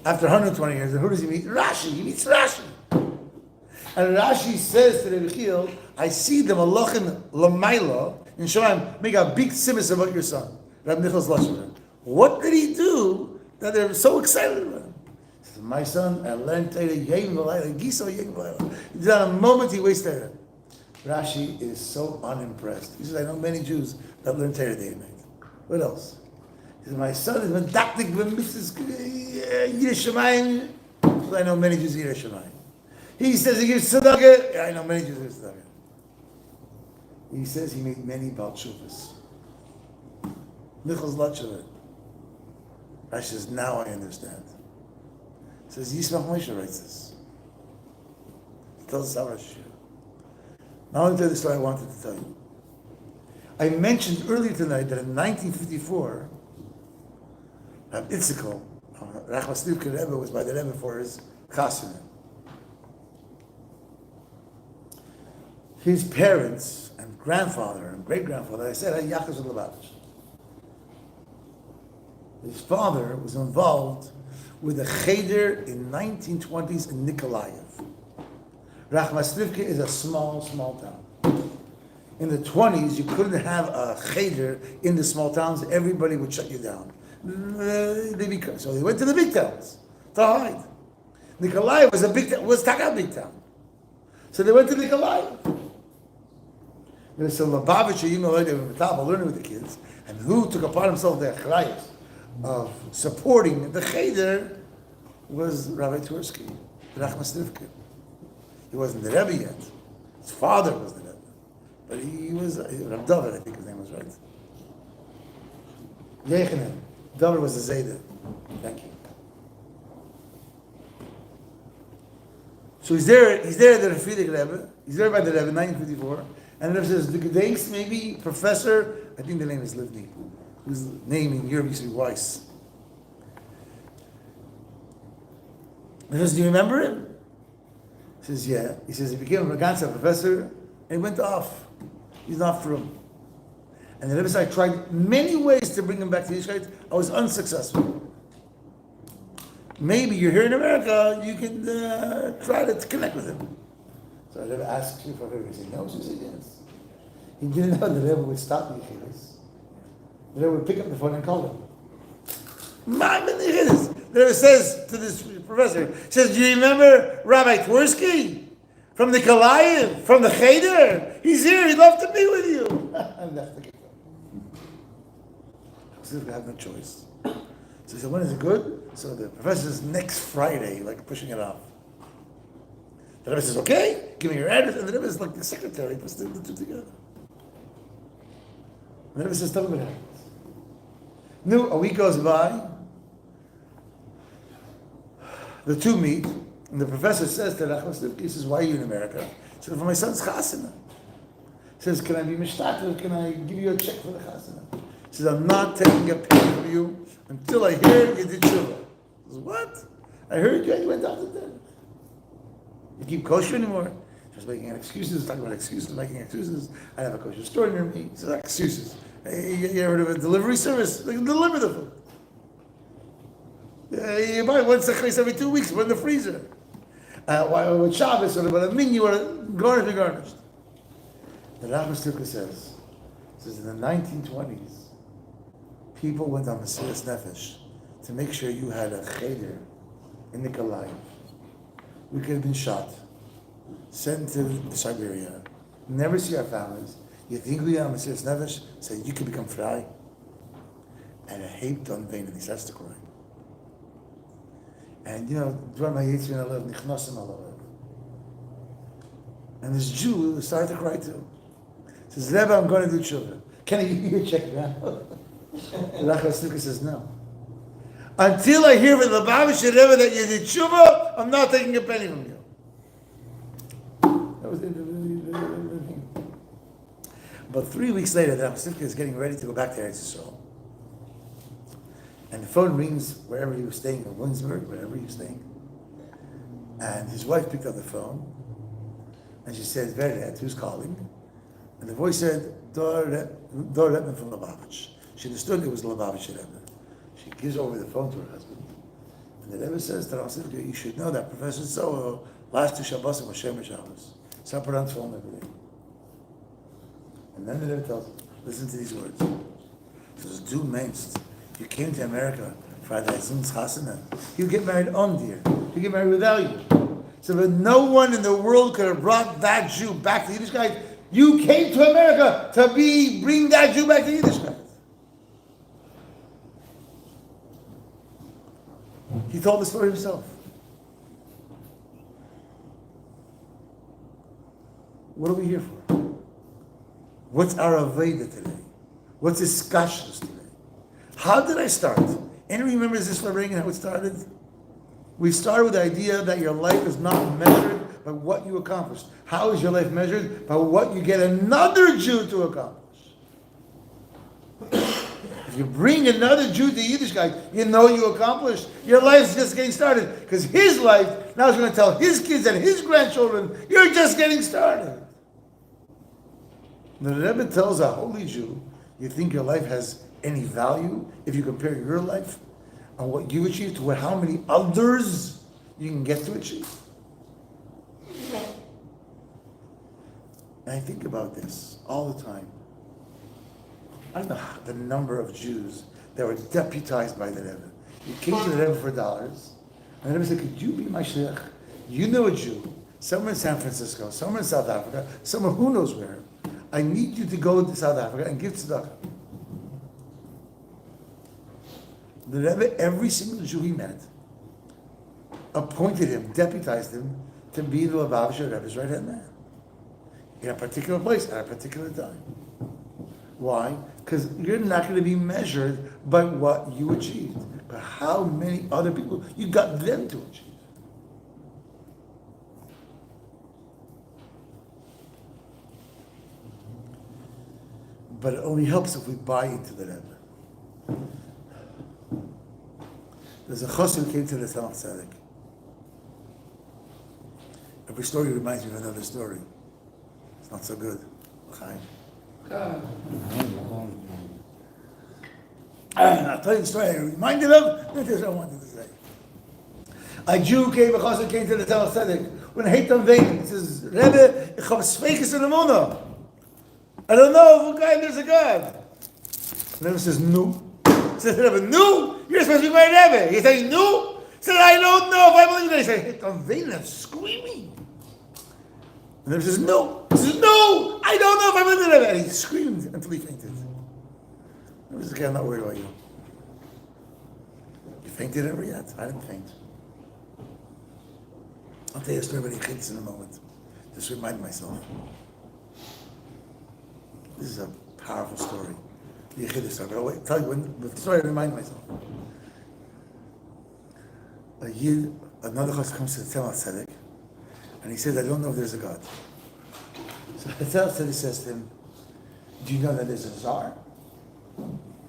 after 120 years, and who does he meet? Rashi. He meets Rashi. And Rashi says to Rabbi Chiyah, I see the Malachim Lamaila in Shemaim make a big simus about your son, Rabbi Michel's Loshever. What did he do that they're so excited about him? He says, my son, I learned Torah, Yom V'Layla, Giso Yom V'Layla. He did not a moment he wasted it. Rashi is so unimpressed. He says, I know many Jews that learn Torah day and night. What else? He says, my son is medactic b'mitzvahs Yirei Shemayim. I know many Jews Yirei Shemayim. He says he gives tzedakah. I know many Jews give tzedakah. He says he made many Baal Tshuvas. Nichols Lutchevet. Rashi says, now I understand. He says, Yismach Moshe writes this. He tells us how Rashi. Now I'll tell you the story I wanted to tell you. I mentioned earlier tonight that in 1954, Rabbi Itzikel, Rebbe was by the Rebbe for his chasana. His parents and grandfather and great-grandfather, I said, had Yaakov Lubavitch. His father was involved with a cheder in 1920s in Nikolaev. Rachmaslivka is a small town. In the 20s, you couldn't have a cheder in the small towns. Everybody would shut you down. So they went to the big towns to hide. Nikolaev was Taka big town. So they went to Nikolaev. There's some Lubavitch or GImmel learning with the kids, and who took upon himself the achrayus of supporting the cheder was Rabbi Twersky, Rachmaslivka. He wasn't the Rebbe yet. His father was the Rebbe. But he was, Rabbi David, I think his name was right. Yechanan. David was the Zayda. Thank you. So he's there at the Redefining Rebbe. He's there by the Rebbe in 1954. And the Rebbe says, the Gedenkst, maybe, professor, I think the name is Livni, whose name in Europe used to be Weiss. He says, do you remember him? He says, yeah. He says, he became a Gansa professor, and he went off. He's not from. And the Rebbe said, I tried many ways to bring him back to Yiddishkeit. I was unsuccessful. Maybe you're here in America, you can try to connect with him. So the Rebbe asked you for a favor. He said, no. She said, yes. He didn't know the Rebbe would stop the Yichidus. The Rebbe would pick up the phone and call him. The Rebbe says to this professor, says, do you remember Rabbi Twersky? From the Nikolaev, from the cheder? He's here, he'd love to be with you. And that's the case. So we have no choice. So he said, when is it good? So the professor says, next Friday, like pushing it off. The Rebbe says, okay, give me your address. And the Rebbe is like the secretary, puts the two together. And the Rebbe says, tell me what happens. No, a week goes by. The two meet. And the professor says to Rachmaslivka, he says, why are you in America? He says, for my son's chasana. He says, can I be mishtater? Can I give you a check for the chasana? He says, I'm not taking a penny from you until I hear you did tshuva. He says, what? I heard you and you went out to dinner. You keep kosher anymore? He was making excuses, talking about excuses, making excuses. I have a kosher store near me. He says, excuses. Hey, you ever heard of a delivery service? They can deliver the food. You buy one sechais every 2 weeks, put in the freezer. With Shabbos, or about a min, you want to garnished. The Rabbi Stuka says in the 1920s, people went on Mesiras Nefesh to make sure you had a cheder in Nikolaev. We could have been shot, sent to Siberia, never see our families. You think we are Mesiras Nefesh, so you could become frei? And a hate done vain, and he starts to cry. And Dvar Mayitzin Alev, Nichnasim Alev. And this Jew started to cry too. He says, Rebbe, I'm going to do tshuva. Can I give you a check now? Rachel Stuka says, no. Until I hear from the Lubavitch Rebbe that you did tshuva, I'm not taking a penny from you. That was it. But 3 weeks later, the Rachel Stuka is getting ready to go back to Eretz Yisrael. And the phone rings wherever he was staying, in Williamsburg, wherever he was staying. And his wife picked up the phone, and she said, Vered, who's calling? And the voice said, Dor Rebbe from Lubavitch. She understood it was Lubavitch Rebbe. She gives over the phone to her husband. And the Rebbe says to her, you should know that Professor So last 2 Shabbos was Shem Shabbos. Saparan's phone every day. And then the Rebbe tells him, listen to these words. He says, du meinst, you came to America for the Azim's Chasana. You get married on, dear. You get married without you. So that no one in the world could have brought that Jew back to Yiddishkeit. You came to America to bring that Jew back to Yiddishkeit. He told the story himself. What are we here for? What's our Aveda today? What's his kashrus today? how did I start? Anyone remembers this Lorraine, how it started? We started with the idea that your life is not measured by what you accomplished. How is your life measured? By what you get another Jew to accomplish. If you bring another Jew to Yiddishkeit, you know you accomplished. Your life's just getting started. Because his life now is going to tell his kids and his grandchildren, you're just getting started. The Rebbe tells a holy Jew, you think your life has any value if you compare your life and what you achieved to how many others you can get to achieve? And I think about this all the time. I don't know the number of Jews that were deputized by the Rebbe. You came to the Rebbe for dollars, and the Rebbe said, could you be my shliach? You know a Jew, somewhere in San Francisco, somewhere in South Africa, somewhere who knows where. I need you to go to South Africa and give tzedakah. The Rebbe, every single Jew he met, appointed him, deputized him to be the Lubavitcher Rebbe's right-hand man. In a particular place, at a particular time. Why? Because you're not going to be measured by what you achieved, but how many other people you got them to achieve. But it only helps if we buy into the Rebbe. There's a chassid who came to the Tzemach Tzedek. Every story reminds me of another story. It's not so good. Chaim. I'll tell you the story I reminded of, this is what I wanted to say. A Jew came, a chassid came to the Tzemach Tzedek. When Heitam Vein, he says, Rebbe, ich habe Sveikes in the Mona. I don't know if there's a God. The Rebbe says, no. He says, Rebbe, no? You're supposed to be my Rebbe. He says, no? He said, I don't know if I believe that. He said, Heitam Vein, I'm screaming. And the Rebbe says, no. He says, no, I don't know if I believe in the Rebbe. And he screamed until he fainted. The Rebbe says, okay, I'm not worried about you. You fainted ever yet? I didn't faint. I'll tell you a story about Yichidus in a moment. Just remind myself. This is a powerful story. The Yichidus story. But I'll wait, tell you when the story, I remind myself. A Yid, another chassid comes to the Tzemach Tzedek, and he says, I don't know if there's a God. So the Tzemach Tzedek says to him, do you know that there's a czar?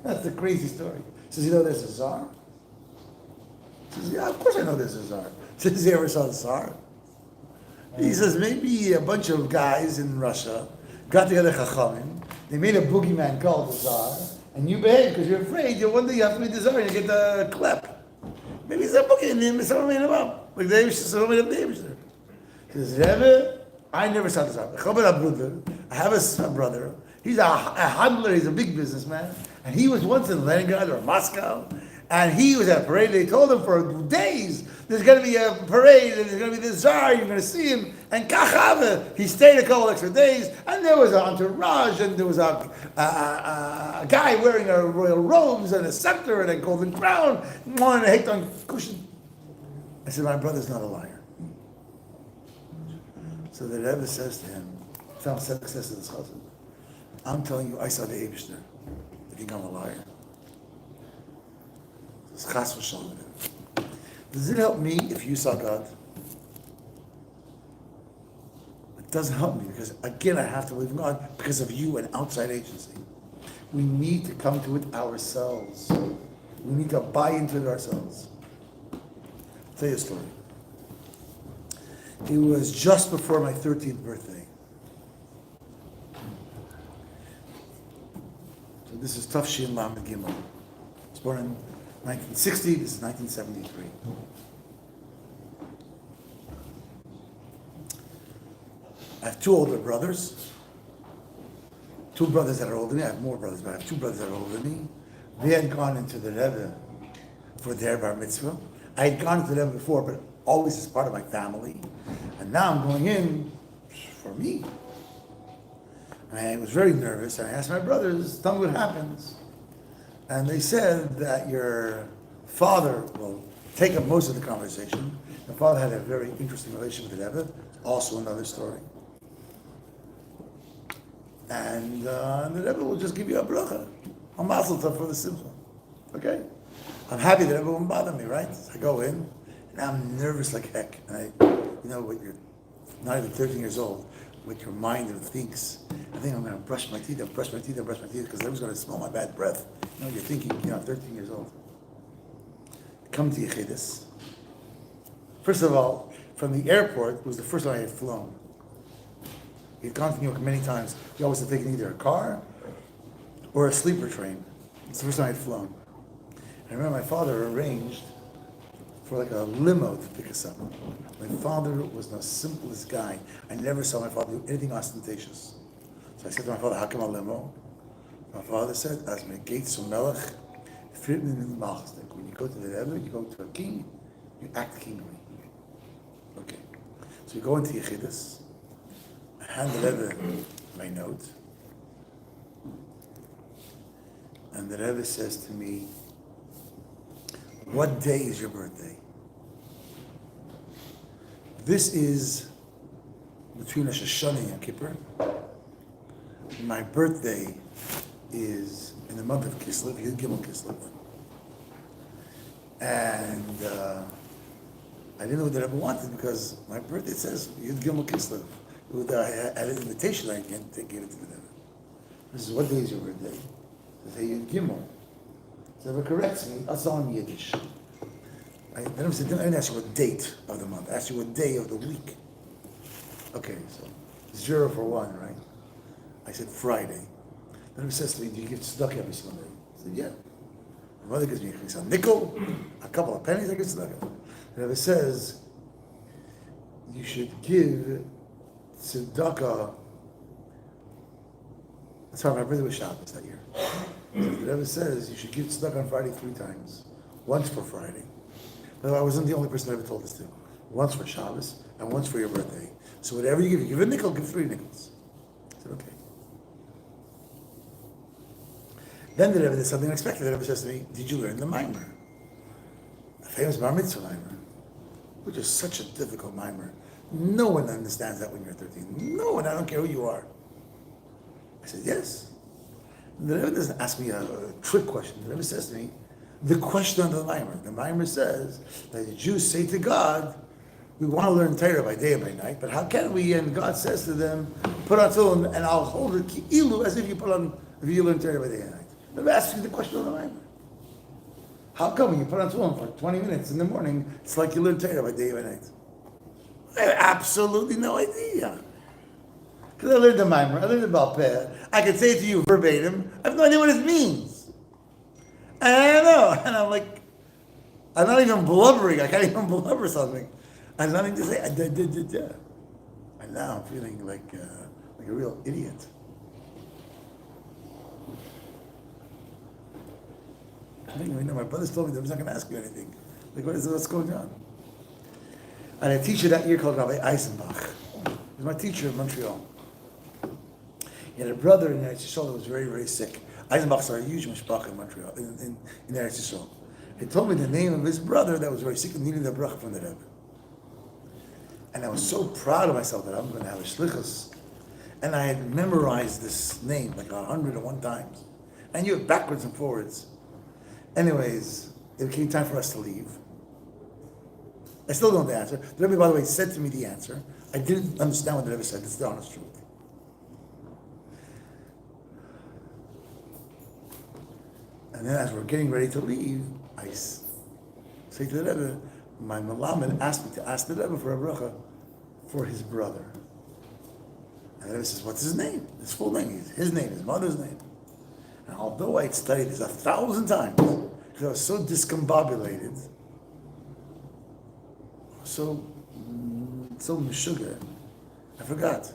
That's the crazy story. He says, you know there's a czar? He says, yeah, of course I know there's a czar. He says, you ever saw the czar? He says, maybe a bunch of guys in Russia got together chachamim, they made a boogeyman called the czar, and you behave because you're afraid, you one day you have to be the czar and you get the klep. Maybe it's a boogeyman, and someone made him up. Like someone made up the Eibishter. He says, Rebbe, I never saw the czar. I have a brother. He's a handler, he's a big businessman, and he was once in Leningrad or Moscow, and he was at a parade. They told him for days, there's going to be a parade, and there's going to be the czar, you're going to see him, and kachava. He stayed a couple extra days, and there was an entourage, and there was a guy wearing a royal robes, and a scepter, and a golden crown, and a heitan cushion. I said, my brother's not a liar. So the Rebbe says to him, Tzemach Tzedek says to this chassid, I'm telling you, I saw the Eibishter. You think I'm a liar? It's chas v'shalom. Does it help me if you saw God? It doesn't help me because, again, I have to believe in God because of you, an outside agency. We need to come to it ourselves. We need to buy into it ourselves. I'll tell you a story. It was just before my 13th birthday. So this is Tafshin Lamed Gimel. I was born in 1960, this is 1973. I have two older brothers. Two brothers that are older than me. I have more brothers, but I have two brothers that are older than me. They had gone into the Rebbe for their bar mitzvah. I had gone to the Rebbe before, but always as part of my family. And now I'm going in for me. I was very nervous, and I asked my brothers, tell me what happens. And they said that your father will take up most of the conversation. Your father had a very interesting relationship with the Rebbe, also another story. And the Rebbe will just give you a bracha, a mazel tov for the simcha. Okay. I'm happy that everyone won't bother me, right? So I go in, and I'm nervous like heck. And what you're not even 13 years old, what your mind thinks. I think I'm going to brush my teeth, because everyone's going to smell my bad breath. You're thinking, 13 years old. Come to Yechidus. First of all, from the airport, it was the first time I had flown. He'd gone to New York many times. He always had taken either a car or a sleeper train. It's the first time I had flown. I remember my father arranged for like a limo to pick us up. My father was the simplest guy. I never saw my father do anything ostentatious. So I said to my father, how come a limo? My father said, as my gates from Melech, when you go to the Rebbe, you go to a king, you act kingly. Okay. So you go into Yechidus, I hand the Rebbe my note, and the Rebbe says to me, what day is your birthday? This is between Rosh Hashanah and Yom Kippur. My birthday is in the month of Kislev, GImmel Kislev. And I didn't know what the Rebbe wanted because my birthday says GImmel Kislev. I had an invitation, I can't give it to the Rebbe. This is, what day is your birthday? I say GImmel. So if it corrects me, I'll tell him Yiddish. I didn't ask you what date of the month. I asked you what day of the week. Okay, so 0 for 1, right? I said Friday. Then he says to me, do you give tzedakah every Sunday? I said, yeah. My mother gives me a nickel, a couple of pennies, I give tzedakah. And it says, you should give tzedakah. Sorry, my birthday was Shabbos that year. So the Rebbe says you should give tzedakah on Friday 3 times. Once for Friday. But I wasn't the only person that ever told this to. Once for Shabbos and once for your birthday. So whatever you give a nickel, give 3 nickels. I said, okay. Then the Rebbe did something unexpected. The Rebbe says to me, did you learn the mimer? The famous Bar Mitzvah mimer, which is such a difficult mimer. No one understands that when you're 13. No one, I don't care who you are. I said, yes. The Rebbe doesn't ask me a trick question. The Rebbe says to me, the question of the mimer. The mimer says that the Jews say to God, we want to learn Torah by day and by night, but how can we? And God says to them, put on tefillin, and I'll hold it ki'ilu as if you learn Torah by day and night. The Rebbe asks you the question of the mimer. How come when you put on tefillin for 20 minutes in the morning, it's like you learn Torah by day and by night? I have absolutely no idea. Because I learned the mimer, I learned the Baal Peh. I can say it to you verbatim. I have no idea what it means. And I don't know. And I'm like, I'm not even blubbering. I can't even blubber something. I have nothing to say. And now I'm feeling like a real idiot. I think, my brothers told me they was not going to ask you anything. Like, what's going on? And a teacher that year called Rabbi Eisenbach. He was my teacher in Montreal. He had a brother in Eretz Yisrael that was very, very sick. Eisenbach's are a huge mishpacha in Montreal, in Eretz Yisrael. He told me the name of his brother that was very sick and needed a bracha from the Rebbe. And I was so proud of myself that I'm going to have a shlichus. And I had memorized this name like 101 times. I knew it backwards and forwards. Anyways, it came time for us to leave. I still don't know the answer. The Rebbe, by the way, said to me the answer. I didn't understand what the Rebbe said. It's the honest truth. And then as we're getting ready to leave, I say to the Rebbe, my Malamed asked me to ask the Rebbe for a bracha for his brother. And the Rebbe says, what's his name? His full name. His name, his mother's name. And although I'd studied this 1,000 times, because I was so discombobulated, so meshuggah, I forgot.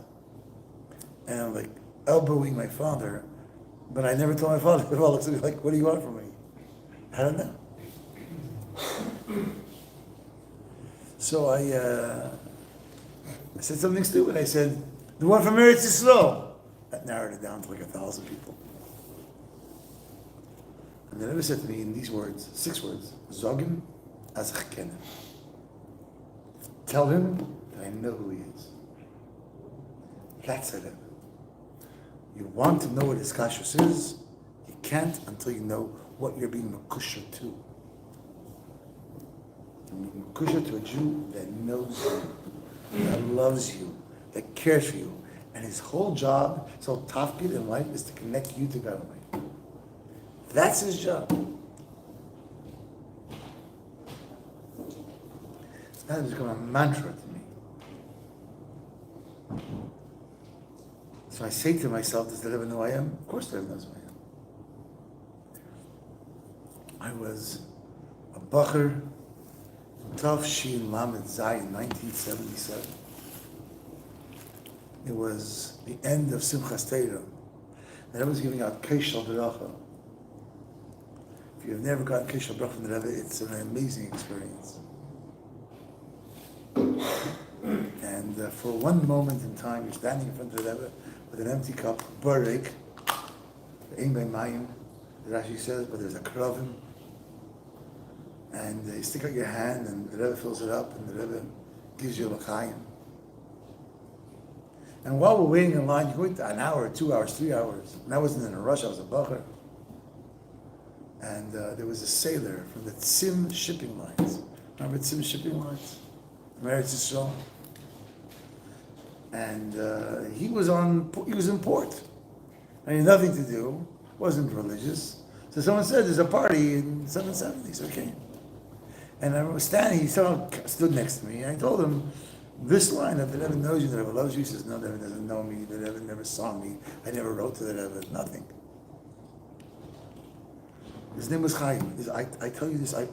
And I'm like elbowing my father, but I never told my father. My father looks at me like, what do you want from me? I don't know. So I said something stupid. I said, the one from Eretz Yisrael. That narrowed it down to like 1,000 people. And the Rebbe said to me in these words, 6 words, Zogim as chkenim. Tell him that I know who he is. That's it. You want to know what his kashrus is, you can't until you know what you're being makusha to. Makusha to a Jew that knows you, that loves you, that cares for you. And his whole job, his whole tafkid in life is to connect you to God Almighty. That's his job. That has become a mantra to me. So I say to myself, does the Rebbe know who I am? Of course the Rebbe knows who I am. I was a bacher, Tov Shin Lamed Zai in 1977. It was the end of Simchas Torah. The Rebbe was giving out Keshal Beracha. If you've never gotten Keshal Beracha from the Rebbe, it's an amazing experience. And for one moment in time, you're standing in front of the Rebbe with an empty cup, Barik, Ein Bei Mayim, the Rashi says, but there's a kravim, and you stick out your hand, and the Rebbe fills it up, and the Rebbe gives you a l'chaim. And while we're waiting in line, you wait an hour, 2 hours, 3 hours. And I wasn't in a rush, I was a bacher. And there was a sailor from the Tzim shipping lines. Remember Tzim shipping lines? Eretz Yisrael. And he was in port. I had nothing to do, wasn't religious. So someone said, there's a party in 770, so I came. And I was standing, he stood next to me, and I told him, this line that the Rebbe knows you, the Rebbe loves you. He says, no, the Rebbe doesn't know me, the Rebbe never saw me, I never wrote to the Rebbe, nothing. His name was Chaim. I tell you this, I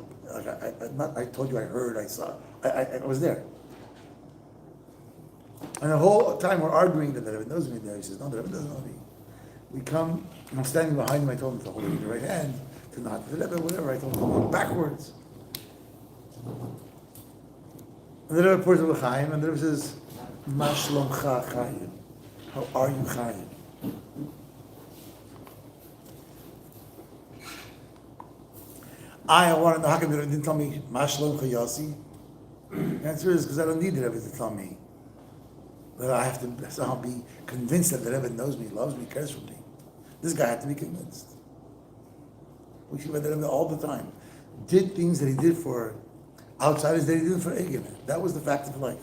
told you I heard, I saw, I was there. And the whole time we're arguing that the Rebbe knows me there. He says, no, the Rebbe doesn't know me. We come, and I'm standing behind him, I told him to hold me the right hand, to nod to the Rebbe, whatever, I told him to go backwards. And the Rebbe pours a l'chaim, and the Rebbe says, Ma shlomcha Chaim? How are you, Chaim? I want to know, how come the Rebbe didn't tell me, Ma shlomcha Yossi? The answer is, because I don't need the Rebbe to tell me. That I have to somehow be convinced that the Rebbe knows me, loves me, cares for me. This guy had to be convinced. We see about the Rebbe all the time. Did things that he did for outsiders that he did for Egin. That was the fact of life.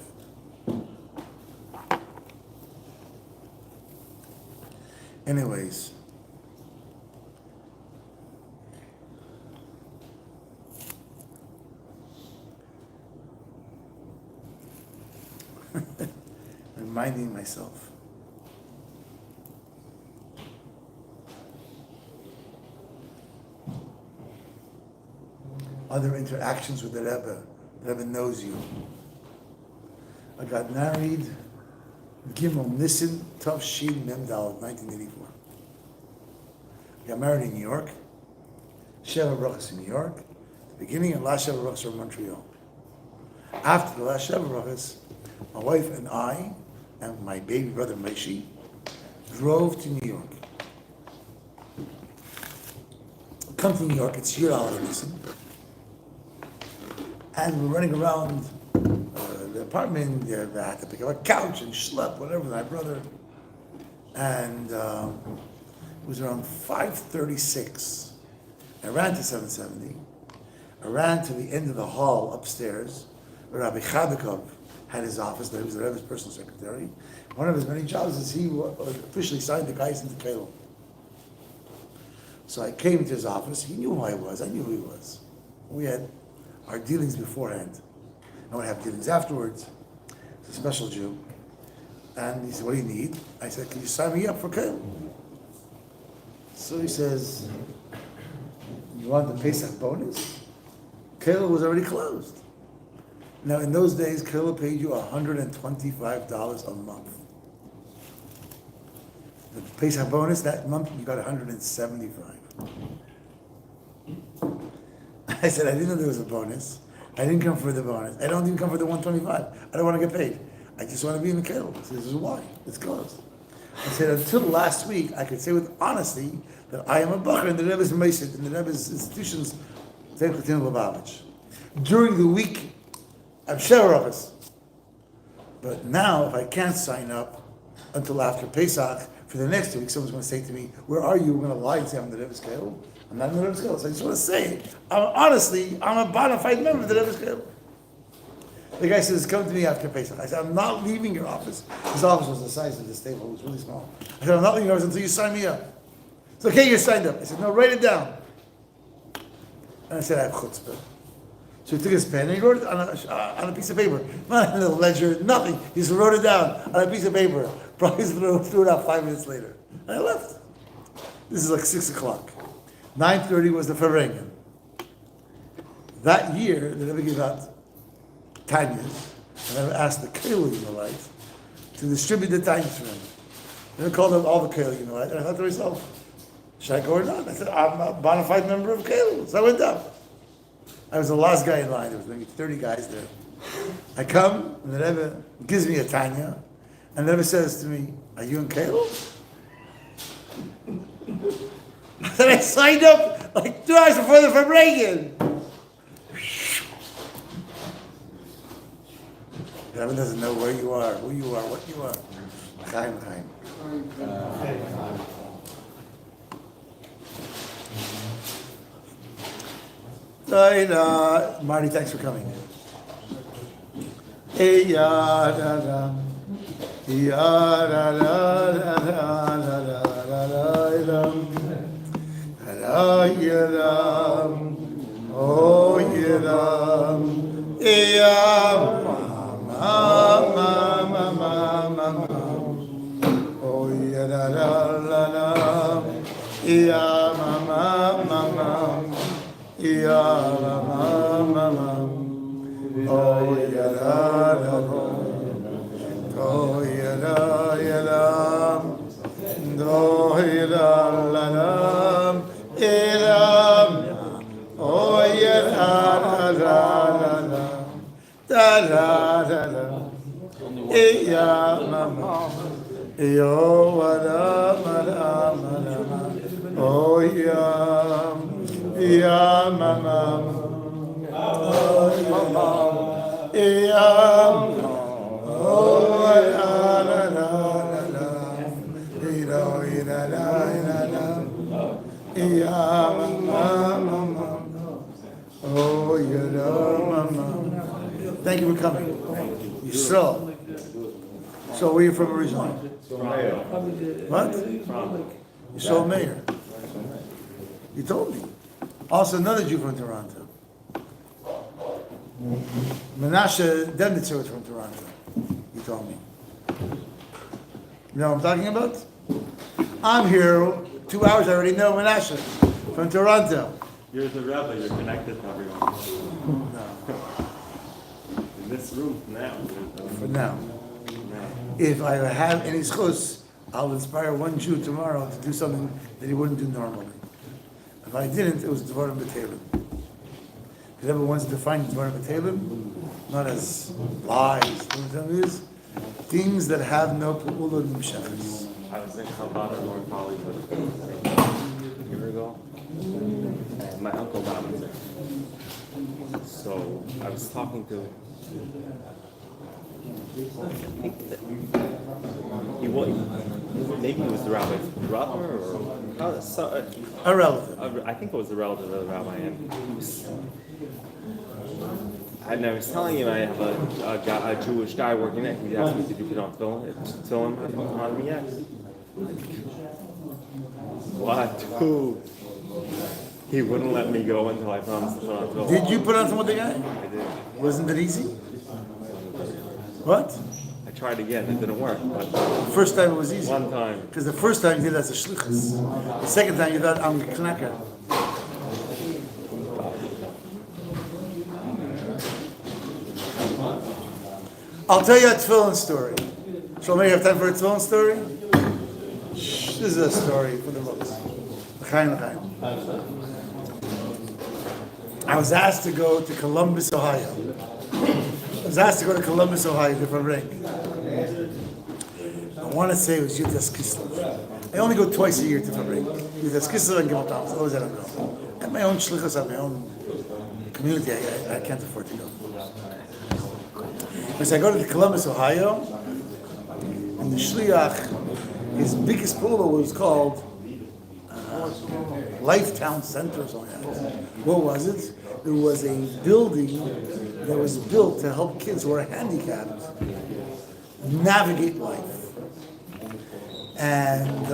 Anyways. Reminding myself. Other interactions with the Rebbe. The Rebbe knows you. I got married, GImmel Nissen Tov Shin Memdal, 1984. I got married in New York. Sheva Brachas in New York. The beginning and last Sheva Brachas were in Montreal. After the last Sheva Brachas, my wife and I and my baby brother Maishi drove to New York. Come to New York, it's your holiday season. And we're running around the apartment. I had to pick up a couch and schlep, whatever, with my brother. And it was around 5:36. I ran to 770. I ran to the end of the hall upstairs, where Rabbi Chadakov had his office. He was the Rebbe's personal secretary. One of his many jobs is he officially signed the guys into Kail. So I came to his office. He knew who I was. I knew who he was. We had our dealings beforehand. I would have dealings afterwards. He's a special Jew. And he said, what do you need? I said, can you sign me up for Kail? So he says, you want the Pesach bonus? Kail was already closed. Now in those days, Kail paid you $125 a month. The Pesach bonus that month, you got $175. I said, I didn't know there was a bonus. I didn't come for the bonus. I don't even come for the $125. I don't want to get paid. I just want to be in the Kail. So this is why. It's closed. I said, until last week, I could say with honesty that I am a bacher in the Rebbe's Mesit, in the Rebbe's institutions, during the week, I'm Shevach. But now, if I can't sign up until after Pesach, for the next 2 weeks, someone's going to say to me, where are you? We're going to lie and say I'm in the Rebbe's Kail. I'm not in the Rebbe's Kollel. So I just want to say, I'm a bona fide member of the Rebbe's Kollel. The guy says, come to me after Pesach. I said, I'm not leaving your office. His office was the size of this table. It was really small. I said, I'm not leaving your office until you sign me up. It's okay, you're signed up. I said, no, write it down. And I said, I have chutzpah. So he took his pen and he wrote it on a piece of paper. Not in a little ledger, nothing. He just wrote it down on a piece of paper. Probably threw it out 5 minutes later. And I left. This is like 6 o'clock. 9:30 was the Ferengen. That year, they never gave out Tanyas. And I asked the Keilu Yimelites to distribute the Tanyas for him. And they called up all the Keilu Yimelites. And I thought to myself, should I go or not? I said, I'm a bona fide member of Keilu. So I went up. I was the last guy in line. There was maybe 30 guys there. I come, and the Rebbe gives me a Tanya, and the Rebbe says to me, are you in Keilu? Then I signed up like 2 hours before the Fabregan. The Rebbe doesn't know where you are, who you are, what you are. Chaim, Chaim. Marty, thanks for coming. Hey, ya, da, da. Ya, da, da, da, da, da, da, da, da, da, ya, da. Oh, ya, da. Ya, ma, ma, ma, ma, ma, ma. Oh, ya, da, da, da, da. Ya, ma, ma, ma, ma. Ya la ma ma ma, oh ya la la la, oh ya la ya la, oh ya la la la, oh ya la la la la, da la la la, ya ma ma, yo wa la ma la ma la, oh ya. Ya mama, oh mama, ya mama, oh la la la la, ira ira la ira la, ya mama mama, oh ya mama. Thank you for coming. So where are you from originally? What? You saw Mayor. You told me. Also, another Jew from Toronto. Menashe Demnitzer was from Toronto. He told me. You know what I'm talking about? I'm here 2 hours. I already know Menashe from Toronto. You're the Rebbe. You're connected to everyone. No, In this room now. for now. If I have any schus, I'll inspire one Jew tomorrow to do something that he wouldn't do normally. If I didn't, it was Dvarim B'Telim. The Rebbe wants to define Dvarim B'Telim not as lies. What it is? Things that have no Pu'ula Nimshachas. I was in Chabad in North Hollywood a year ago. And my uncle Bob was there. So I was talking to maybe it was the rabbi's brother or A relative. I think it was the relative of the rabbi, and I was telling him I have a Jewish guy working there. He asked me to put on film on me. Yes. What? Who? He wouldn't let me go until I promised to put on film. Did you put on some with the guy? I did. Wasn't it easy? What? I tried again. It didn't work. But The first time it was easy. one time. Because the first time you did that as a shlichus. The second time you did that on knacker. I'll tell you a tefillin story. So maybe you have time for a tefillin story? This is a story for the books. L'chaim, l'chaim. I was asked to go to Columbus, Ohio. Different ring. I want to say it was Yudas Kislev. I only go twice a year to Fabrik. Yudas Kislev and Gimel Tammuz. Always I don't go. I have my own shlichus, I have my own community. I can't afford to go. Because I go to Columbus, Ohio, and the shliach, his biggest pula was called Life Town Center or something like that. What was it? It was a building that was built to help kids who are handicapped navigate life. And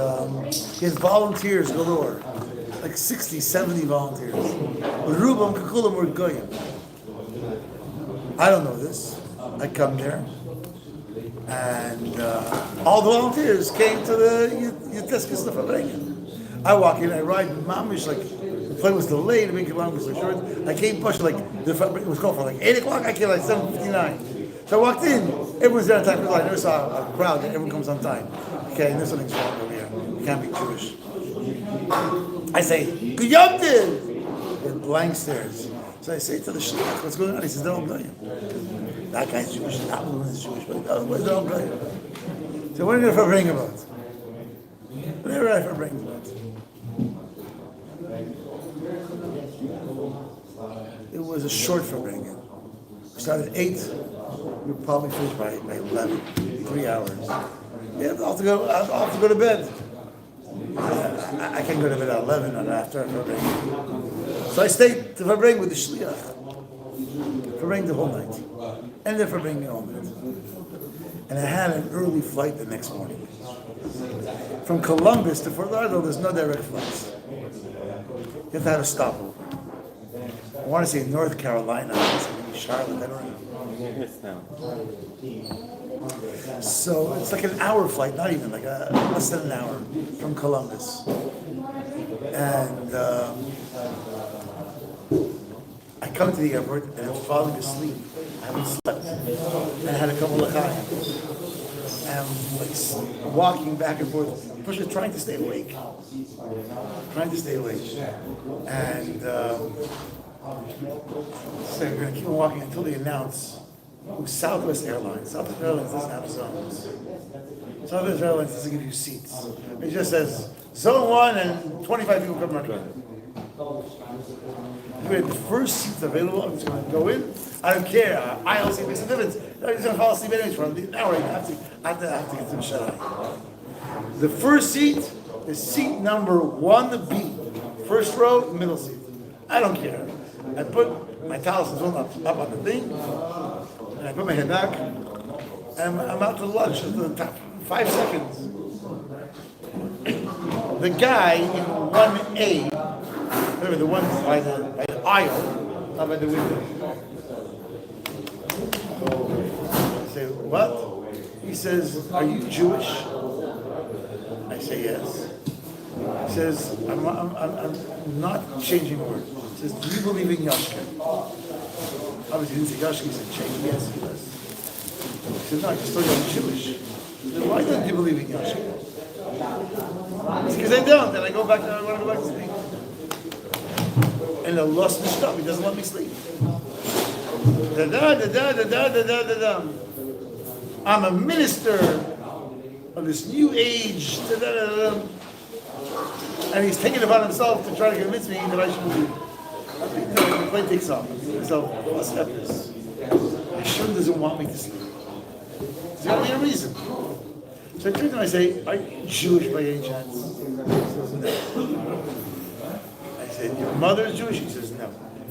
he has volunteers galore, like 60, 70 volunteers. Rubam Kakulam were Goyim. I don't know this. I come there, and all the volunteers came to the Yuteskis Lefabrengen. I walk in, I ride mamish, like the plane was delayed to make it long story short. I came push like it was called for like 8 o'clock. I came like 7:59. So I walked in, everyone's there on time. I never saw a crowd that everyone comes on time. Okay, and there's something's wrong over here. You can't be Jewish. I say, Good Yom Tov! Blank stares. So I say to the shliach, what's going on? He says, they're all going. That guy's Jewish, that woman is Jewish, but otherwise they're all going. So what are you going to bring about? What are you bring about? It was a short Farbrengen. We started at 8, we were probably finished by 11, 3 hours. Yeah, I'll have to go to bed. I can't go to bed at 11 and after Farbrengen. So I stayed to Farbrengen with the shliach. Farbrengen the whole night. And then Farbrengen all night. And I had an early flight the next morning. From Columbus to Fort Lauderdale, there's no direct flights. You have to have a stopover. I want to say North Carolina, maybe Charlotte, I don't know. Yes, now. So it's like an hour flight, not even, like less than an hour from Columbus. And I come to the airport and I'm falling asleep. I haven't slept. And I had a couple of times. And I'm like walking back and forth, pushing, trying to stay awake. And so we're going to keep walking until they announce Southwest Airlines. Southwest Airlines doesn't have zones. Southwest Airlines doesn't give you seats. It just says Zone 1 and 25 people come around. We had the first seats available. I'm just going to go in. I don't care. Aisle seat makes a difference. I'm just going to fall asleep anyways for an hour. I have to get some shut eye. The first seat is seat number 1B. First row, middle seat. I don't care. I put my talisman up on the thing, and I put my head back, and I'm out to lunch at the top 5 seconds. The guy in 1A, remember the one by the aisle, not by the window. I say, what? He says, are you Jewish? I say, yes. He says, I'm not changing words. He says, do you believe in Yashka? Obviously, he didn't say Yashka, he said, change. Yes, he does. He said, no, I just told you I'm Jewish. He said, why don't you believe in Yashka? It's because I don't, and I go back, I want to go back to sleep. And the lost the stuff, he doesn't let me sleep. I'm a minister of this new age. And he's taking it upon himself to try to convince me that I should believe. The plane takes off. So, what's this? Hashem doesn't want me to sleep. There's got to be a reason. So I turn to him and I say, are you Jewish by any chance? He says, no. I said, your mother is Jewish? He says, no.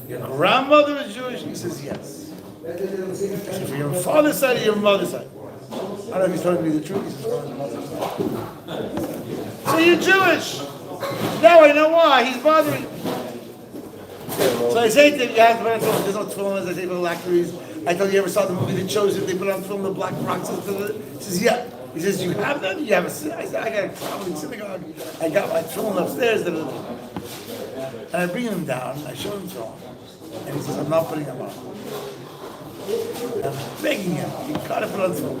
Your grandmother is Jewish? He says, yes. I said, for your father's side or your mother's side? I don't know if he's telling me the truth. He says, for his mother's side. So you're Jewish. Now I know why. He's bothering me. So I say to him, you have to put on film. There's no film, as I say for the lacqueries. I told you ever saw the movie The Chosen? They put on film the black rocks. He says, yeah. He says, you have them? You have a... I said, I got a traveling synagogue. I got my film upstairs. And I bring him down. I show him film. And he says, I'm not putting them on. And I'm begging him. You got to put on film.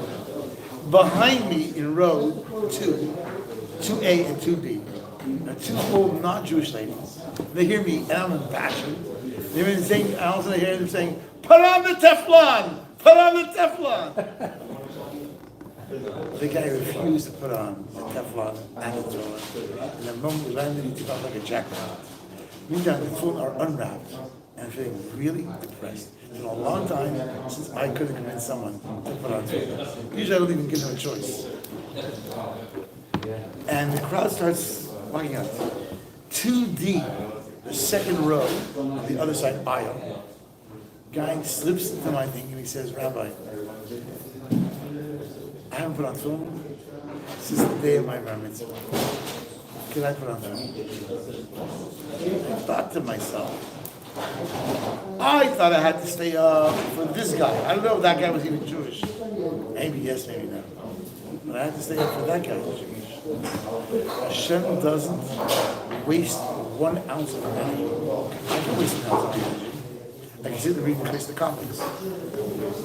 Behind me in row 2, 2A and 2B, are 2 old non-Jewish ladies. They hear me, and I'm impassioned. They hear me saying, and all of a sudden I hear them saying, put on the Teflon! Put on the Teflon! The guy refused to put on the Teflon and the Torah. And the moment we landed, he took off like a jackpot. Meantime, the phone are unwrapped, and I'm feeling really depressed. It's been a long time since I could have convinced someone to put on Torah. Usually I don't even give them a choice. And the crowd starts walking out. 2D, the second row, the other side aisle. Guy slips into my thing and he says, Rabbi, I haven't put on film since the day of my bar mitzvah. Can I put on film? I thought to myself, I thought I had to stay up for this guy. I don't know if that guy was even Jewish. Maybe yes, maybe no. But I had to stay up for that guy who's Jewish. Hashem doesn't waste 1 ounce of energy. I can waste an ounce of energy. I can sit and read the comics. I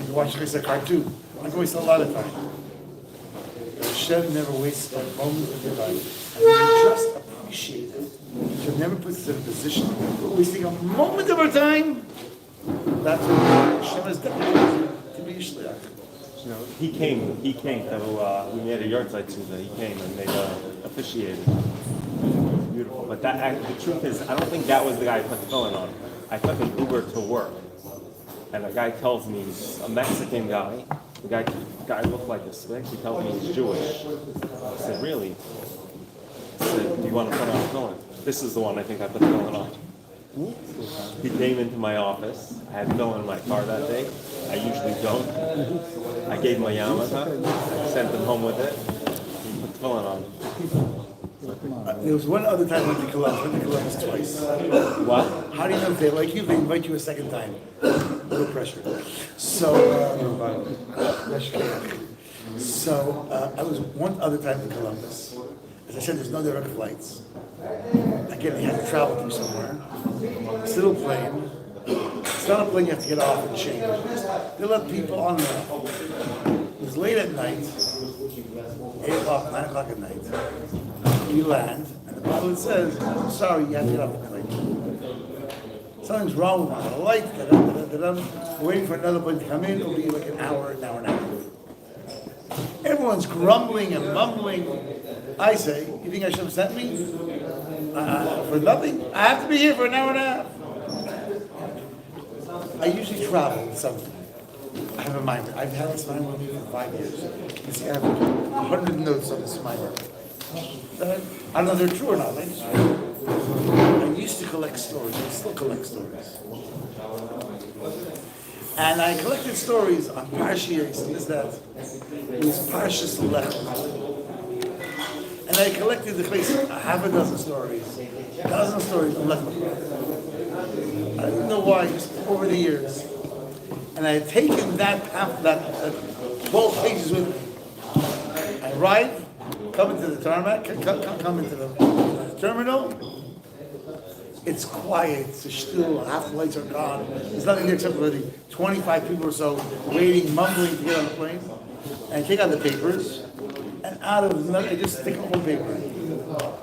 can watch the cartoon. I can waste a lot of time. Hashem never wastes a moment of your life. And you just appreciate it. Hashem never puts us in a position where we're wasting a moment of our time. That's what Hashem has done to be a shliach. You know, he came to, we made a yahrzeit Tuesday. He came and they officiated. Beautiful. But the truth is, I don't think that was the guy I put the phone on. I took an Uber to work. And the guy tells me he's a Mexican guy. The guy looked like a slick. He tells me he's Jewish. I said, really? I said, do you want to put on a phone? This is the one I think I put the phone on. He came into my office. I had Phil in my car that day. I usually don't. I gave him a yarmulke. I sent him home with it. He put the phone on. There was one other time I went to Columbus twice. What? How do you know if they like you? They invite you a second time. No pressure. So, I was one other time in Columbus. As I said, there's no direct flights. Again, they had to travel through somewhere. It's a little plane. It's not a plane you have to get off and change. They let people on there. It was late at night, 8 o'clock, 9 o'clock at night. You land, and the pilot says, sorry, you have to get off the plane. Something's wrong with the light. We're waiting for another plane to come in. It'll be like an hour and a half. Everyone's grumbling and mumbling. I say, you think I should have sent me? For nothing? I have to be here for an hour and a half. I usually travel with something. I have a mimer. I've had this mimer with me for 5 years. You see, I have 100 notes on this mimer. I don't know if they're true or not. I used to collect stories. I still collect stories. And I collected stories on Parshiyos, and that. It was Parshas Lech. And I collected the place, half a dozen stories, a dozen stories on Lech. I don't know why, just over the years. And I had taken that 12 pages with me. I arrive, come into the tarmac, come into the terminal. It's quiet, it's still, half the lights are gone. There's nothing there except for the 25 people or so waiting, mumbling to get on the plane. And I take out the papers, and out of nothing, I just stick a whole paper.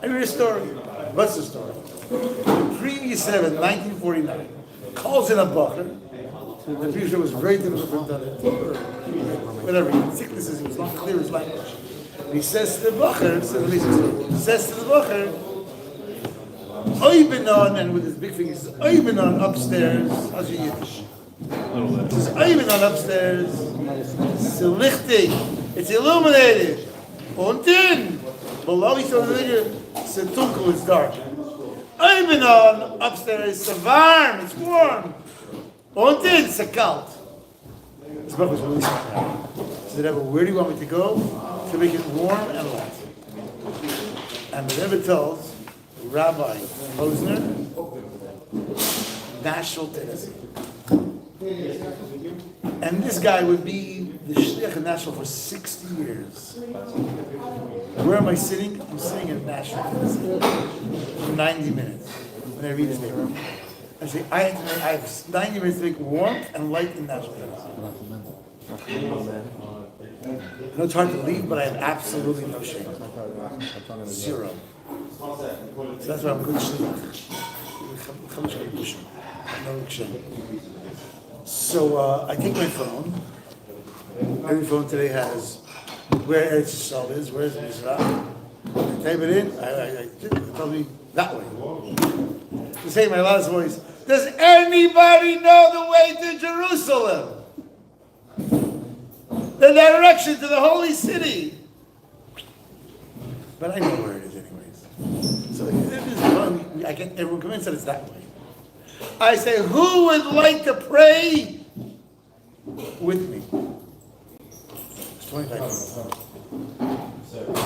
I read a story. What's the story? The previous Rebbe, 1949, calls in a bacher. The previous Rebbe was very difficult for him to whatever, sicknesses, he was not clear his language. And he says to the bacher, Oibenon, and with his big finger, he says, Oibenon upstairs, how's your Yiddish? He says, Oibenon upstairs, it's lichtig, it's illuminated. Unten, below he saw the figure, it's dunkel, it's dark. Oibenon upstairs, it's warm, it's warm. Unten, it's kalt. This book was really smart. He said, Rebbe, where do you want me to go to make it warm and light? And the Rebbe tells Rabbi Posner, Nashville, Tennessee. And this guy would be the shliach in Nashville for 60 years. Where am I sitting? I'm sitting in Nashville, Tennessee for 90 minutes when I read his paper. I say, I have 90 minutes to make warmth and light in Nashville, Tennessee. I know it's hard to leave, but I have absolutely no shame. Zero. So that's why I'm good shliach. No shame. So I take my phone. Every phone today has where Eretz Yisrael is, where is Israel. I type it in, it tells me that way. To say in my last voice, does anybody know the way to Jerusalem? The direction to the holy city? But I know where it is anyways. So it is fun. I get everyone convinced that it's that way. I say, who would like to pray with me? It's 25 minutes.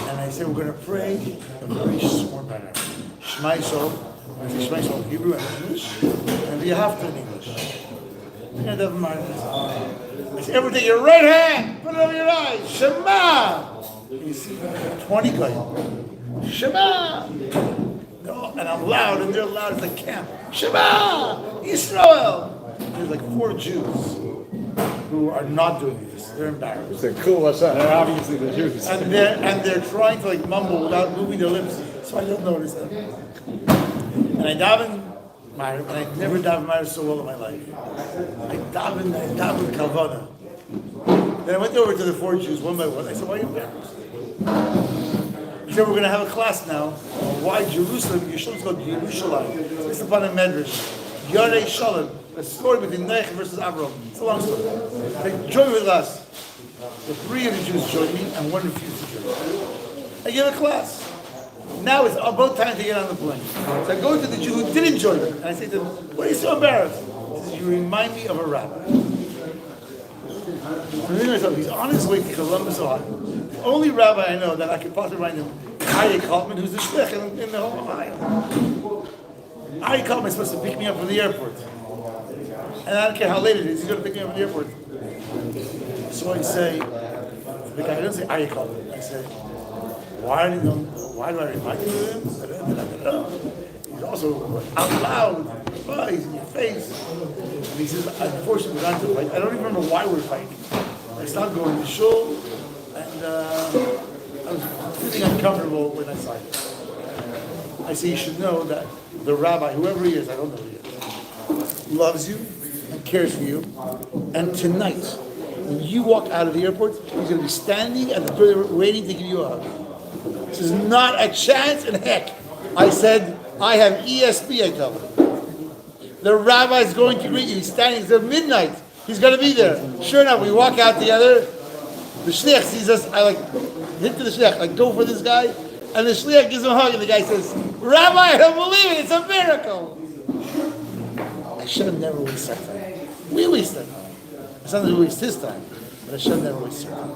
And I say, we're going to pray a very short prayer. Shema Yisrael. I say Shema Yisrael in Hebrew and English, and you have to in English. And I say, everyone take your right hand, put it over your eyes. Shema. You see 20 guys. Shema. And I'm loud, and they're loud as a camp. Shema Yisrael. There's like 4 Jews who are not doing this. They're embarrassed. They're cool, what's up? They're obviously the Jews. And they're trying to like mumble without moving their lips, so I don't notice them. And I daven Ma'ariv, and I never daven Ma'ariv so well in my life. I daven Kavana. Then I went over to the 4 Jews one by one. I said, "Why are you embarrassed?" He said, "We're going to have a class now. Why Jerusalem? Yeshua's called Yerushalayim. It's upon a medrash. Yarei Shalom. A story between Noach versus Avram. It's a long story. They join with us. The 3 of the Jews joined me, and 1 refused to join me. I give a class. Now it's about time to get on the plane. So I go to the Jew who didn't join me, and I say to him, "Why are you so embarrassed?" He says, "You remind me of a rabbi." I'm thinking to myself, he's on his way to Columbus, Ohio. The only rabbi I know that I could possibly remind him, Aryeh Kaltman, who's the shlich in the whole Ohio. Aryeh Kaltman is supposed to pick me up from the airport. And I don't care how late it is, he's going to pick me up from the airport. So I say, the guy, I don't say Aryeh Kaltman, I say, why do I remind you of him? He's also out loud, he's in your face. And he says, unfortunately, we're not to fight. I don't even remember why we're fighting. I stopped going to shul, and I was feeling uncomfortable when I saw him. I say, you should know that the rabbi, whoever he is, I don't know who he is, loves you and cares for you. And tonight, when you walk out of the airport, he's going to be standing at the door waiting to give you a hug. This is not a chance in heck. I said, I have ESP, I tell him. The rabbi is going to greet you. He's standing, it's at midnight. He's going to be there. Sure enough, we walk out together. The shliach sees us. I like hit to the shliach, like go for this guy. And the shliach gives him a hug, and the guy says, "Rabbi, I don't believe it. It's a miracle." I should have never wasted time. We wasted time. It's not that we waste his time, but I should have never wasted time.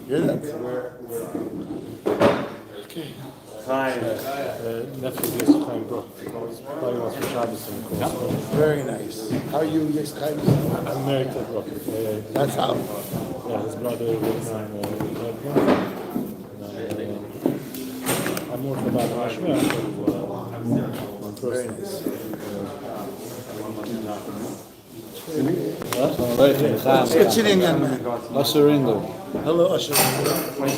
You hear that? Okay. Very nice. How are you, yes, Chaim? I'm married to Brock. That's how. Yeah, his brother was I'm more from Bad Hashmi. Very nice. Let's get you in, young man. Usher Ringo. Hello, Usher. Where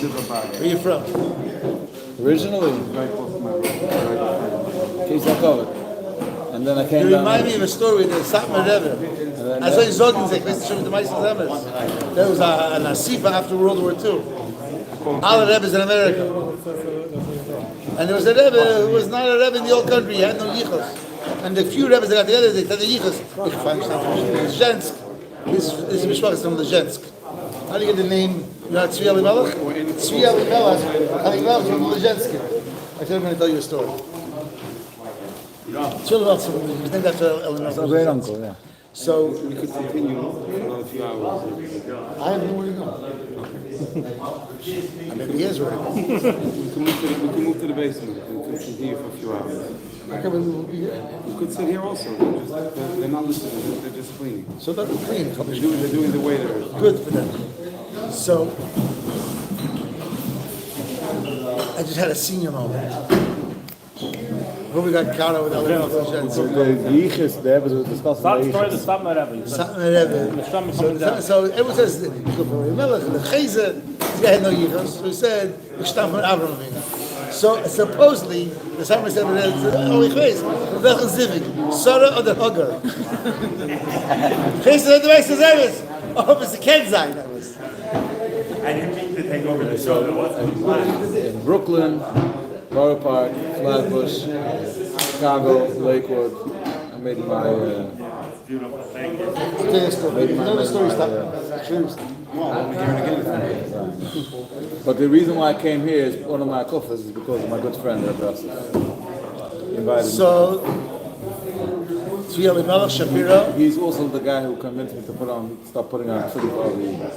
are you from? Originally, Kisakov. And then I You came down. remind me of a story with the Satmar Rebbe. I saw you talking to the Meister Zemes. There was a Nasifa after World War II. All the Rebbes in America. And there was a Rebbe who was not a Rebbe in the old country. He had no yichus. And the few Rebbes that got together, they said the yichus. Zhensk. His mishpach is from the Zhensk. How do you get the name? You know Tzvi Elimelech? Tzvi Elimelech. Elimelech from the Zhensk. I said I'm going to tell you a story. Tzvi Elimelech, his name after Elimelech. A great uncle, yeah. So We could continue for another few hours. I have nowhere to go. I mean, he is right. We can move to the basement and continue for a few hours. Okay, but we'll be here. We could sit here also. They're not listening. They're just cleaning. So that's clean. They're doing the way they're. Good for them. So I just had a senior moment. Where we got caught with Elimelech. The Yichus, they have discussed the Yichus. Stop my Rebbe. So everyone says, the Chayzer, this guy had no yichus, so he said, "Ich stam von Avraham Avinu." So supposedly, the Satmar said, "Oh, ich weiß, welchen Zivik, Sarah oder Hagar?" Chayzer said, "The Meister Zemes." Oh, it's a Kenzai, that was. I didn't mean to take over the show. It wasn't planned. In Brooklyn, Borough Park, Flatbush, Chicago, Lakewood. I made my. Beautiful. Thank you. Tell you a story. You know the story, stop. But the reason why I came here is one of my kuffas is because of my good friend Rebbe. invited me. So, Tzvi Elimelech Shapiro, He's also the guy who convinced me to start putting on tefillin for every year.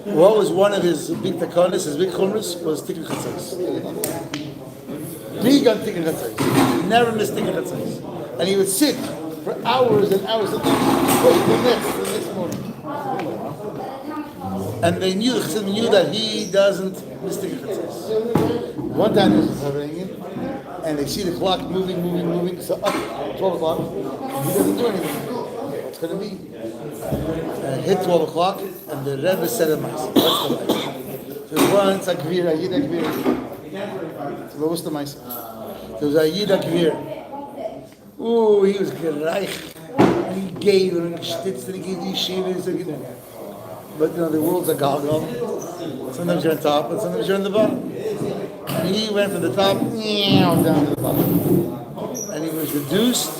what was one of his big takonis, his big chumras, was Tikkun Chatzos. Big on Tikkun Chatzos. Never missed Tikkun Chatzos. And he would sit for hours and hours and wait the next morning. And they knew, the Chassidim knew that he doesn't miss Tikkun Chatzos. One time this was happening, and they see the clock moving, so up, 12 o'clock, and he doesn't do anything. What's going to be? And it hit 12 o'clock, and the Rebbe said to myself, what's the mice? There was once a kvir, a yid a kvir. So what's the mice? There was a yid a kvir. Ooh, he was gereich. And he gave, and he stitched, and he gave these shivas, but the world's a galgal. Sometimes you're on top, and sometimes you're on the bottom. And he went from the top down to the bottom. And he was reduced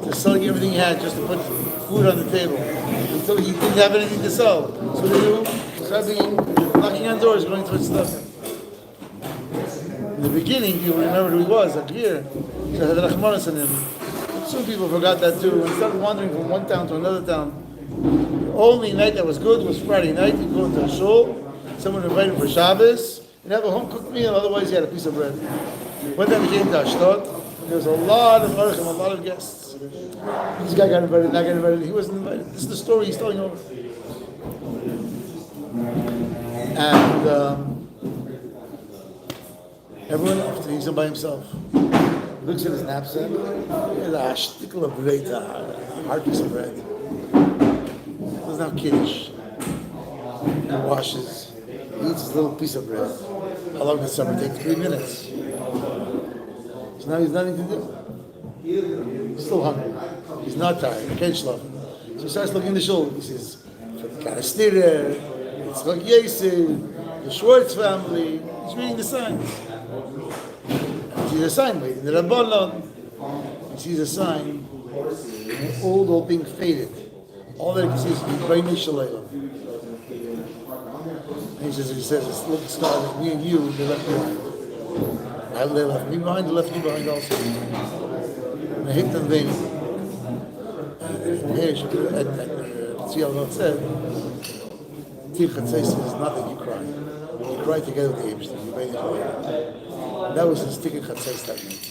to selling everything he had just to put food on the table until he didn't have anything to sell. So they do knocking on doors, going to stuff. In the beginning, people remembered who he was, a Gvir. He had Rachmanis on him. Soon people forgot that too and started wandering from one town to another town. The only night that was good was Friday night. He'd go into a shul, someone invited him for Shabbos, and have a home-cooked meal, otherwise he had a piece of bread. One time he came to Ashdod, there was a lot of orchim, a lot of guests. This guy got invited, that guy got invited, he wasn't invited. This is the story he's telling over. And everyone left, and he's by himself. He looks at his knapsack, there's a shtickle of bread, a hard piece of bread. Doesn't have kiddush. He washes, he eats his little piece of bread. How long does supper take? 3 minutes. So now he's nothing to do. He's still hungry. He's not tired. He can't sleep. So he starts looking in the shul. He says, Kanastira, it's like Yossi, the Schwartz family. He's reading the signs. He sees a sign waiting. The Rabbanon. He sees a sign. And the old thing faded. All that he can see is Rebbe Shalayla. And he says, look, Scott, me and you, they left behind. They left me behind, they left you behind also. And I hit them vein. And here, see how God said, Tiv Chatzais is not that you cry. You cry together with the Eibishter. You made it cry. That was his Tikkun Chatzais that night.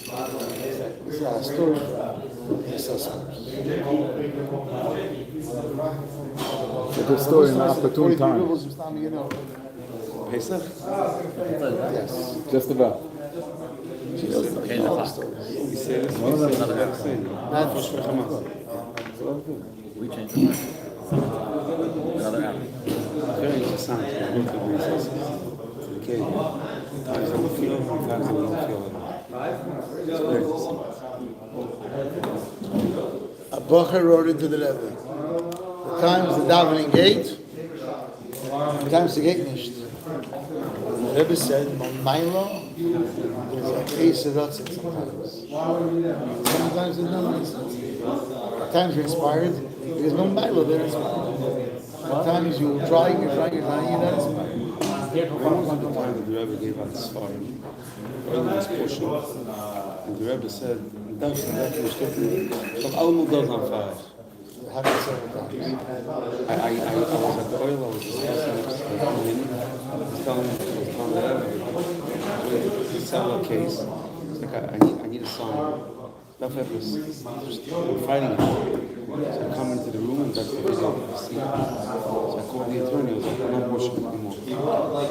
It's a story. It's a story. It's a good story in an opportune time. Pesach? Yes. Just about. She knows all the stories. We changed it. Another app. Very interessant. I go to recesses. Okay. Times I will feel it, times I will not feel it. It's very interesting. A Bocher wrote into the Rebbe. The times the davening gate, the times the gate nicht. The Rebbe said, Mailo is like Eis Rotzen sometimes. Sometimes there's no instance. At times you're inspired, there's no Mailo there inspired. At times you're trying, you're not inspired. When was the time that the Rebbe gave out this far? Early this portion. And the Rebbe said, das of allemaal does on fire. How do you say it times? I was at the oil, I was just listening to coming in. I was telling the Rebbe, to sell a case. It's like, I need a sign. That Rebbe was fighting it. So I come into the room and that's the result of the scene. So I called the attorney, I was like, I'm not worshiping anymore.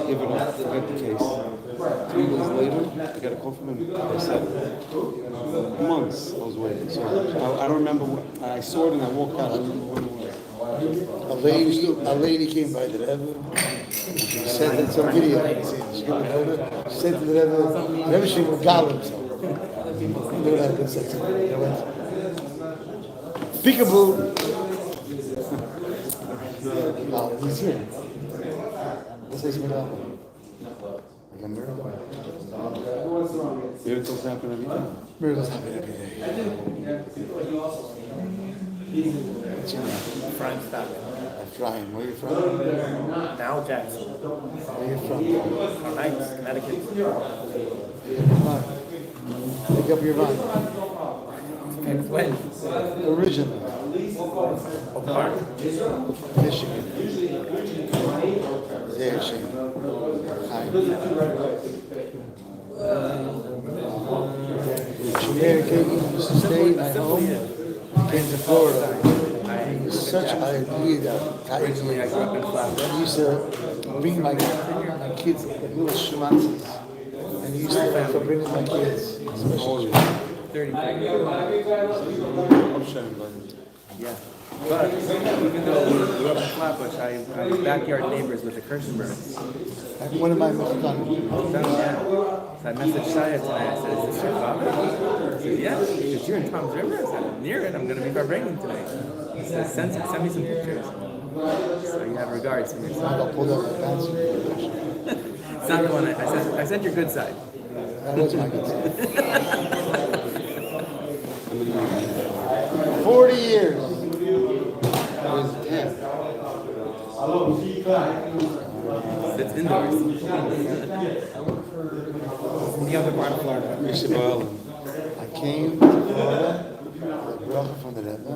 Give it up, forget the case. 3 days later, I got a call from him. They said, months I was waiting. So I don't remember what, I saw it and I walked out. I don't remember what it was. A lady came by the Rebbe. She said it's a video. She said to the Rebbe she will gal himself. They would have good sex. They went, peekaboo. Now he's here. This is Medal. Like a miracle. Miracles happen every day. Miracles happen every day. What's your name? Frank Stack. Ryan, where are you from? Now Jackson. Where are you from? Heights, Connecticut. Come on. Pick up your vine. And when? Originally, What part? Michigan. Zeir Shem. Shamir used to stay at my home. Came to Florida. He was such a leader. Originally, I grew up in Flatbush. He used to bring my kids like little schmatzes. And he used to bring my kids, especially 33. Yeah. But even though we grew up in Flatbush, I was backyard neighbors with the Kirstenbergs. one of my done. So, yeah. So I messaged Shia tonight. I said, "Is this your father?" He said, "Yeah." Because you're in Tom's River. I said, "I'm near it. I'm going to be barbecue tonight." He said, "Send me some pictures." So you have regards from your son. I'll pull down my pants. It's not the one I sent your good side. That was my good side. 40 years. It's indoors. The other part of Florida. I came to Florida with a bracha from the Rebbe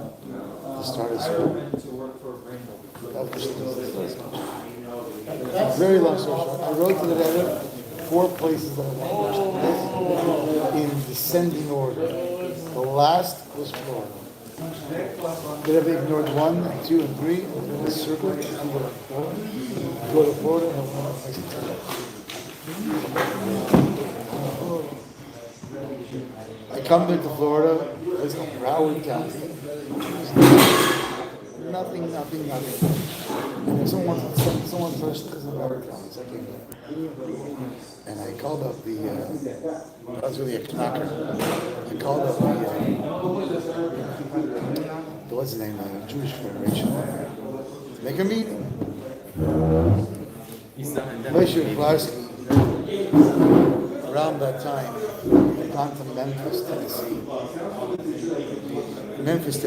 to start a school. That was the school. Very long story short. I wrote to the Rebbe 4 places that I wanted in descending order. The last was Florida. The Rebbe ignored 1 and 2 and 3 and then the circle and go to Florida and I come back to Florida, it's like Broward County. Nothing. And someone first because of Broward County, so I came there. And I called up the, I was really a knocker. I called up the what's the name, Jewish Federation, to make a meeting. Moshe Klarsky, around that time, had gone to Memphis, Tennessee. Memphis.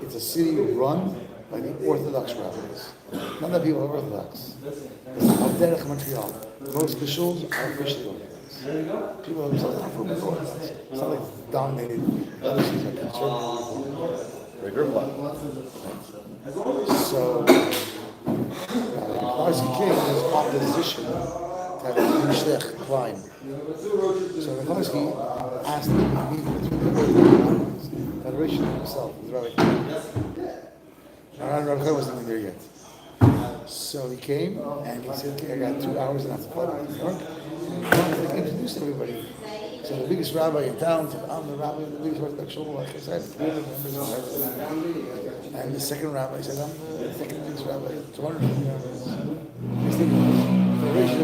It's a city run by the Orthodox rabbis. None of the people are Orthodox. It's Al-Derech Montreal. Most of the shuls are officially Orthodox. People are themselves not from Orthodox. It's not like it's dominated. Other cities are conservative. Regular blood. So, Klarsky came in his opposition to having Mishlech climb. So Klarsky asked me to meet between the Orthodox Federation himself, with Rabbi. Rabbi wasn't even there yet. So he came and he said, "Okay, I got 2 hours and I have to fly to New York." And he introduced everybody. So the biggest rabbi in town said, "I'm the rabbi of the biggest Orthodox shul." Like I said, and the second rabbi said, "I'm the second biggest rabbi, 200 rabbis."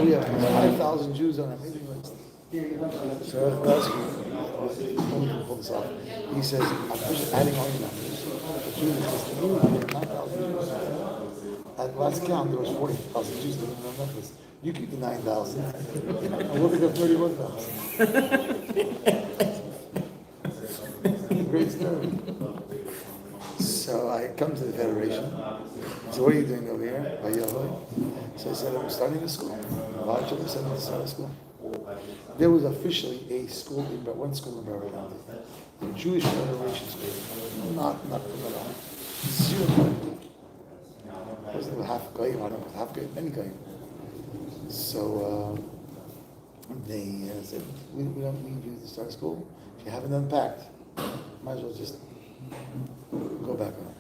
We have 5,000 Jews on our mailing list. So Klarsky, pull this off. He says, "I'm just adding all your numbers. The Jews just moved. There were 9,000 Jews. At last count, there was 40,000 Jews living in Memphis. You keep the 9,000. And we'll pick up 31,000." Great story. So I come to the Federation. So what are you doing over here? So I said, "I'm starting a school." I said, "I'm starting a school." There was officially a school one school in Broward County, the Jewish Federation School, not from at all. 0 money. It was half goyim, I don't know, half goyim, many goyim. So they said, we don't need you to start school. If you haven't unpacked, might as well just go back home.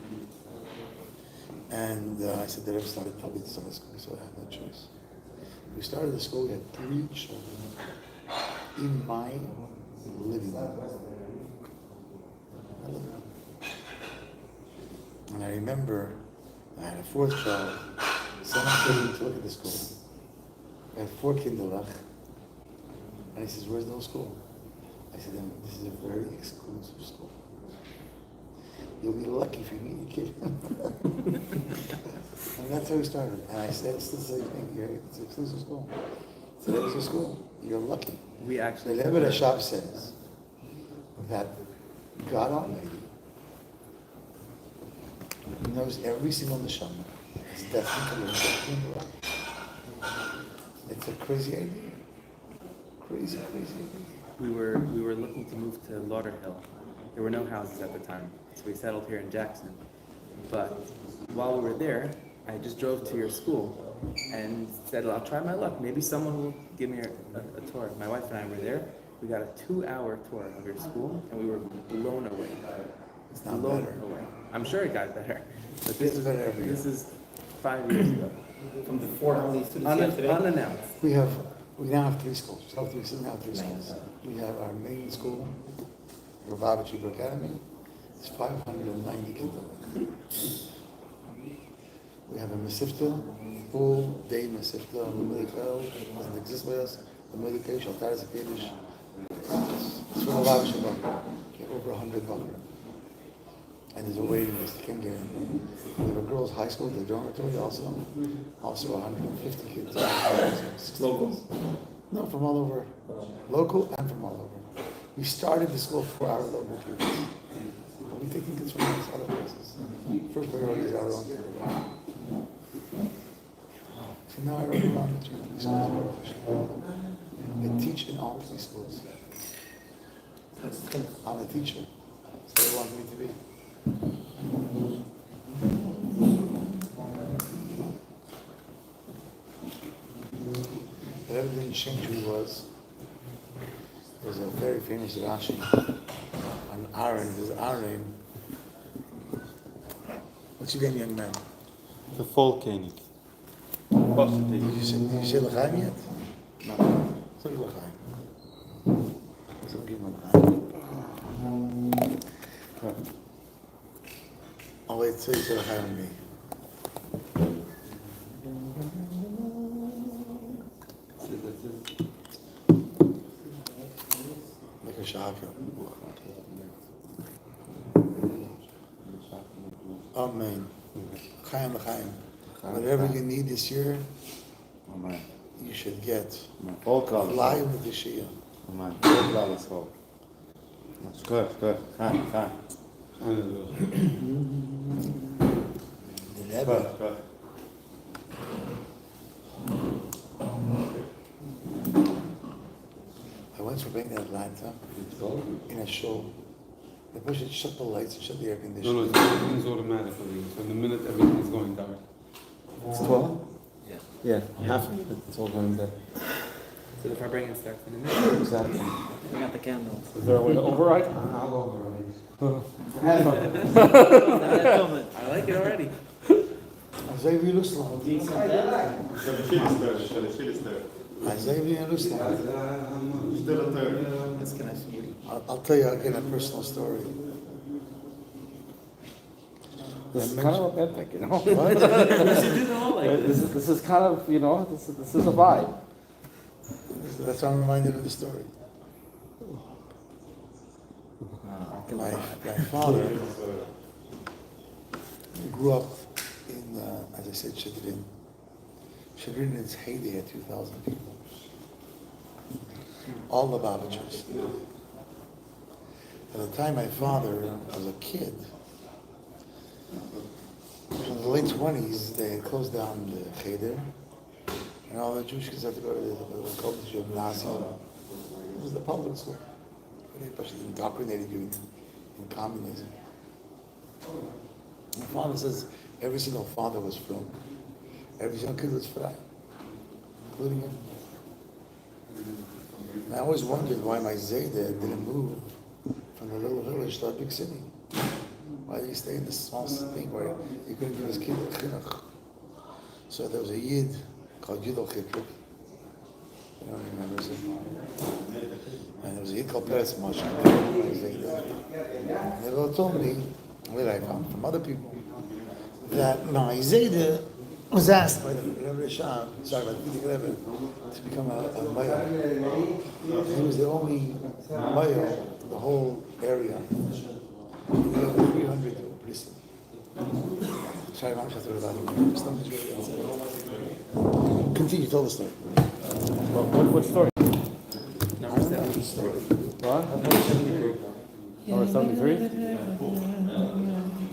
And I said, "They started public summer school, so I had no choice." We started the school, we had 3 children in my living room. And I remember I had a 4th child. Someone came to look at the school. I had 4 kinderlach. And he says, "Where's the whole school?" I said, "This is a very exclusive school. You'll be lucky if you meet your kid." And that's how we started. And I said, "It's the same thing here. It's an exclusive school. So there's a school. You're lucky." We actually. The Rebbe Rashab says that God Almighty knows every single neshama. It's definitely it's a crazy idea. Crazy. We were looking to move to Lauderhill. There were no houses at the time, so we settled here in Jackson. But while we were there, I just drove to your school and said, I'll try my luck. Maybe someone will give me a tour. My wife and I were there. We got a 2-hour tour of your school, and we were blown away. It's not Blown better. away. I'm sure it got better. But It's better every year. this is 5 years ago. From before, how many students you have today? Unannounced. We now have 3 schools. We now have 3 schools. We have our main school, Rabbi Academy. It's 590 kids. We have a Mesifta, full day Mesifta, the doesn't exist with us. The Medicare, Shaltar Zakedish. It's for Rabbi Get over 100 bucks. And there's a waiting list. You can't get in. We have a girls' high school, the dormitory also 150 kids. Local? No, from all over. Local and from all over. We started the school for our local kids. But we're taking kids from other places. First priority is our own kids. So now I run around the 3 schools. I teach in all 3 schools. I'm a teacher. So they want me to be. But everything changed who he was. There's a very famous Rashi on Aaron. There's Aaron. What's your name, young man? The Volcanic. Did you say L'chaim yet? No. Say L'chaim. So give him L'chaim. I'll wait till you say L'chaim to me. Like a shaka. Amen. L'chaim, L'chaim. Whatever you need this year, Amen. you should get. All colors. Fly with the Shia. Amen. All colors. All. That's good. Fine. The Rebbe. Good. I went for being in Atlanta in a show. They push it, shut the lights, shut the air conditioning. No, everything's automatically. So the minute everything's going dark. It's 12? Yeah, half of it. It's all going there. So the Farbrengen starts in a minute. Exactly. We got the candles. Is there a way to override? I'll go over it. I like it already. Isaiah Yerushalayim. Isaiah Yerushalayim. I'll tell you again a personal story. This is kind of authentic, you know? What? This is kind of, you know, this is a vibe. That's why I'm reminded of the story. My father grew up in, as I said, Shidrin. Shidrin in its heyday had 2,000 people. All the Babachers. At the time my father was a kid, in the late 20s, they had closed down the cheder, and all the Jewish kids had to go to the college gymnasium. It was the public school. They actually indoctrinated you in communism. My father says every single father was from, every single kid was frei, including him. And I always wondered why my Zayda didn't move from the little village to a big city. Why did he stay in this small thing where he couldn't give his kid a chinuch? So there was a Yid called Yudo Chiprik. I don't remember his name. And there was a Yid called Peretz Moshe. And they all told me, where I found from other people, that my Zayda was asked by the Rebbe Shah, sorry, by the Rebbe, to become a mayor. He was the only mayor in the whole area. We have 300 priests. Sorry, I'm just continue, tell the story. What story? Number 7. What? Number 73?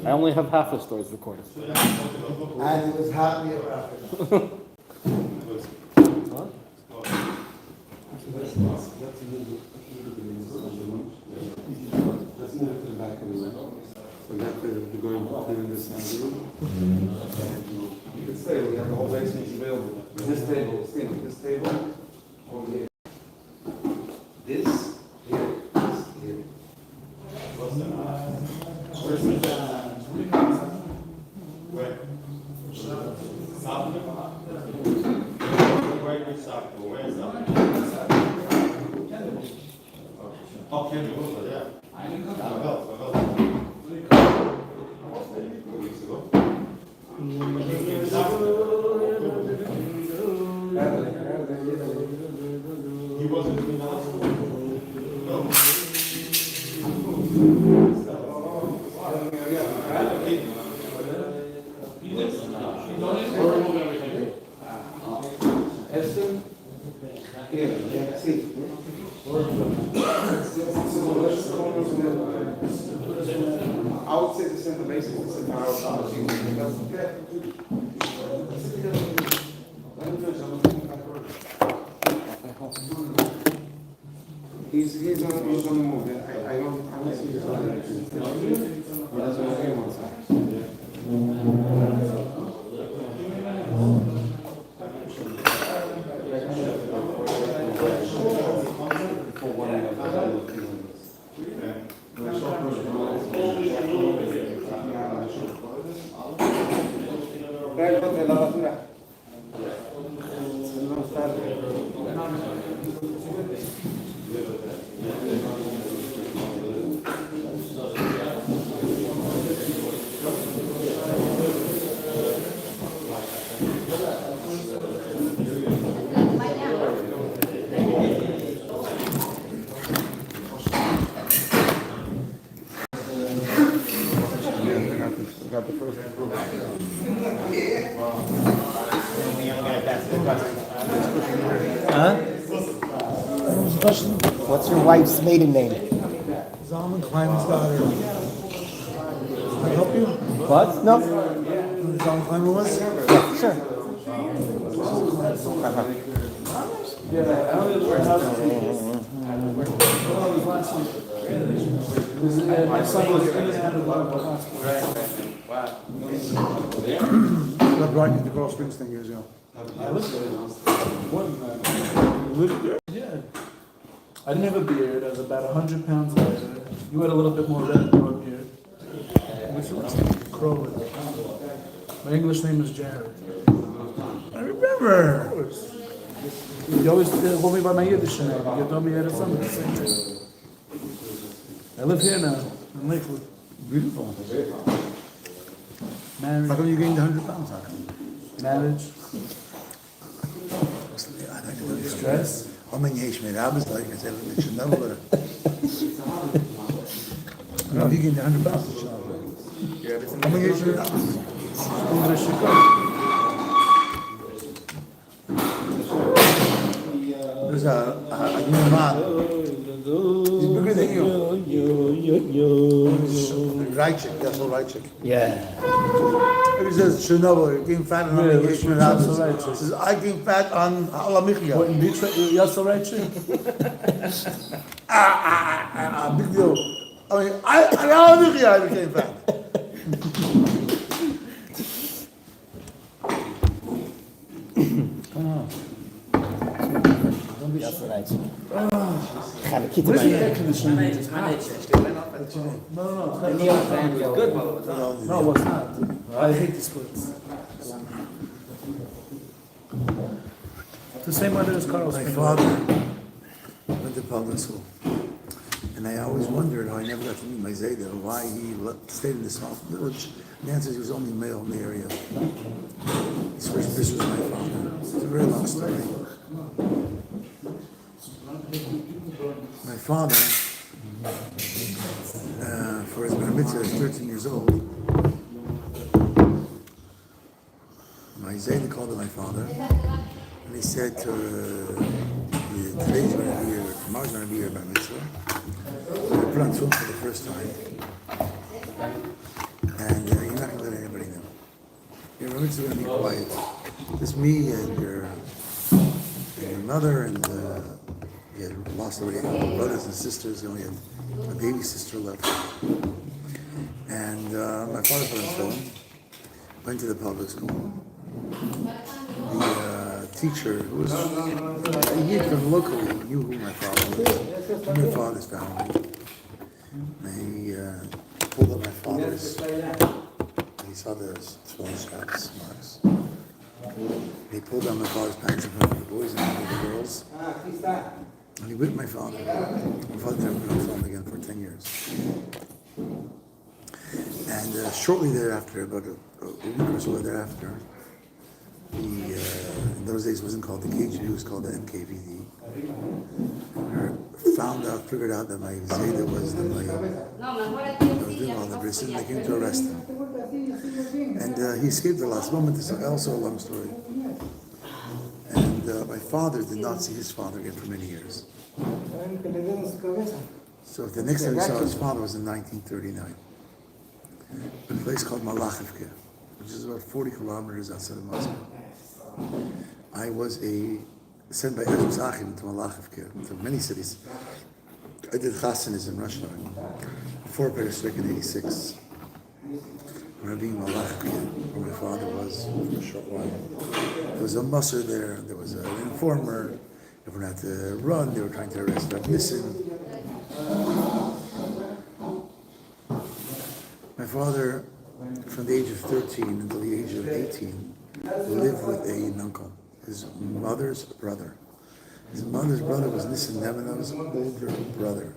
I only have half the stories recorded. And he was happy about it. Let's move to the back of the room. So that's the going to clear this side. You can stay, we have the whole basement available. This table, Steve, this table, over here. This, here, this, here. Where? He wasn't doing I would say the center basic is the power of He's on the move. I don't see his other actions. He doesn't have him on side. De la basura. Got the first Huh? What was the question? What's your wife's maiden name? Zalman Kleinman's daughter. Can I help you? What? No. Who Zalman Kleinman was? Yeah, sure. My son was I brought you to Coral Springs 10 years ago. Yeah. I didn't have a beard. I was about 100 pounds lighter. You had a little bit more red and more beard. What's your last name? Crowley. My English name is Jared. I remember. You always call me by my Yiddish name. You told me you had a son. I live here now, in Lakewood. Beautiful. Married. How come you gained 100 pounds? How come? Marriage. Stress. How many years made Abbas like I said, it should never. No, he gained 100 pounds. How many years made Abbas? English There's a new man. He's bigger than you. Right chick, that's all right chick. Yeah. He says, Chernobyl, you gained fat on engagement Abbas. He says, I gained fat on Alamichia. What, in Detroit, you're so right, chick? Big deal. I mean, Alamichia, I became fat. Come on. Don't be That's shy. what I see. Have a kid Where's the to air conditioning? What's your name? No, it's not. I hate the splits. The same weather as Carl's. My father went to public school. And I always wondered how I never got to meet my Zayda, why he stayed in this small village. The answer is he was only male in the area. His first bishop was my father. It's a very long story. My father, for his bar mitzvah, he was 13 years old. My Zayda called him my father. And he said, today's going to be your, tomorrow's going to be your bar mitzvah. I put on film for the first time. And you're not going to let anybody know. Your bar mitzvah is going to be quiet. Just me and your mother and He had lost already brothers and sisters. He only had a baby sister left. And my father put on film, went to the public school. The teacher, who was he had from locally, knew who my father was, knew my father's family. And he pulled up my father's, he saw the 12 straps marks. He pulled down my father's pants in front of the boys and the girls. And he whipped my father. My father never put on film again for 10 years. And shortly thereafter, about a week or so thereafter, he, in those days it wasn't called the KGB, it was called the NKVD. Figured out that my Zayda was the Malay. I was doing all the bris, and they came to arrest him. And he escaped the last moment. This is also a long story. And my father did not see his father again for many years. So the next time he saw his father was in 1939. A place called Malachivka, which is about 40 kilometers outside of Moscow. I was sent by Ezra Zachim to Malachivka, to many cities. I did Chassanis in Russia before Perestroika in 86. Rabbi Malachivka, where my father was for a short while. There was a musser there was an informer. Everyone had to run, they were trying to arrest Rabbi Nissen. My father, from the age of 13 until the age of 18, lived with an uncle, his mother's brother. His mother's brother was Nissen Nemenov's older brother.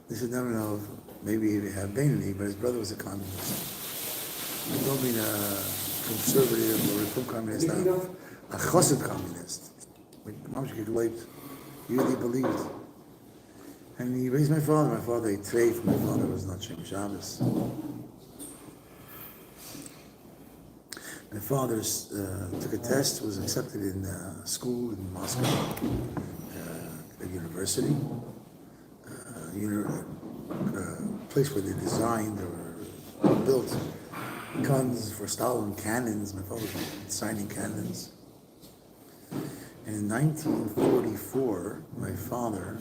Nissen Nemenov, maybe he had Beinani, but his brother was a communist. I don't mean a conservative or a reform communist, a chassid communist. He really believed. And he raised my father. My father ate treif. My father was not Shem Shabbos. My father took a test, was accepted in school in Moscow, a university, a place where they designed or built guns for Stalin, cannons. My father was designing cannons. And in 1944, my father,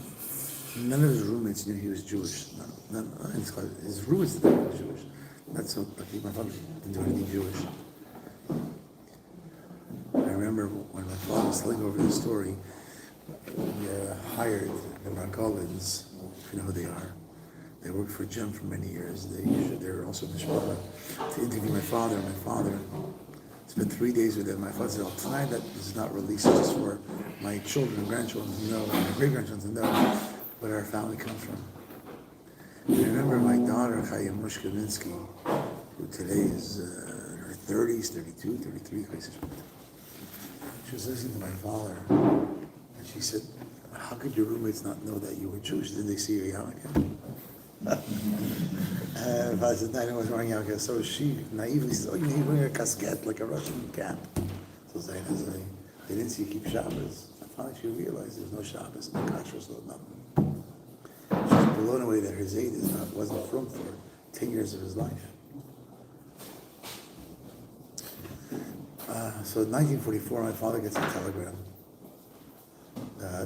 none of his roommates knew he was Jewish. His roommates didn't know he was Jewish. That's so lucky. My father didn't do anything Jewish. I remember when my father was telling over the story, we hired the Margolins, if you know who they are. They worked for Jim for many years. They're also Mishpah, to interview my father. My father spent 3 days with them. My father said, tonight that is not released just for my children and grandchildren to know, and my great-grandchildren to know where our family comes from. And I remember my daughter, Chaya Mushkaminsky, who today is in her 30s, 32, 33, she was listening to my father, and she said, how could your roommates not know that you were Jewish? Didn't they see your yarmulke? And I said, no, I was wearing yarmulke. So she naively said, you need to wear a casquette like a Russian cap. So Zaina said, they didn't see you keep Shabbos. And finally she realized there's no Shabbos, no kashrus, no nothing. She was blown away that her Zayd wasn't from for 10 years of his life. So in 1944, my father gets a telegram.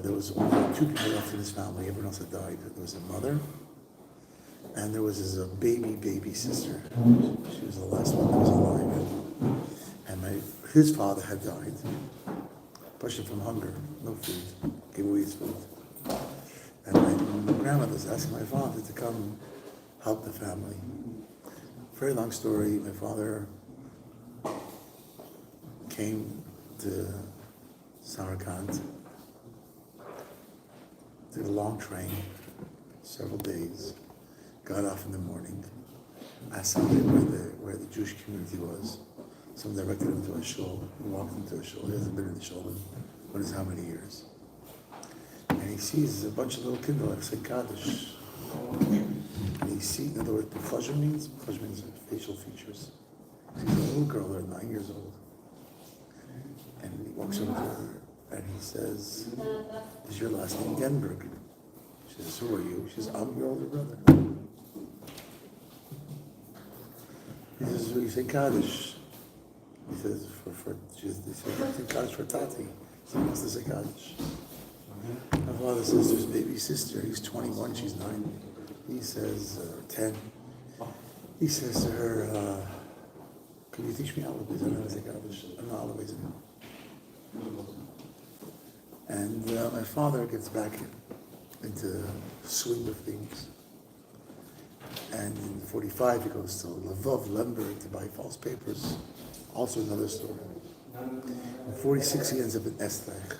There was only 2 people left in his family. Everyone else had died. There was a mother, and there was his baby sister. She was the last one that was alive. And his father had died. Pushed him from hunger, no food, gave away his food. And my grandmother was asking my father to come help the family. Very long story. My father came to Samarkand, took a long train, several days, got off in the morning, asked somebody where the Jewish community was. Someone directed him to a shul. He walked into a shul. He hasn't been in the shul in what is how many years. And he sees a bunch of little kids like say Kaddish. And he sees, in other words, B'chazh means facial features. He's a little girl, they're 9 years old. And he walks over to her and he says, is your last name Denburg? She says, who are you? She says, I'm your older brother. He says, well, you say Kaddish. He says, she says, I think Kaddish for Tati. So he wants to say Kaddish. My father says to his baby sister, he's 21, she's 9. He says, 10. He says to her, can you teach me Alabaism? And I was like, I'm not Alabaism. And my father gets back into the swing of things. And in 45, he goes to Lvov, Lemberg, to buy false papers. Also another story. In 46, he ends up in Estrach,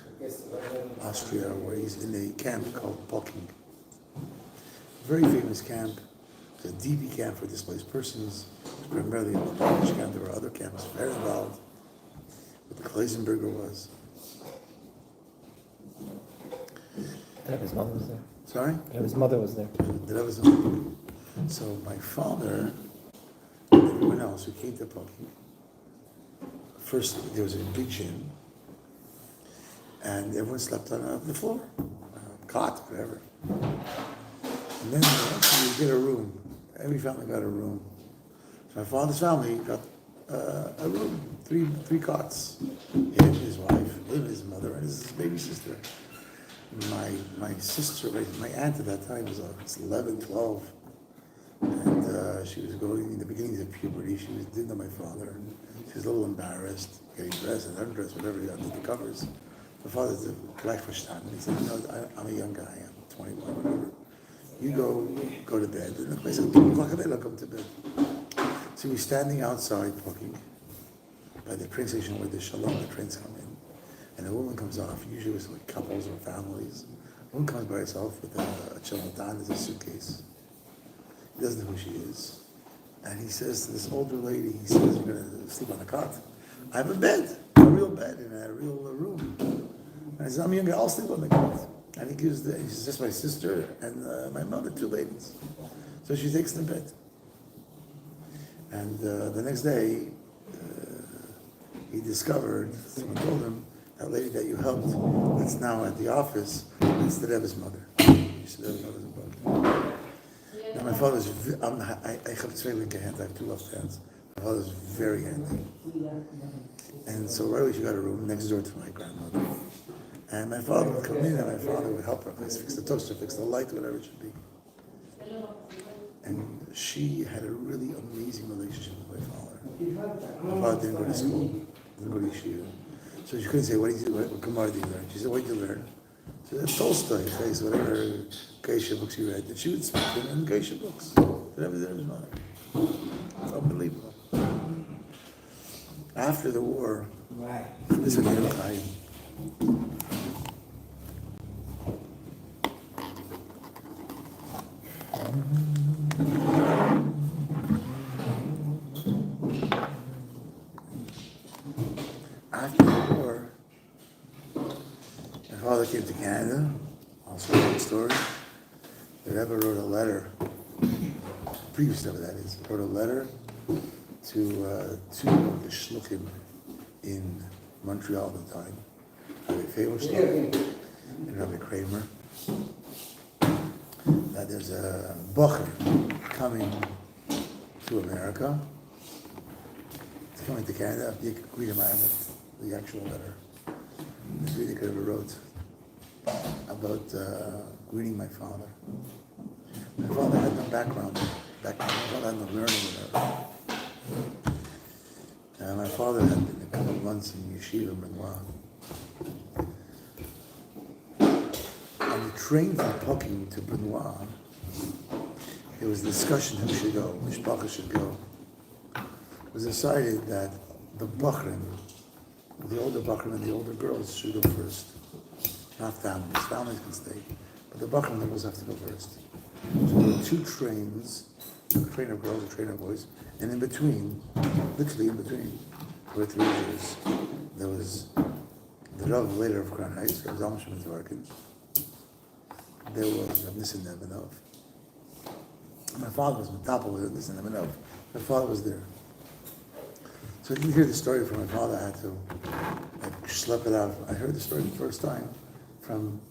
Austria, where he's in a camp called Poking. Very famous camp. It's a DB camp for displaced persons. It's primarily a Polish camp. There were other camps very involved. But the Kleisenberger was. And his mother was there. Sorry? And his mother was there. That was on. So my father and everyone else who came to Poking, first there was a big gym, and everyone slept on the floor, cot, whatever. And then eventually you get a room. Every family got a room. So my father's family got a room, three cots. Him, his wife, him, his mother, and his baby sister. My sister, my aunt at that time was 11, 12. And she was going in the beginnings of puberty. She didn't know my father. She was a little embarrassed, getting dressed and undressed, whatever, under the covers. My father's a black verstanden. He said, no, I'm a young guy. I'm 21, whatever. You go to bed. And I said, 2 o'clock at night, I'll come to bed. So we're standing outside talking by the train station where the Shalom, the trains come in. And a woman comes off, usually with like couples or families. A woman comes by herself with a chemodan, as a suitcase. He doesn't know who she is. And he says to this older lady, he says, you're going to sleep on a cot. I have a bed, a real bed in a real room. And I said, I'm younger, I'll sleep on the cot. And he says, that's my sister and my mother, 2 ladies. So she takes the bed. And the next day, he discovered, someone told him, that lady that you helped, that's now at the office, that's the Rebbe's mother. She's the Rebbe's mother's brother. Now my father's, I have 2 linker hands, I have 2 left hands. My father's very handy. And so right away she got a room next door to my grandmother. And my father would come in and my father would help her fix the toaster, fix the light, whatever it should be. And she had a really amazing relationship with my father. My father didn't go to school, didn't go to yeshiva. So she couldn't say, what Gemara did you learn? She said, what did you learn? She said, Tolstoy, whatever geisha books you read. And she would speak in geisha books. That was his mother. It's unbelievable. After the war, this was the time. After the war, my father came to Canada, also a long story. The Rebbe wrote a letter, previous Rebbe that is, wrote a letter to 2 of the shluchim in Montreal at the time, Rabbi Federstein and Rabbi Kramer, that there's a bocher coming to America. It's coming to Canada. You can read the actual letter. The Rebbe wrote about greeting my father. My father had no background. My father had no learning, whatever. My father had been a couple of months in yeshiva, Benoit. On the train from Poking to Benoit, there was a discussion who should go, which Bacha should go. It was decided that the Bachrim, the older Bachrim and the older girls should go first. Not families. Families can stay. But the Bachrim and the girls have to go first. So there were 2 trains, a train of girls, a train of boys, and in between, literally in between, were 3 Jews. There was the Rav later of Crown Heights, Rav Zalman Shimon Dvorkin. There was Rav Nissen Nebenov. My father was Metapel with Nissen Nebenov. My father was there. So I didn't hear the story from my father. I had to schlep it out. I heard the story the first time from,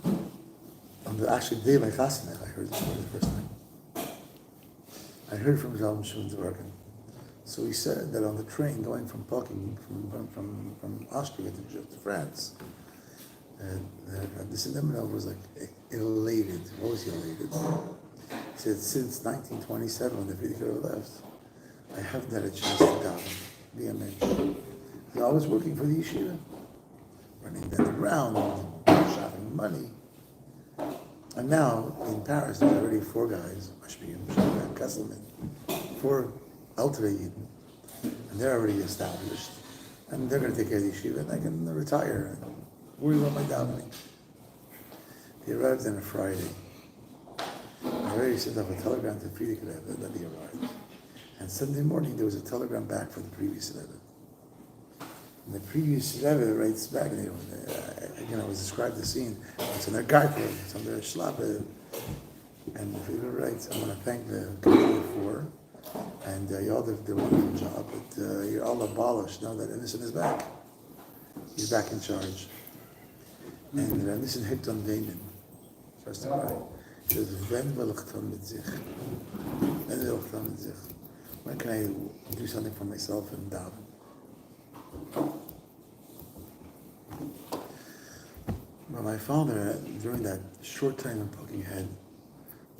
on the actual day of my Chassanet, I heard the story the first time. I heard from Zalman Shimon Dvorkin. So he said that on the train going from Poking, from Austria to France, And this Denburg was like elated. What was he elated? He said, since 1927, when the Frierdiker left, I haven't had a chance to daven, be a mensch. So I was working for the yeshiva, running down the ground, shopping money. And now, in Paris, there's already 4 guys, Mashpiyim, Shabbat, Kesselman, 4 Elterei Yidden, and they're already established. And they're going to take care of the yeshiva, and I can retire and worry about my davening. He arrived on a Friday. I already sent off a telegram to Frierdiker Rebbe that he arrived. And Sunday morning, there was a telegram back from the previous Rebbe. And the previous Rebbe writes back, and again, I was described the scene. It's in their garden, it's on their shlappe. And the Frierdiker writes, I want to thank the committee for, and you all did a wonderful job, but you're all abolished now that Innocent is back. He's back in charge. And Innocent hit on Damon. First of all, he says, when can I do something for myself and daven? But my father, during that short time in Pucking, had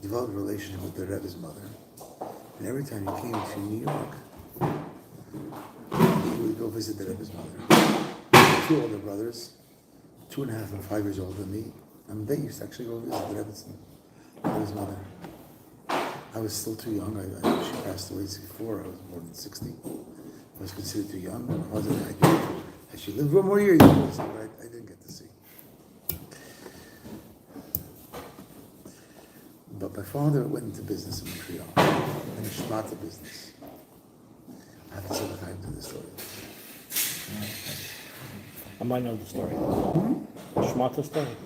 developed a relationship with the Rebbe's mother. And every time he came to New York, he would go visit the Rebbe's mother. 2 older brothers, 2.5 and 5 years older than me. And they used to actually go visit the Rebbe's mother. I was still too young. She passed away before I was more than 60. I was considered too young. I should live 1 more year. But I didn't get to see. But my father went into business in Montreal, in the Shmata business. I have to say what I to the story. I might know the story. Shmata story.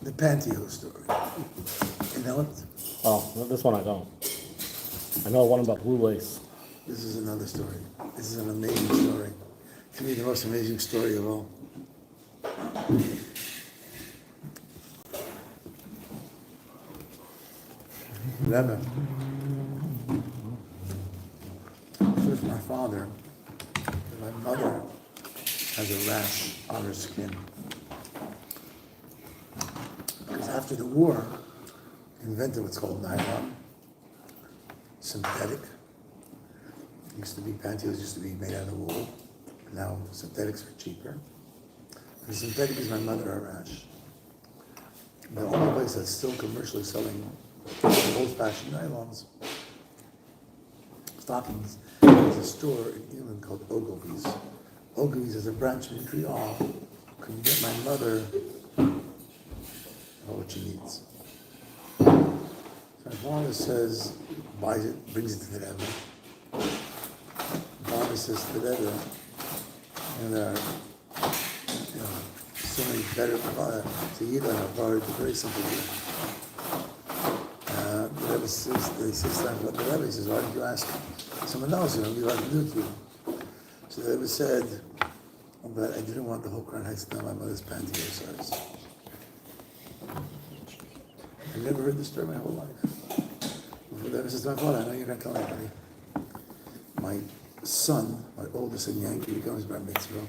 The pantyhose story. You know it? Oh, this one I don't. I know one about blue lace. This is another story. This is an amazing story. To me, the most amazing story of all. Rebbe. First, my father and my mother has a rash on her skin. Because after the war, invented what's called nylon, synthetic. Used to be pantyhose used to be made out of wool. Now synthetics are cheaper. And synthetic is my mother a rash. The only place that's still commercially selling old-fashioned nylons, stockings, is a store in England called Ogilvy's. Ogilvy's is a branch in Montreal. Can get my mother what she needs. So my father says, buys it, brings it to the Rebbe. My father says to the Rebbe, and there are so many better to eat on our bar, it's very simple. The Rebbe says, they say something about the Rebbe. He says, why did you ask someone else? You know, we like to do it to you. So the Rebbe said, but I didn't want the whole Crown Heights to know my mother's pantyhose size. I've never heard this story my whole life. Before the Rebbe says to my father, I know you're going to tell anybody. My son, my oldest in Yankee, becomes bar mitzvah.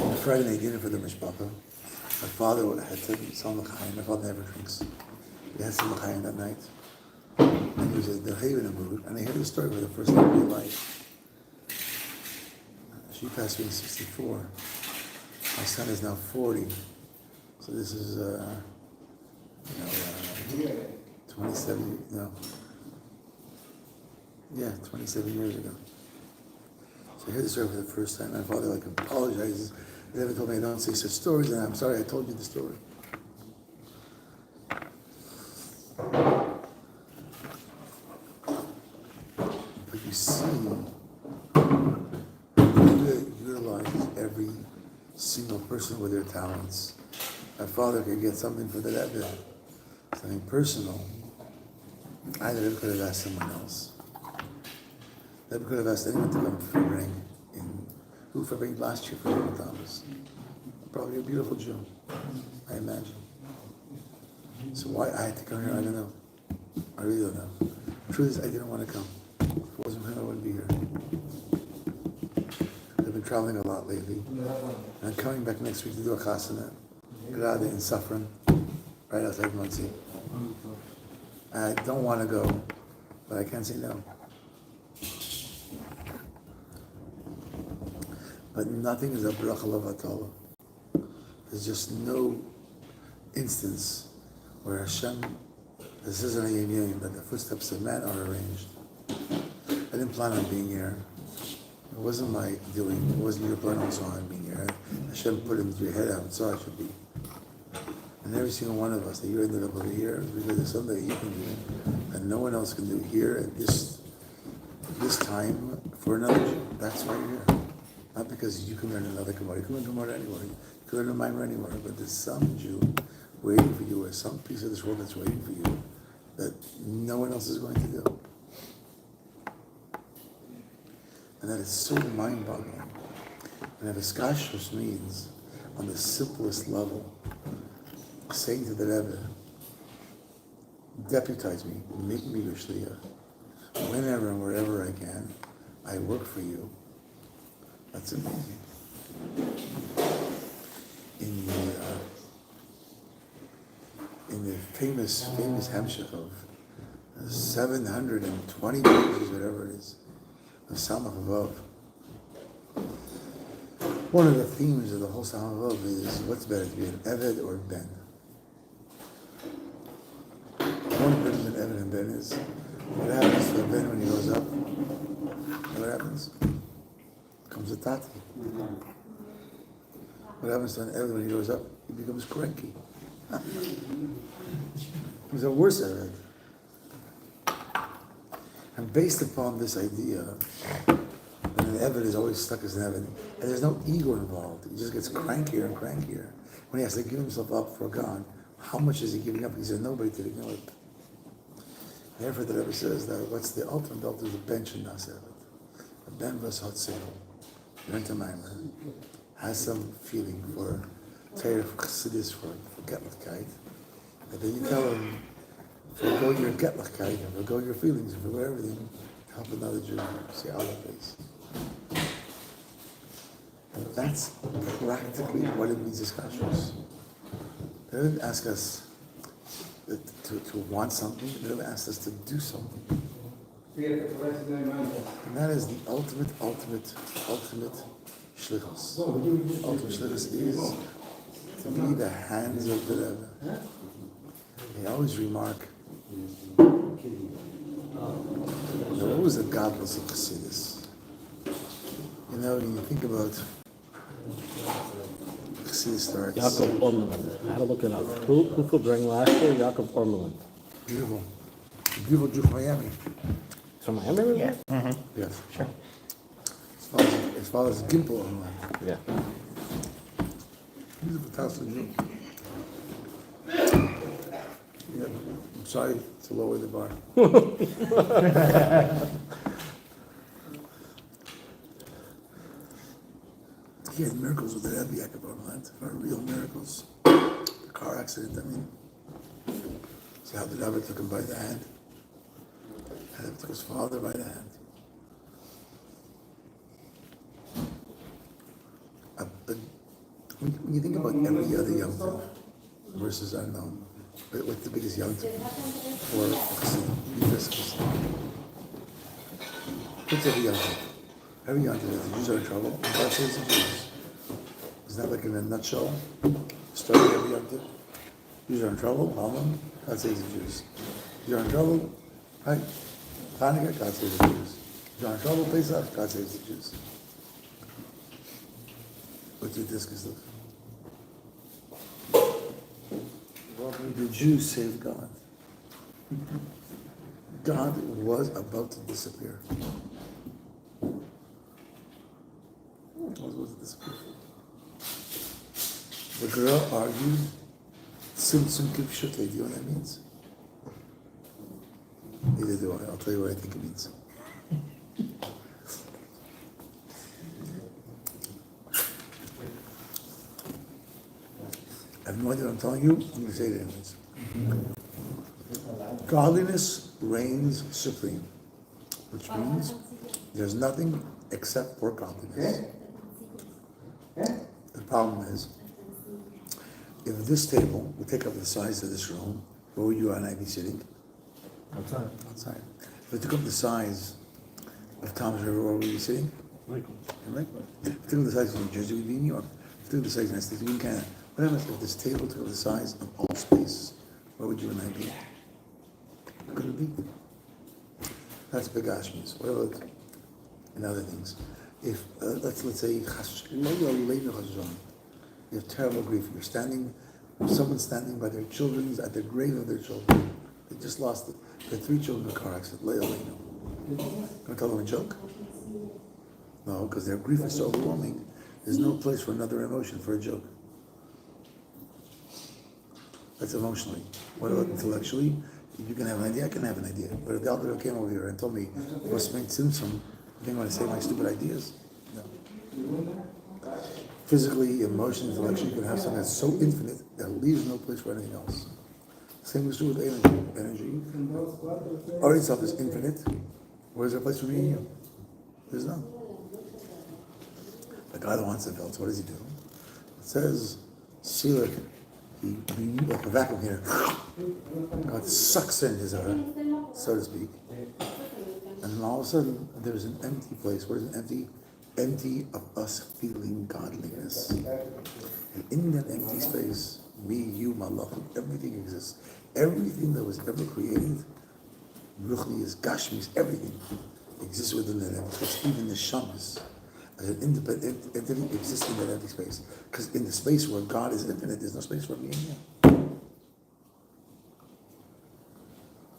On Friday night dinner for the mishpacha. My father had to sell l'chaim. My father never drinks. He had some l'chaim that night. And he was in the Haven in mood. And I heard the story for the first time in my life. She passed away in 64. My son is now 40. So this is, 27, no. Yeah, 27 years ago. So I heard the story for the first time. My father apologizes. He never told me I don't say such stories, and I'm sorry I told you the story. But you see, you realize every single person with their talents. My father could get something for the Rebbe, something personal. I never could have asked someone else. Never could have asked anyone to come for ring who for ring last year for Tammuz. Probably a beautiful Jew, I imagine. So why I had to come here, I don't know. I really don't know. The truth is, I didn't want to come. If it wasn't for him, I wouldn't be here. I've been traveling a lot lately. And I'm coming back next week to do a chasana, Grade in Safran, right outside Monsey. I don't want to go, but I can't say no. But nothing is a bracha levatala. There's just no instance where Hashem, this isn't a union, but the footsteps of man are arranged. I didn't plan on being here. It wasn't my doing. It wasn't your plan also on being here. Hashem put it into your head, I saw it should be. And every single one of us that you ended up over here is because there's something that you can do and no one else can do here at this time for another Jew. That's why you're here. Not because you can learn another Gemara. You can learn Gemara anywhere. You can learn a Mimer anywhere. But there's some Jew waiting for you, or some piece of this world that's waiting for you that no one else is going to do. And that is so mind-boggling. And if Iskashus means, on the simplest level, saying to the Rebbe, deputize me, make me your shliach, whenever and wherever I can, I work for you. That's amazing. In the famous Hemshech of 720 pages, whatever it is, of Samach Vav, one of the themes of the whole Samach Vav is what's better, to be an Eved or Ben? One difference in Eved and Ben is what happens to a Ben when he grows up? What happens? Comes a tati. What happens to an Eved when he grows up? He becomes cranky. He's a worse Eved. And based upon this idea that an Eved is always stuck as an Eved, and there's no ego involved, he just gets crankier and crankier. When he has to give himself up for God, how much is he giving up? He said nobody to ignore it. Therefore, the Rebbe says that what's the ultimate goal is the bench and not Eved. A ben vas hot sale. Learn to Maimer, has some feeling for Teir Chassidus, for Getlichkeit, and then you tell him, forgo your Getlichkeit, and forgo your feelings, and forgo everything, to help another Jew see Allah face. And that's practically what it means as Kashrus. They didn't ask us to want something, they didn't ask us to do something. And that is the ultimate shlichus. Ultimate shlichus is to be the hands of the Rebbe. They always remark, what was the godless of Chassidus? You know, when you think about Chassidus starts. Yaakov Ormeland. I had to look it up. Who could bring last year? Yaakov Ormeland. Beautiful. Beautiful Jew from Miami. From Miami, really? Yeah. Mm-hmm. Yes. Sure. As far as Gimel on that. Yeah. Beautiful tassel Jew. Yeah. I'm sorry to lower the bar. He had miracles with the Rebbe Yaakov Ormeland, real miracles. The car accident, I mean. See how the Rebbe took him by the hand. And it took his father by the hand. But when you think about every other Yom Tov versus unknown, what's the biggest Yom Tov for Chassidim? What's every Yom Tov? Every Yom Tov, the Jews are in trouble, and God saves the Jews. Isn't that like in a nutshell? Story every Yom Tov? Jews are in trouble, Haman, God saves the Jews. Jews are in trouble, right? Hanukkah, God saves the Jews. Jews are in trouble, Pesach, God saves the Jews. What's your discus look? The Jews saved God. God was about to disappear. Was about to disappear. The girl argued, Tzimtzum Kipshute. Do you know what that means? Neither do I. I'll tell you what I think it means. I have no idea what I'm telling you. I'm going to say it anyways. Godliness reigns supreme, which means there's nothing except for godliness. The problem is, if this table would take up the size of this room, where would you and I be sitting? Outside. Outside. If it took up the size of Tammuz River, where would we be sitting? In Lakewood. If it took up the size of New Jersey, we'd be in New York. If it took up the size of the United States, we'd be in Canada. What happens if this table took up the size of all space? Where would you and I be? Could it be? That's big Ashmis. What about and other things? If let's say you have terrible grief. You're standing, someone's standing by their children's at the grave of their children. They just lost it. They had 3 children in a car accident. Gonna tell them a joke? No, because their grief is so overwhelming. There's no place for another emotion for a joke. That's emotionally. What about intellectually? You can have an idea, I can have an idea. But if the elder came over here and told me, what's made Simpson, you think I'm going to say my stupid ideas? No. Physically, emotionally, intellectually, you can have something that's so infinite that leaves no place for anything else. Same is true with energy. Energy, art itself is infinite. Where's there a place for me and you? There's none. The guy that wants it built, what does he do? It says, seal it. He like a vacuum here. God sucks in his air, so to speak. And then all of a sudden, there's an empty place. What is an empty? Empty of us feeling godliness. And in that empty space, me, you, my love, everything exists. Everything that was ever created, Ruchli is Gashmis, everything exists within that empty space. Even the Shamas, as an independent entity, exists in that empty space. Because in the space where God is infinite, there's no space for me and you.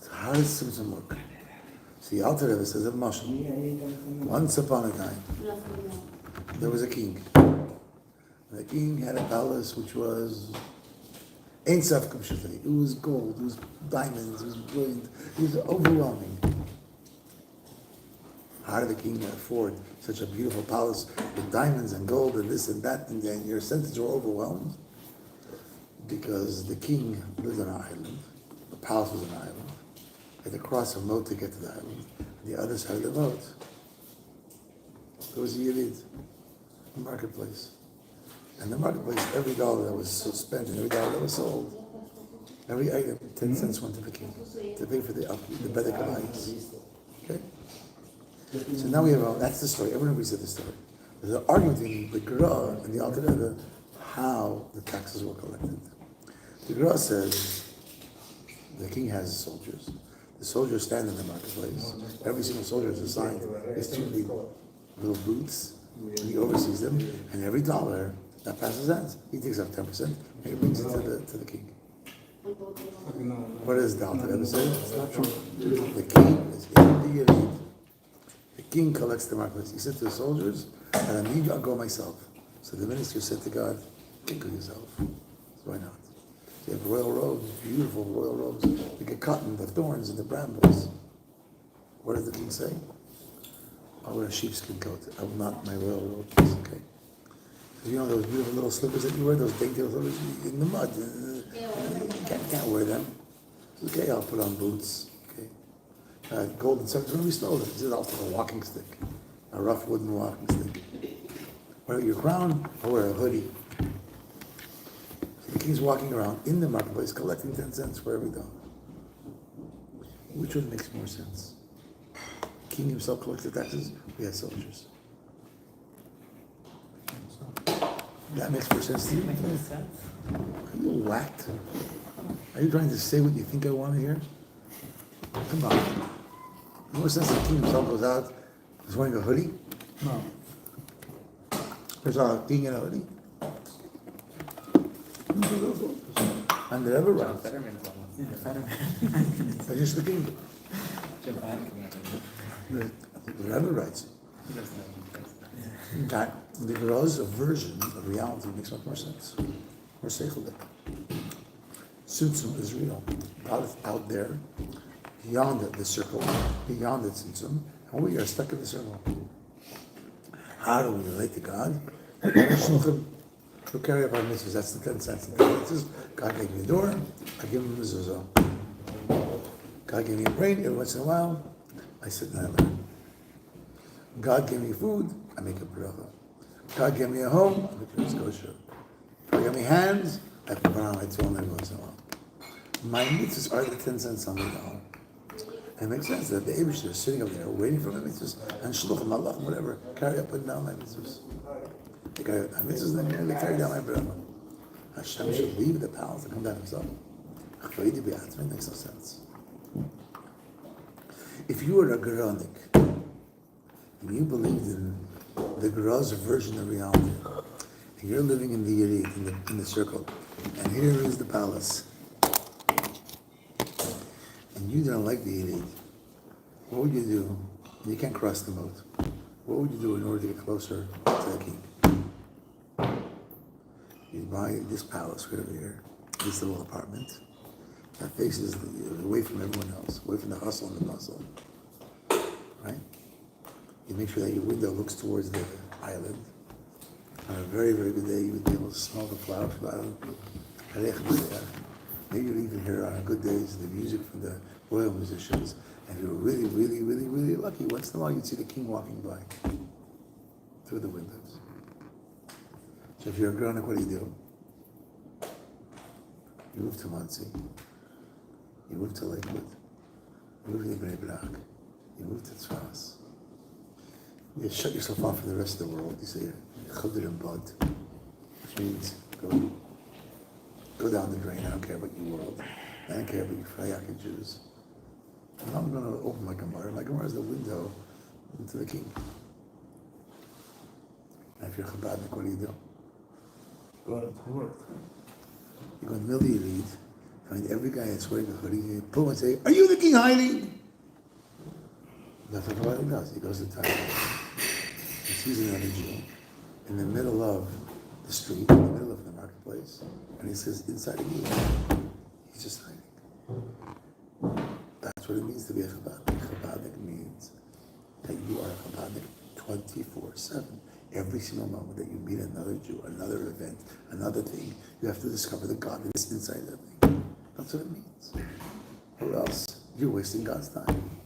So how does Simpson work? See, Alter Rebbe says a mashal. Once upon a time, there was a king. The king had a palace which was Ein Sof Kumshutei. It was gold, it was diamonds, it was brilliant, it was overwhelming. How did the king afford such a beautiful palace with diamonds and gold and this and that, and then your senses were overwhelmed? Because the king lived on an island, the palace was an island. He had to cross a moat to get to the island. On the other side of the moat, there was a Yidid, a marketplace. And the marketplace, every dollar that was spent and every dollar that was sold, every item, 10 cents went to the king to pay for the upkeep, the Bedek Abayis. Okay? So now we have, that's the story. Everyone agrees to the story. There's an argument between the Gra and the Alter Rebbe how the taxes were collected. The Gra says the king has soldiers. The soldiers stand in the marketplace. Every single soldier is assigned his 2 little booths. He oversees them, and every dollar that passes hands, he takes up 10% and he brings it to the king. What does the Alter Rebbe say? It's not true. The king is in the elite. The king collects the marketplace. He said to the soldiers, and I need you, I'll go myself. So the minister said to God, "Get good yourself." So why not? So you have royal robes, beautiful royal robes. They get caught in the thorns and the brambles. What does the king say? I'll wear a sheepskin coat. I will not my royal robes. Okay. So you know those beautiful little slippers that you wear, those dainty little slippers in the mud. You can't wear them. Okay, I'll put on boots. Gold and silver, when we stole it. He said, I'll take a walking stick, a rough wooden walking stick. Wear your crown, or wear a hoodie. So the king's walking around in the marketplace collecting 10 cents for every dollar. Which one makes more sense? King himself collects the taxes, we have soldiers. That makes more sense to you? Are you whacked? Are you trying to say what you think I want to hear? Come on. More sense the king himself goes out, is wearing a hoodie? No. There's a king in a hoodie? And the Rebbe writes. That's just the king. The Rebbe writes that the Gro's version of reality makes much more sense. More seichel. Tzimtzum is real. God is out there, beyond the circle, beyond the tzimtzum, and we are stuck in the circle. How do we relate to God? To carry up our mitzvahs. That's the 10 cents. The 10 cents. God gave me a door, I give him a mezuzah. God gave me a brain, every once in a while, I sit and I learn. God gave me food, I make a bracha. God gave me a home, I make sure it's kosher. God gave me hands, I put on my tefillin every once in a while. My mitzvahs are the 10 cents on the dollar. And it makes sense that the Abish is sitting up there waiting for my mitzvahs and shluchim, malachim, whatever, carry up and down my mitzvahs. They carry up my mitzvahs and then they carry down my brahma. Hashem should leave the palace and come down himself. It makes no sense. If you were a Geronik and you believed in the Geraz's version of reality, and you're living in the Yerid, in the circle, and here is the palace, and you don't like the Yerid, what would you do? You can't cross the moat. What would you do in order to get closer to the king? You buy this palace right over here, this little apartment that faces away from everyone else, away from the hustle and the bustle, right? You make sure that your window looks towards the island. On a very, very good day, you would be able to smell the flowers from the island. Maybe you'd even hear on good days the music from the royal musicians. And if you were really, really, really, really lucky, once in a while you'd see the king walking by through the windows. So if you're a grown-up, what do? You move to Monsey. You move to Lakewood. You move to Denburg. You move to Tammuz. You shut yourself off from the rest of the world. You say, Chudr and Bud, which means go down the drain. I don't care about you world. I don't care about you Frayaka Jews. And I'm going to open my Gemara. My Gemara is the window into the king. And if you're Chabadnik, what do? Go out to work. You go in the middle of the Yerid, find every guy that's wearing a hoodie, you pull him and say, "Are you the king hiding?" That's what Chabadnik does. He goes to the time. He sees another Jew in the middle of the street, in the middle of the marketplace, and he says, "Inside of you, he's just hiding." That's what it means to be a Chabadnik. Chabadnik means that you are a Chabadnik 24/7. Every single moment that you meet another Jew, another event, another thing, you have to discover the God that is inside that thing. That's what it means. Or else, you're wasting God's time.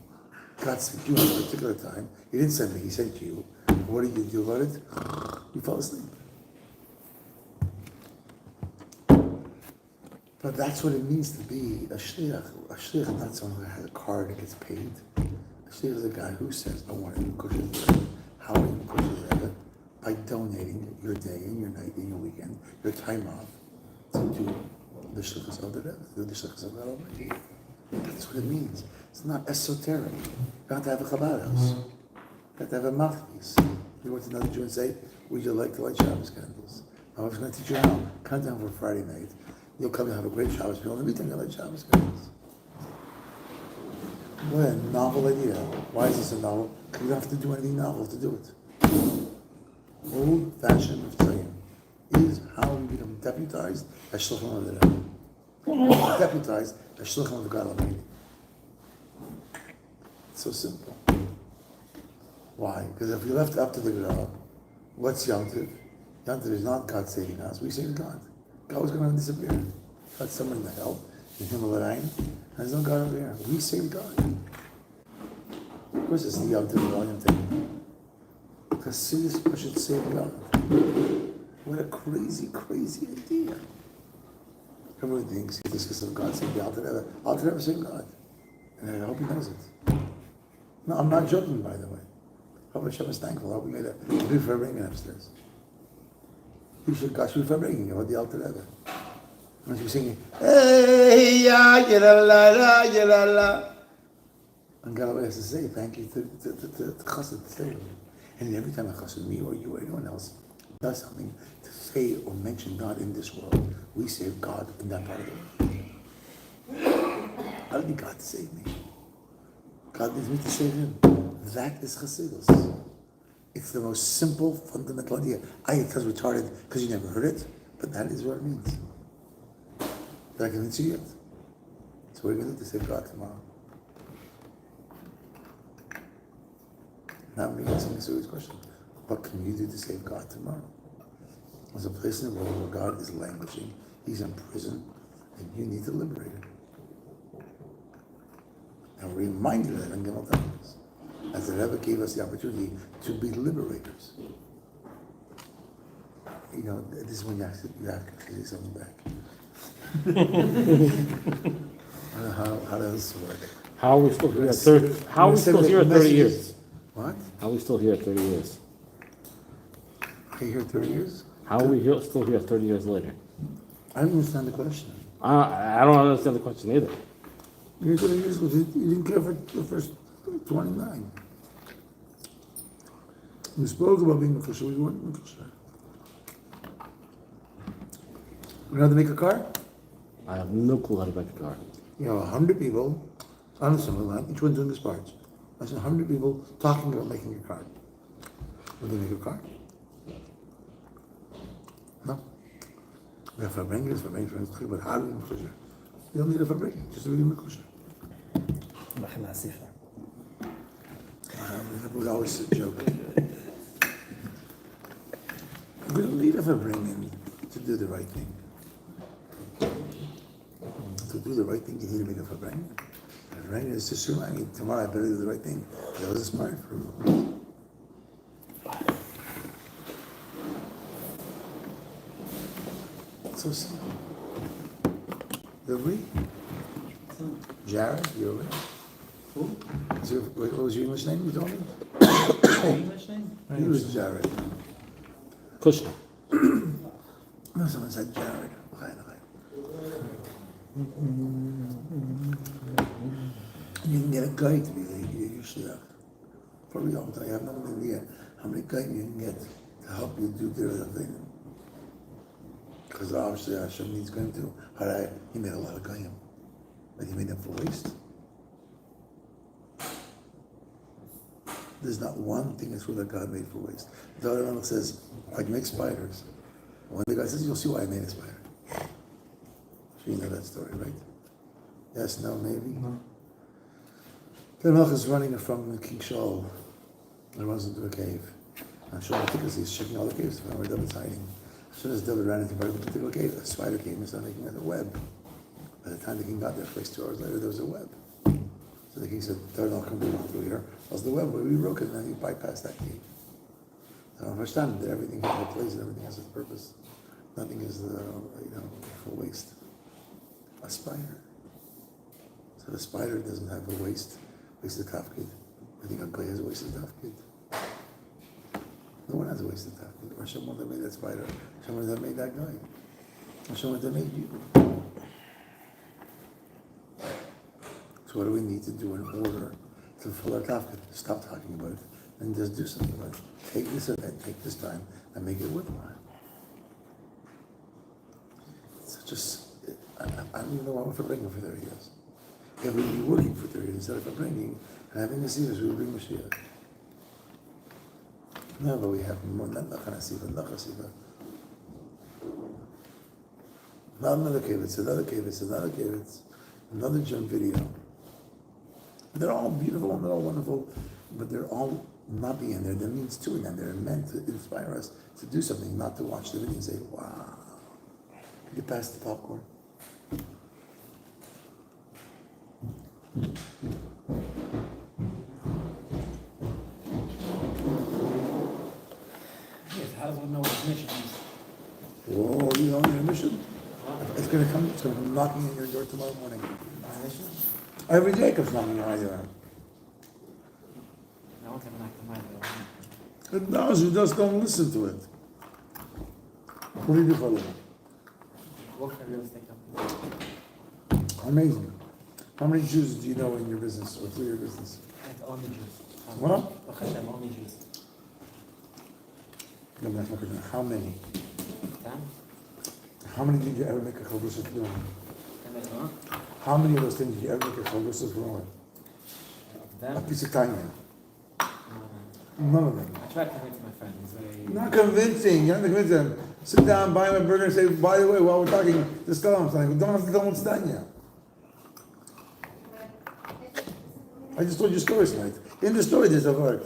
God sent you at a particular time. He didn't send me, he sent you. What did you do about it? You fell asleep. But that's what it means to be a shliach. A shliach is not someone who has a card that gets paid. A shliach is a guy who says, "I want to do kosher Rebbe." How are you kosher Rebbe? By donating your day and your night and your weekend, your time off, to do the shlichus of the Rebbe, to do the shlichus of the Almighty. That's what it means. It's not esoteric. You don't have to have a Chabad house. You have to have a mouthpiece. You go to another Jew and say, "Would you like to light Shabbos candles?" I was going to teach you how. Come down for Friday night. You'll come and have a great Shabbos meal. In the meantime, you'll light Shabbos candles. What a novel idea. Why is this a novel? Because you don't have to do anything novel to do it. Old-fashioned Mitzvahim is how we become deputized as Shluchim of the Rebbe. Deputized as Shluchim of the God Almighty. It's so simple. Why? Because if we left up to the Rebbe, what's Yom Tov? Yom Tov is not God saving us. We save God. God was going to disappear. Got someone in the hell in Himalaya. There's no God over here. We save God. Of course, it's the Yom Tov volume thing. Because serious people should save God. What a crazy, crazy idea. Everyone thinks he discusses of God saved the Alter Rebbe. Alter Rebbe saved God. And I hope he knows it. No, I'm not joking, by the way. I hope Hashem is thankful. I hope we made a big Farbrengen upstairs. You should God should be Farbrengen about the Alter Rebbe. And she's singing, "Hey, ya, yirala, yirala." And God always has to say, "Thank you to Chassid to say." And every time a chassid, me or you or anyone else, does something to say or mention God in this world, we save God in that part of the world. I don't need God to save me. God needs me to save him. That is chassidus. It's the most simple, fundamental idea. It sounds retarded because you never heard it, but that is what it means. Did I convince you yet? So what are you going to do to save God tomorrow? Not me asking a serious question. What can you do to save God tomorrow? There's a place in the world where God is languishing. He's in prison, and you need to liberate him. And we're reminded of that in GImmel Tammuz, as the Rebbe gave us the opportunity to be liberators. You know, this is when you have to say something back. I don't know how does this work? How are we still here at 30? How are we still here at 30 years? What? How are we still here at 30 years? Are you here 30 years? How are we still here 30 years later? I don't understand the question. I don't understand the question either. You're 30 years ago, you didn't care for the first 29. We spoke about being a kosher, we weren't kosher. You know how to make a car? I have no clue how to make a car. You have 100 people on a assembly line, each one doing his parts. That's 100 people talking about making a car. Will they make a car? No. We have Fabrengens, talking about how to be kosher. You don't need a Fabrengen, just to be kosher. That was always a joke. We don't need a Fabrengen to do the right thing. To do the right thing, you need to make a Fabrengen. Fabrengen is just remind me, tomorrow I better do the right thing. That was a smart fruit. So simple. Did we? Jared, you're right. Who? What was your English name you told me? English name? He was Jared. Kushner. No, someone said Jared. You can get a guy to be a shliach. For real, I have no idea how many guys you can get to help you do the other thing. Because obviously Hashem needs going to. He made a lot of goyim, but he made them for waste. There's not one thing that's that God made for waste. The other one says, I can make spiders. One the guy says, you'll see why I made a spider. So you know that story, right? Yes, no, maybe? No. The Melch is running from King Shaul. He runs into a cave. I'm sure because he's checking all the caves to find where David's hiding. As soon as David ran into a particular cave, a spider came and started making a web. By the time the king got there, like 2 hours later, there was a web. So the king said, "Third, I'll come through here." How's the web? Well, we broke it, and then he bypassed that gate. I don't understand that everything has a place and everything has its purpose. Nothing is, for waste. A spider. So the spider doesn't have a wasted tafkid. I think a guy has a wasted tafkid. No one has a wasted tafkid. Hashem wouldn't have made that spider. Hashem wouldn't have made that guy. Hashem wouldn't have made you. So what do we need to do in order to fulfill our tafkid? Stop talking about it and just do something about it. Take this event, take this time, and make it worthwhile. I don't even know why we're bringing for 30 years. If we'd be working for 30 years instead of bringing and having a series, we would bring Mashiach. No, but we have more than Nachasiva. Not another kivitz, another jump video. They're all beautiful and they're all wonderful, but they're all not being there. There means two in them. They're meant to inspire us to do something, not to watch the video and say, wow. You pass the popcorn. Yes, how does one know what his mission is? Whoa, you know your mission? It's gonna come knocking on your door tomorrow morning. My mission? Every day comes knocking on your door. No one's gonna knock the mind though. It does, you just don't listen to it. What do you do for a living? Work for a real estate company. Amazing. How many Jews do you know in your business or through your business? It's only Jews. What? Only Jews. No, that's not good. How many? Them? How many did you ever make a chalvus with? And then, How many of those things did you ever make a chalvus with? A them? piece of tanya. No. None of them. I tried to convince my friends. Not convincing. You have to convince them. Sit down, buy him a burger, and say, by the way, while we're talking, just tell them something. Don't have to tell them what's done yet. I just told you a story tonight. In the story, there's a word.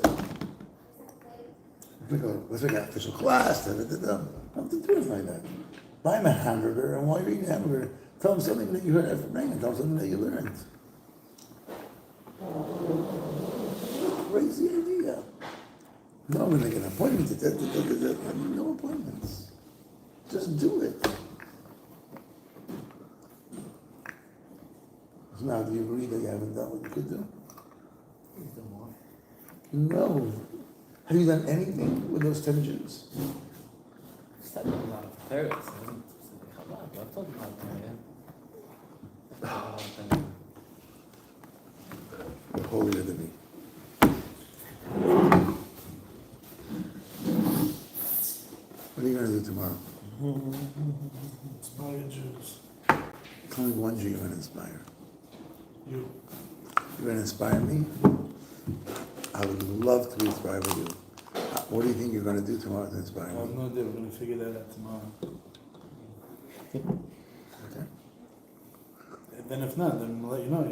Let's make an official class. Don't have to do it like that. Buy him a hamburger, and while you're eating the hamburger, tell him something that you heard at Rebbe. Tell him something that you learned. Crazy idea. No, I'm going to make an appointment. No appointments. Just do it. So now, do you agree that you haven't done what you could do? He's done more. No. Have you done anything with those 10 Jews? He's talking about Paris. I wasn't specific Chabad, but I've talked about Paris. You're holier than me. What are you going to do tomorrow? Inspire Jews. Tell me one Jew you're going to inspire. You. You're going to inspire me? I would love to be inspired with you. What do you think you're going to do tomorrow to inspire I have me? no idea. We're going to figure that out tomorrow. Okay. And then if not, then we'll let you know.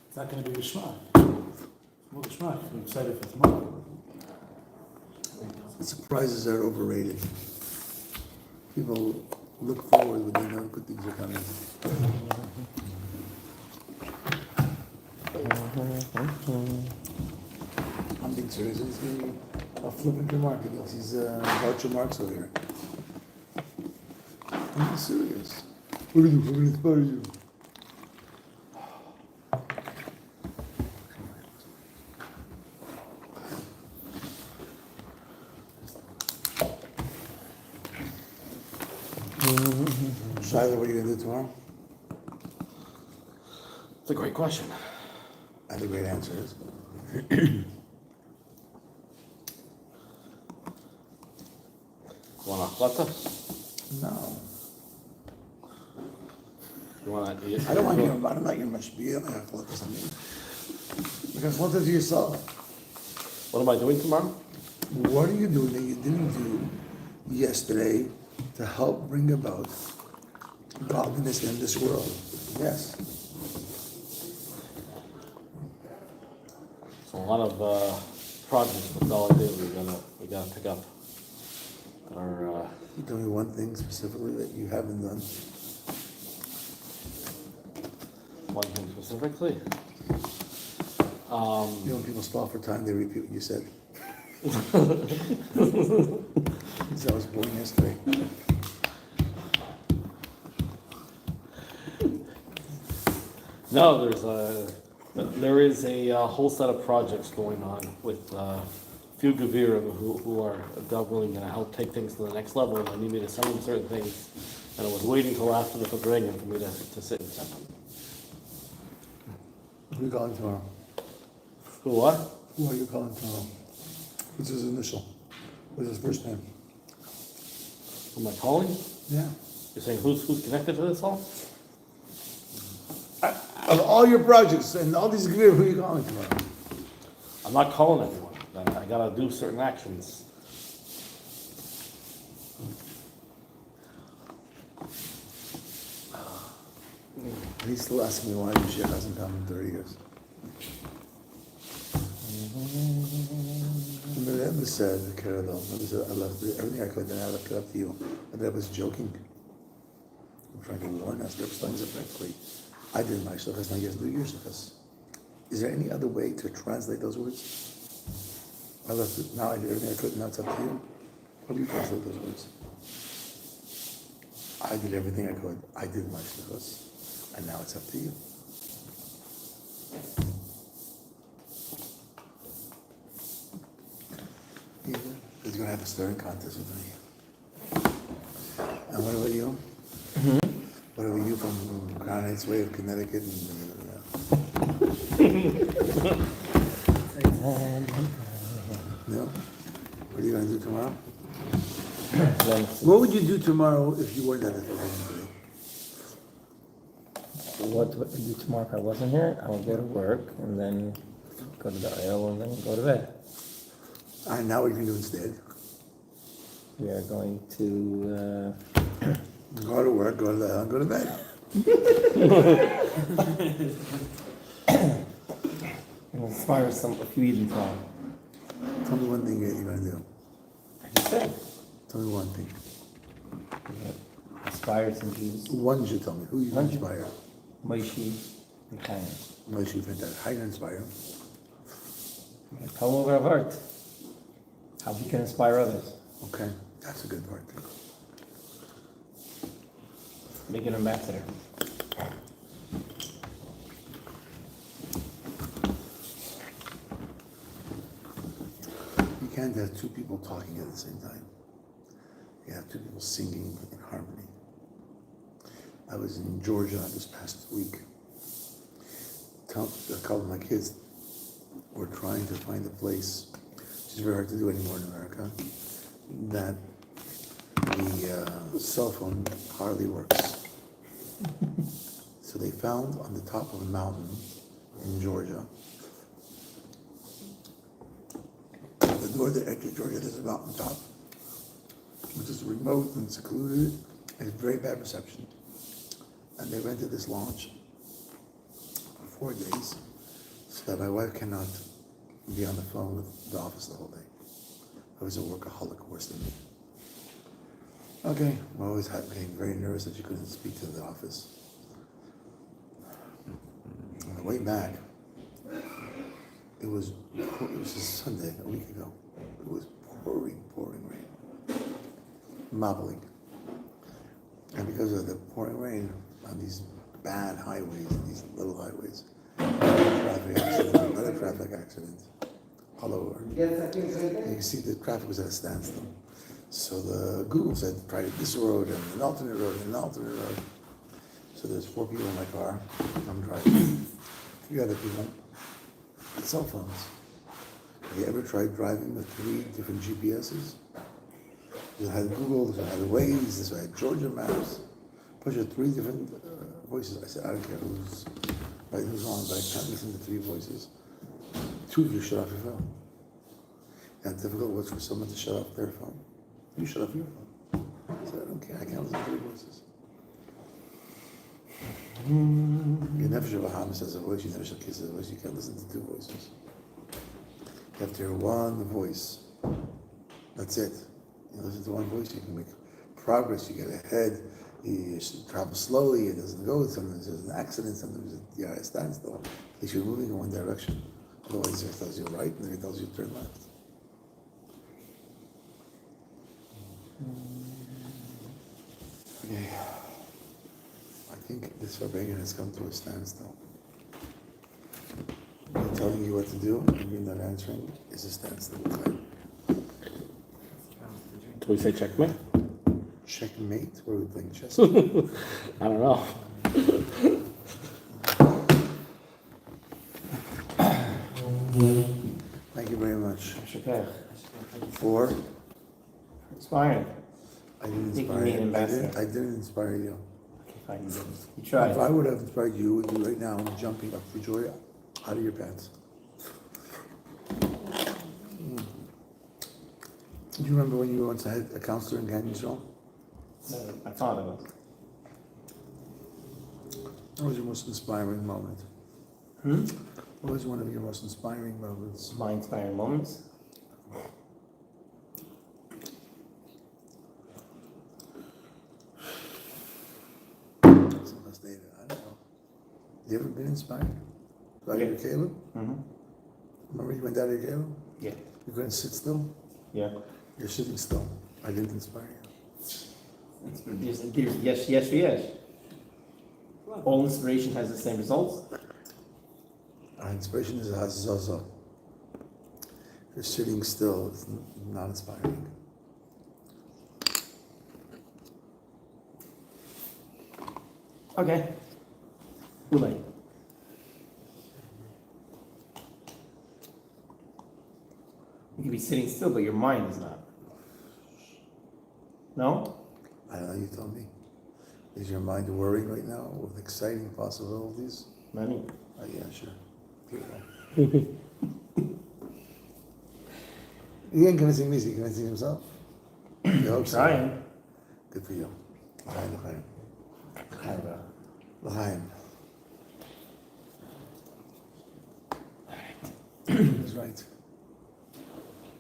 It's not going to be Geschmack. More Geschmack. I'm excited for tomorrow. Surprises are overrated. People look forward when they know good things are coming. I'm being serious. He's going to be a flippant remark. He thinks he's Archer Marx over here. I'm being serious. What do you do? I'm going to inspire you. Shiloh, what are you going to do tomorrow? It's a great question. And the great answer is? Want a chlata? No. You want to? I don't want I'm not your mashbiya. I'm not going to let me. You can hold it to yourself. What am I doing tomorrow? What are you doing that you didn't do yesterday to help bring about godliness in this world? Yes. So a lot of projects with all I do, we gotta pick up. Our You tell me one thing specifically that you haven't done. one thing specifically. You know, when people stall for time, they repeat what you said. Because I was born yesterday. No, there is a whole set of projects going on with few Gavirim who are willing to help take things to the next level, and they need me to send them certain things. And I was waiting till after the Fabrengen for me to sit and send them. Who are you calling tomorrow? Who what? Who are you calling tomorrow? What's his initial? What's his first name? Who am I calling? Yeah. You're saying who's connected to this all? Of all your projects and all these gear, who are you calling tomorrow? I'm not calling anyone. I gotta do certain actions. He's still asking me why this shit hasn't come in 30 years. Remember the Rebbe said, Rebbe said, I left everything I could, and I left it up to you. And Rebbe was joking. I'm trying to warn us. Rebbe's telling us effectively, I did my shlichus, now you have to do your shlichus. Is there any other way to translate those words? I left it, now I did everything I could, now it's up to you. How do you translate those words? I did everything I could, I did my shlichus, and now it's up to you. He's going to have a stirring contest with me. And what about you? What about you from Crown Heights Way of Connecticut? No? What are you going to do tomorrow? What would you do tomorrow if you weren't at the Fabrengen? What would I do tomorrow if I wasn't here? I would go to work and then go to the oil and then go to bed. And now what are you going to do instead? We are going to Go to work, go to the hell, and go to bed. inspire a few Eden tomorrow. Tell me one thing that you're going to do. I just said. Tell me one thing. Inspire some Jews. One Jew, tell me. Who you One Jew. inspire? Moshe and Chaim. Moshe, fantastic. How you going to inspire him? Tell him over our heart how he can inspire others. Okay, that's a good part. Make an ambassador. You can't have two people talking at the same time. You have two people singing in harmony. I was in Georgia this past week. A couple of my kids were trying to find a place, which is very hard to do anymore in America, that the cell phone hardly works. So they found on the top of a mountain in Georgia, the northern edge of Georgia, there's a mountain top, which is remote and secluded, and it's very bad reception. And they rented this launch for 4 days so that my wife cannot be on the phone with the office the whole day. I was a workaholic worse than me. Okay, I always getting very nervous that she couldn't speak to the office. On the way back, it was a Sunday, a week ago. It was pouring rain. Mobbling. And because of the pouring rain on these bad highways, these little highways, another traffic accident all over. And you can see the traffic was at a standstill. So the Google said, try this road and an alternate road and an alternate road. So there's 4 people in my car. I'm driving. 3 other people with cell phones. Have you ever tried driving with 3 different GPSs? This one had Google, this one had Waze, this one had Georgia Maps. Push it 3 different voices. I said, I don't care who's right, who's wrong, but I can't listen to 3 voices. 2 of you shut off your phone. And difficult was for someone to shut off their phone. You shut off your phone. I said, I don't care, I can't listen to 3 voices. You never should have a Hamas as a voice, you never should kiss as a voice, you can't listen to 2 voices. You have to hear one voice. That's it. You listen to one voice, you can make progress, you get ahead, you travel slowly, it doesn't go, sometimes there's an accident, sometimes you're at a standstill. At least you're moving in one direction. Otherwise it tells you right, and then it tells you turn left. Okay. I think this rebellion has come to a standstill. I'm telling you what to do, and you're not answering, is a standstill. Do we say checkmate? Checkmate? What are we playing chess? I don't know. Thank you very much. Okay. For? Inspiring. I didn't I think you inspire need an you. ambassador. I didn't inspire you. Okay, fine, you didn't. You tried. If I would have inspired you, would be right now jumping up for joy out of your pants. Do you remember when you once had a counselor in Ganyesville? My father was. What was your most inspiring moment? What was one of your most inspiring moments? My inspiring moments? Some of us dated, I don't know. You ever been inspired? By your Caleb? Mm-hmm. Remember you went out of Caleb? Yeah. You couldn't sit still? Yeah. You're sitting still. I didn't inspire you. Yes. All inspiration has the same results. Our inspiration is a hazaza. If you're sitting still, it's not inspiring. Okay. Ule. You can be sitting still, but your mind is not. No? I don't know, you tell me. Is your mind worrying right now with exciting possibilities? Many. Yeah, sure. He ain't convincing me, is he convincing himself? You hope so. Trying. Good for you. L'chaim. L'chaim. L'chaim. He's right.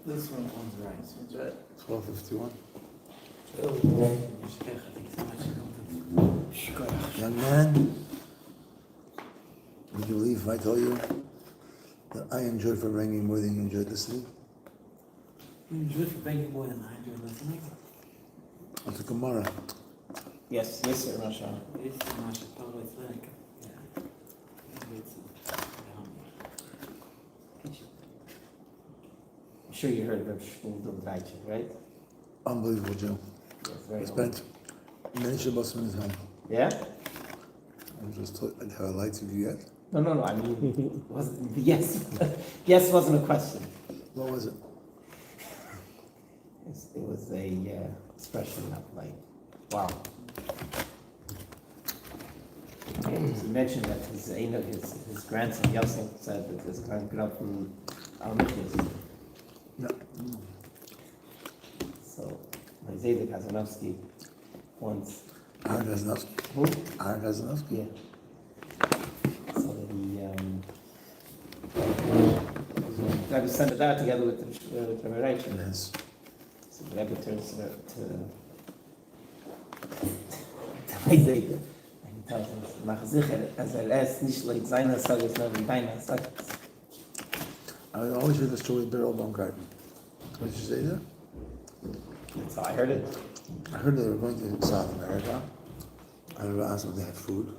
This one's right. This one's right. 12:51. Oh. Young man, would you believe if I tell you that I enjoyed Farbrengen more than you enjoyed listening? You enjoyed Farbrengen more than I enjoyed listening? It's a Gemara. Yes, sir, Masha. This is Masha Pablo, it's like, yeah. I'm sure you heard of Rebbe, right? Unbelievable Jew. Yes, I very spent many Shabbos in his home. Yeah? I'm just told, have I lied to you yet? No, I mean, wasn't, yes, yes wasn't a question. What was it? It was a expression of like, wow. He mentioned that his grandson Yossi said that his grandson grew up from Almishis. No. So, my Zayda Kazanovsky once. Aaron Kazanovsky. Who? Aaron Kazanovsky? Yeah. So that he, Rebbe sent it out together with the Rebbe. Yes. So the Rebbe turns to my Zayda. And he tells him, mach sicher, es nicht leid seiner Sages, nur in deiner Sages. I always hear the story of Beryl Baumgarten. What did you say there? That's how I heard it. I heard they were going to South America. I asked them if they had food.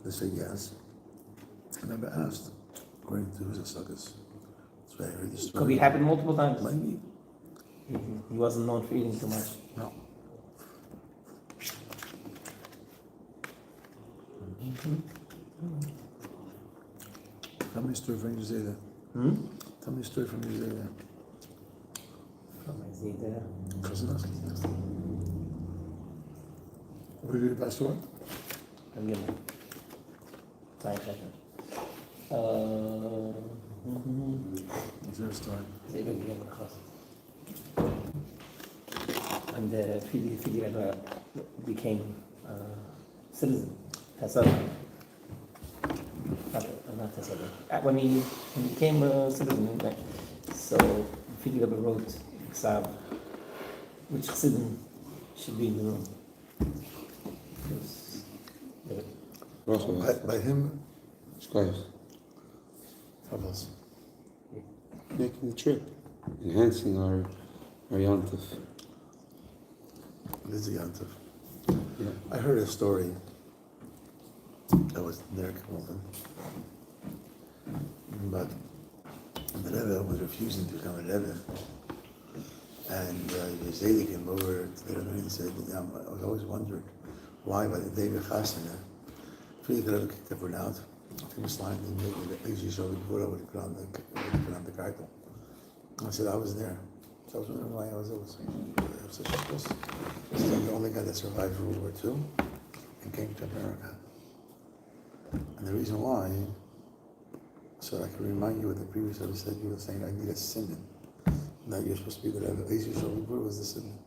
They said yes. I never asked, according to his suckers. That's why I heard the story. Could be happened multiple times. Maybe. He wasn't known for eating too much. No. Tell me a story from your Zayda. Tell me a story from your Zayda. From my Zayda. Kazanovsky. What did you do the best one? I'm GImmel. Sorry, second. What's your story? Zayda GImmel Chas. And the Fidi Rebbe became citizen. Tasada. Not Tasada. When he became a citizen, right? So Fidi Rebbe wrote exile, which Chassidim should be in the room. By him? Fabulous. Making the trip, enhancing our Yantif. This is Yantif. Yeah. I heard a story that was there, but the Rebbe was refusing to become a Rebbe. And Yossi came over to the Rebbe and said, I was always wondering why by the day of Chasana, Friedrich Rebbe kicked everyone out. He was lying and made the exile show before I would put on the cartel. I said, I was there. So I was wondering why I was such a puss. So I'm the only guy that survived World War II and came to America. And the reason why, so I can remind you what the previous Rebbe said, you were saying, I need a simon. That you're supposed to be the Rebbe. Exile show before was the simon.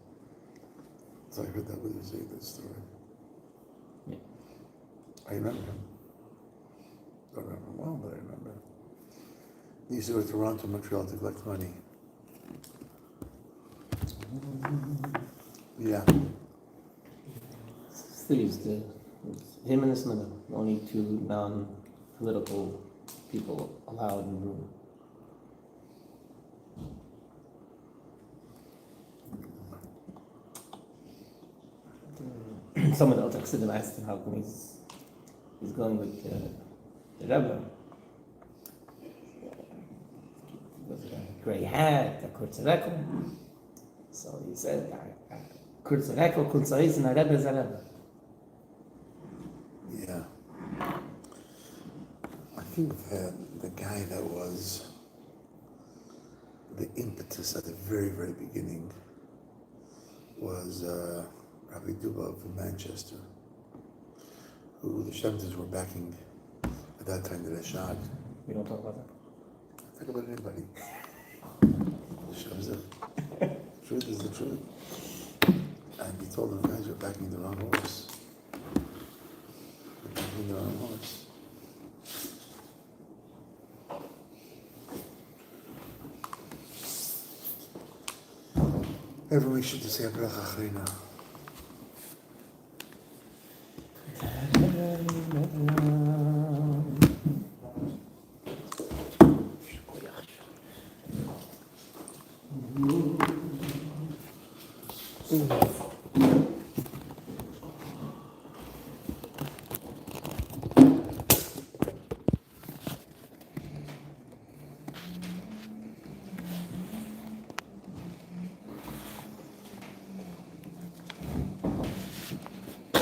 So I heard that when you say that story. Yeah. I remember him. Don't remember him well, but I remember. He used to go to Toronto, Montreal to collect money. Yeah. Still used to. Him and his mother, only two non-political people allowed in the room. Some of the other Chassidim asked him how come he's going with the Rebbe. With a gray hat, a kurzer rekel. So he said, kurzer rekel, kurzer reisen, a Rebbe is a Rebbe. Yeah. I think the guy that was the impetus at the very, very beginning was Rabbi Dubov from Manchester, who the Shemtons were backing at that time, the Rashad. We don't talk about that. Talk about anybody. The Shemtons. Truth is the truth. And he told them, guys, you're backing the wrong horse. You're backing the wrong horse. Every week should say a bracha achrina.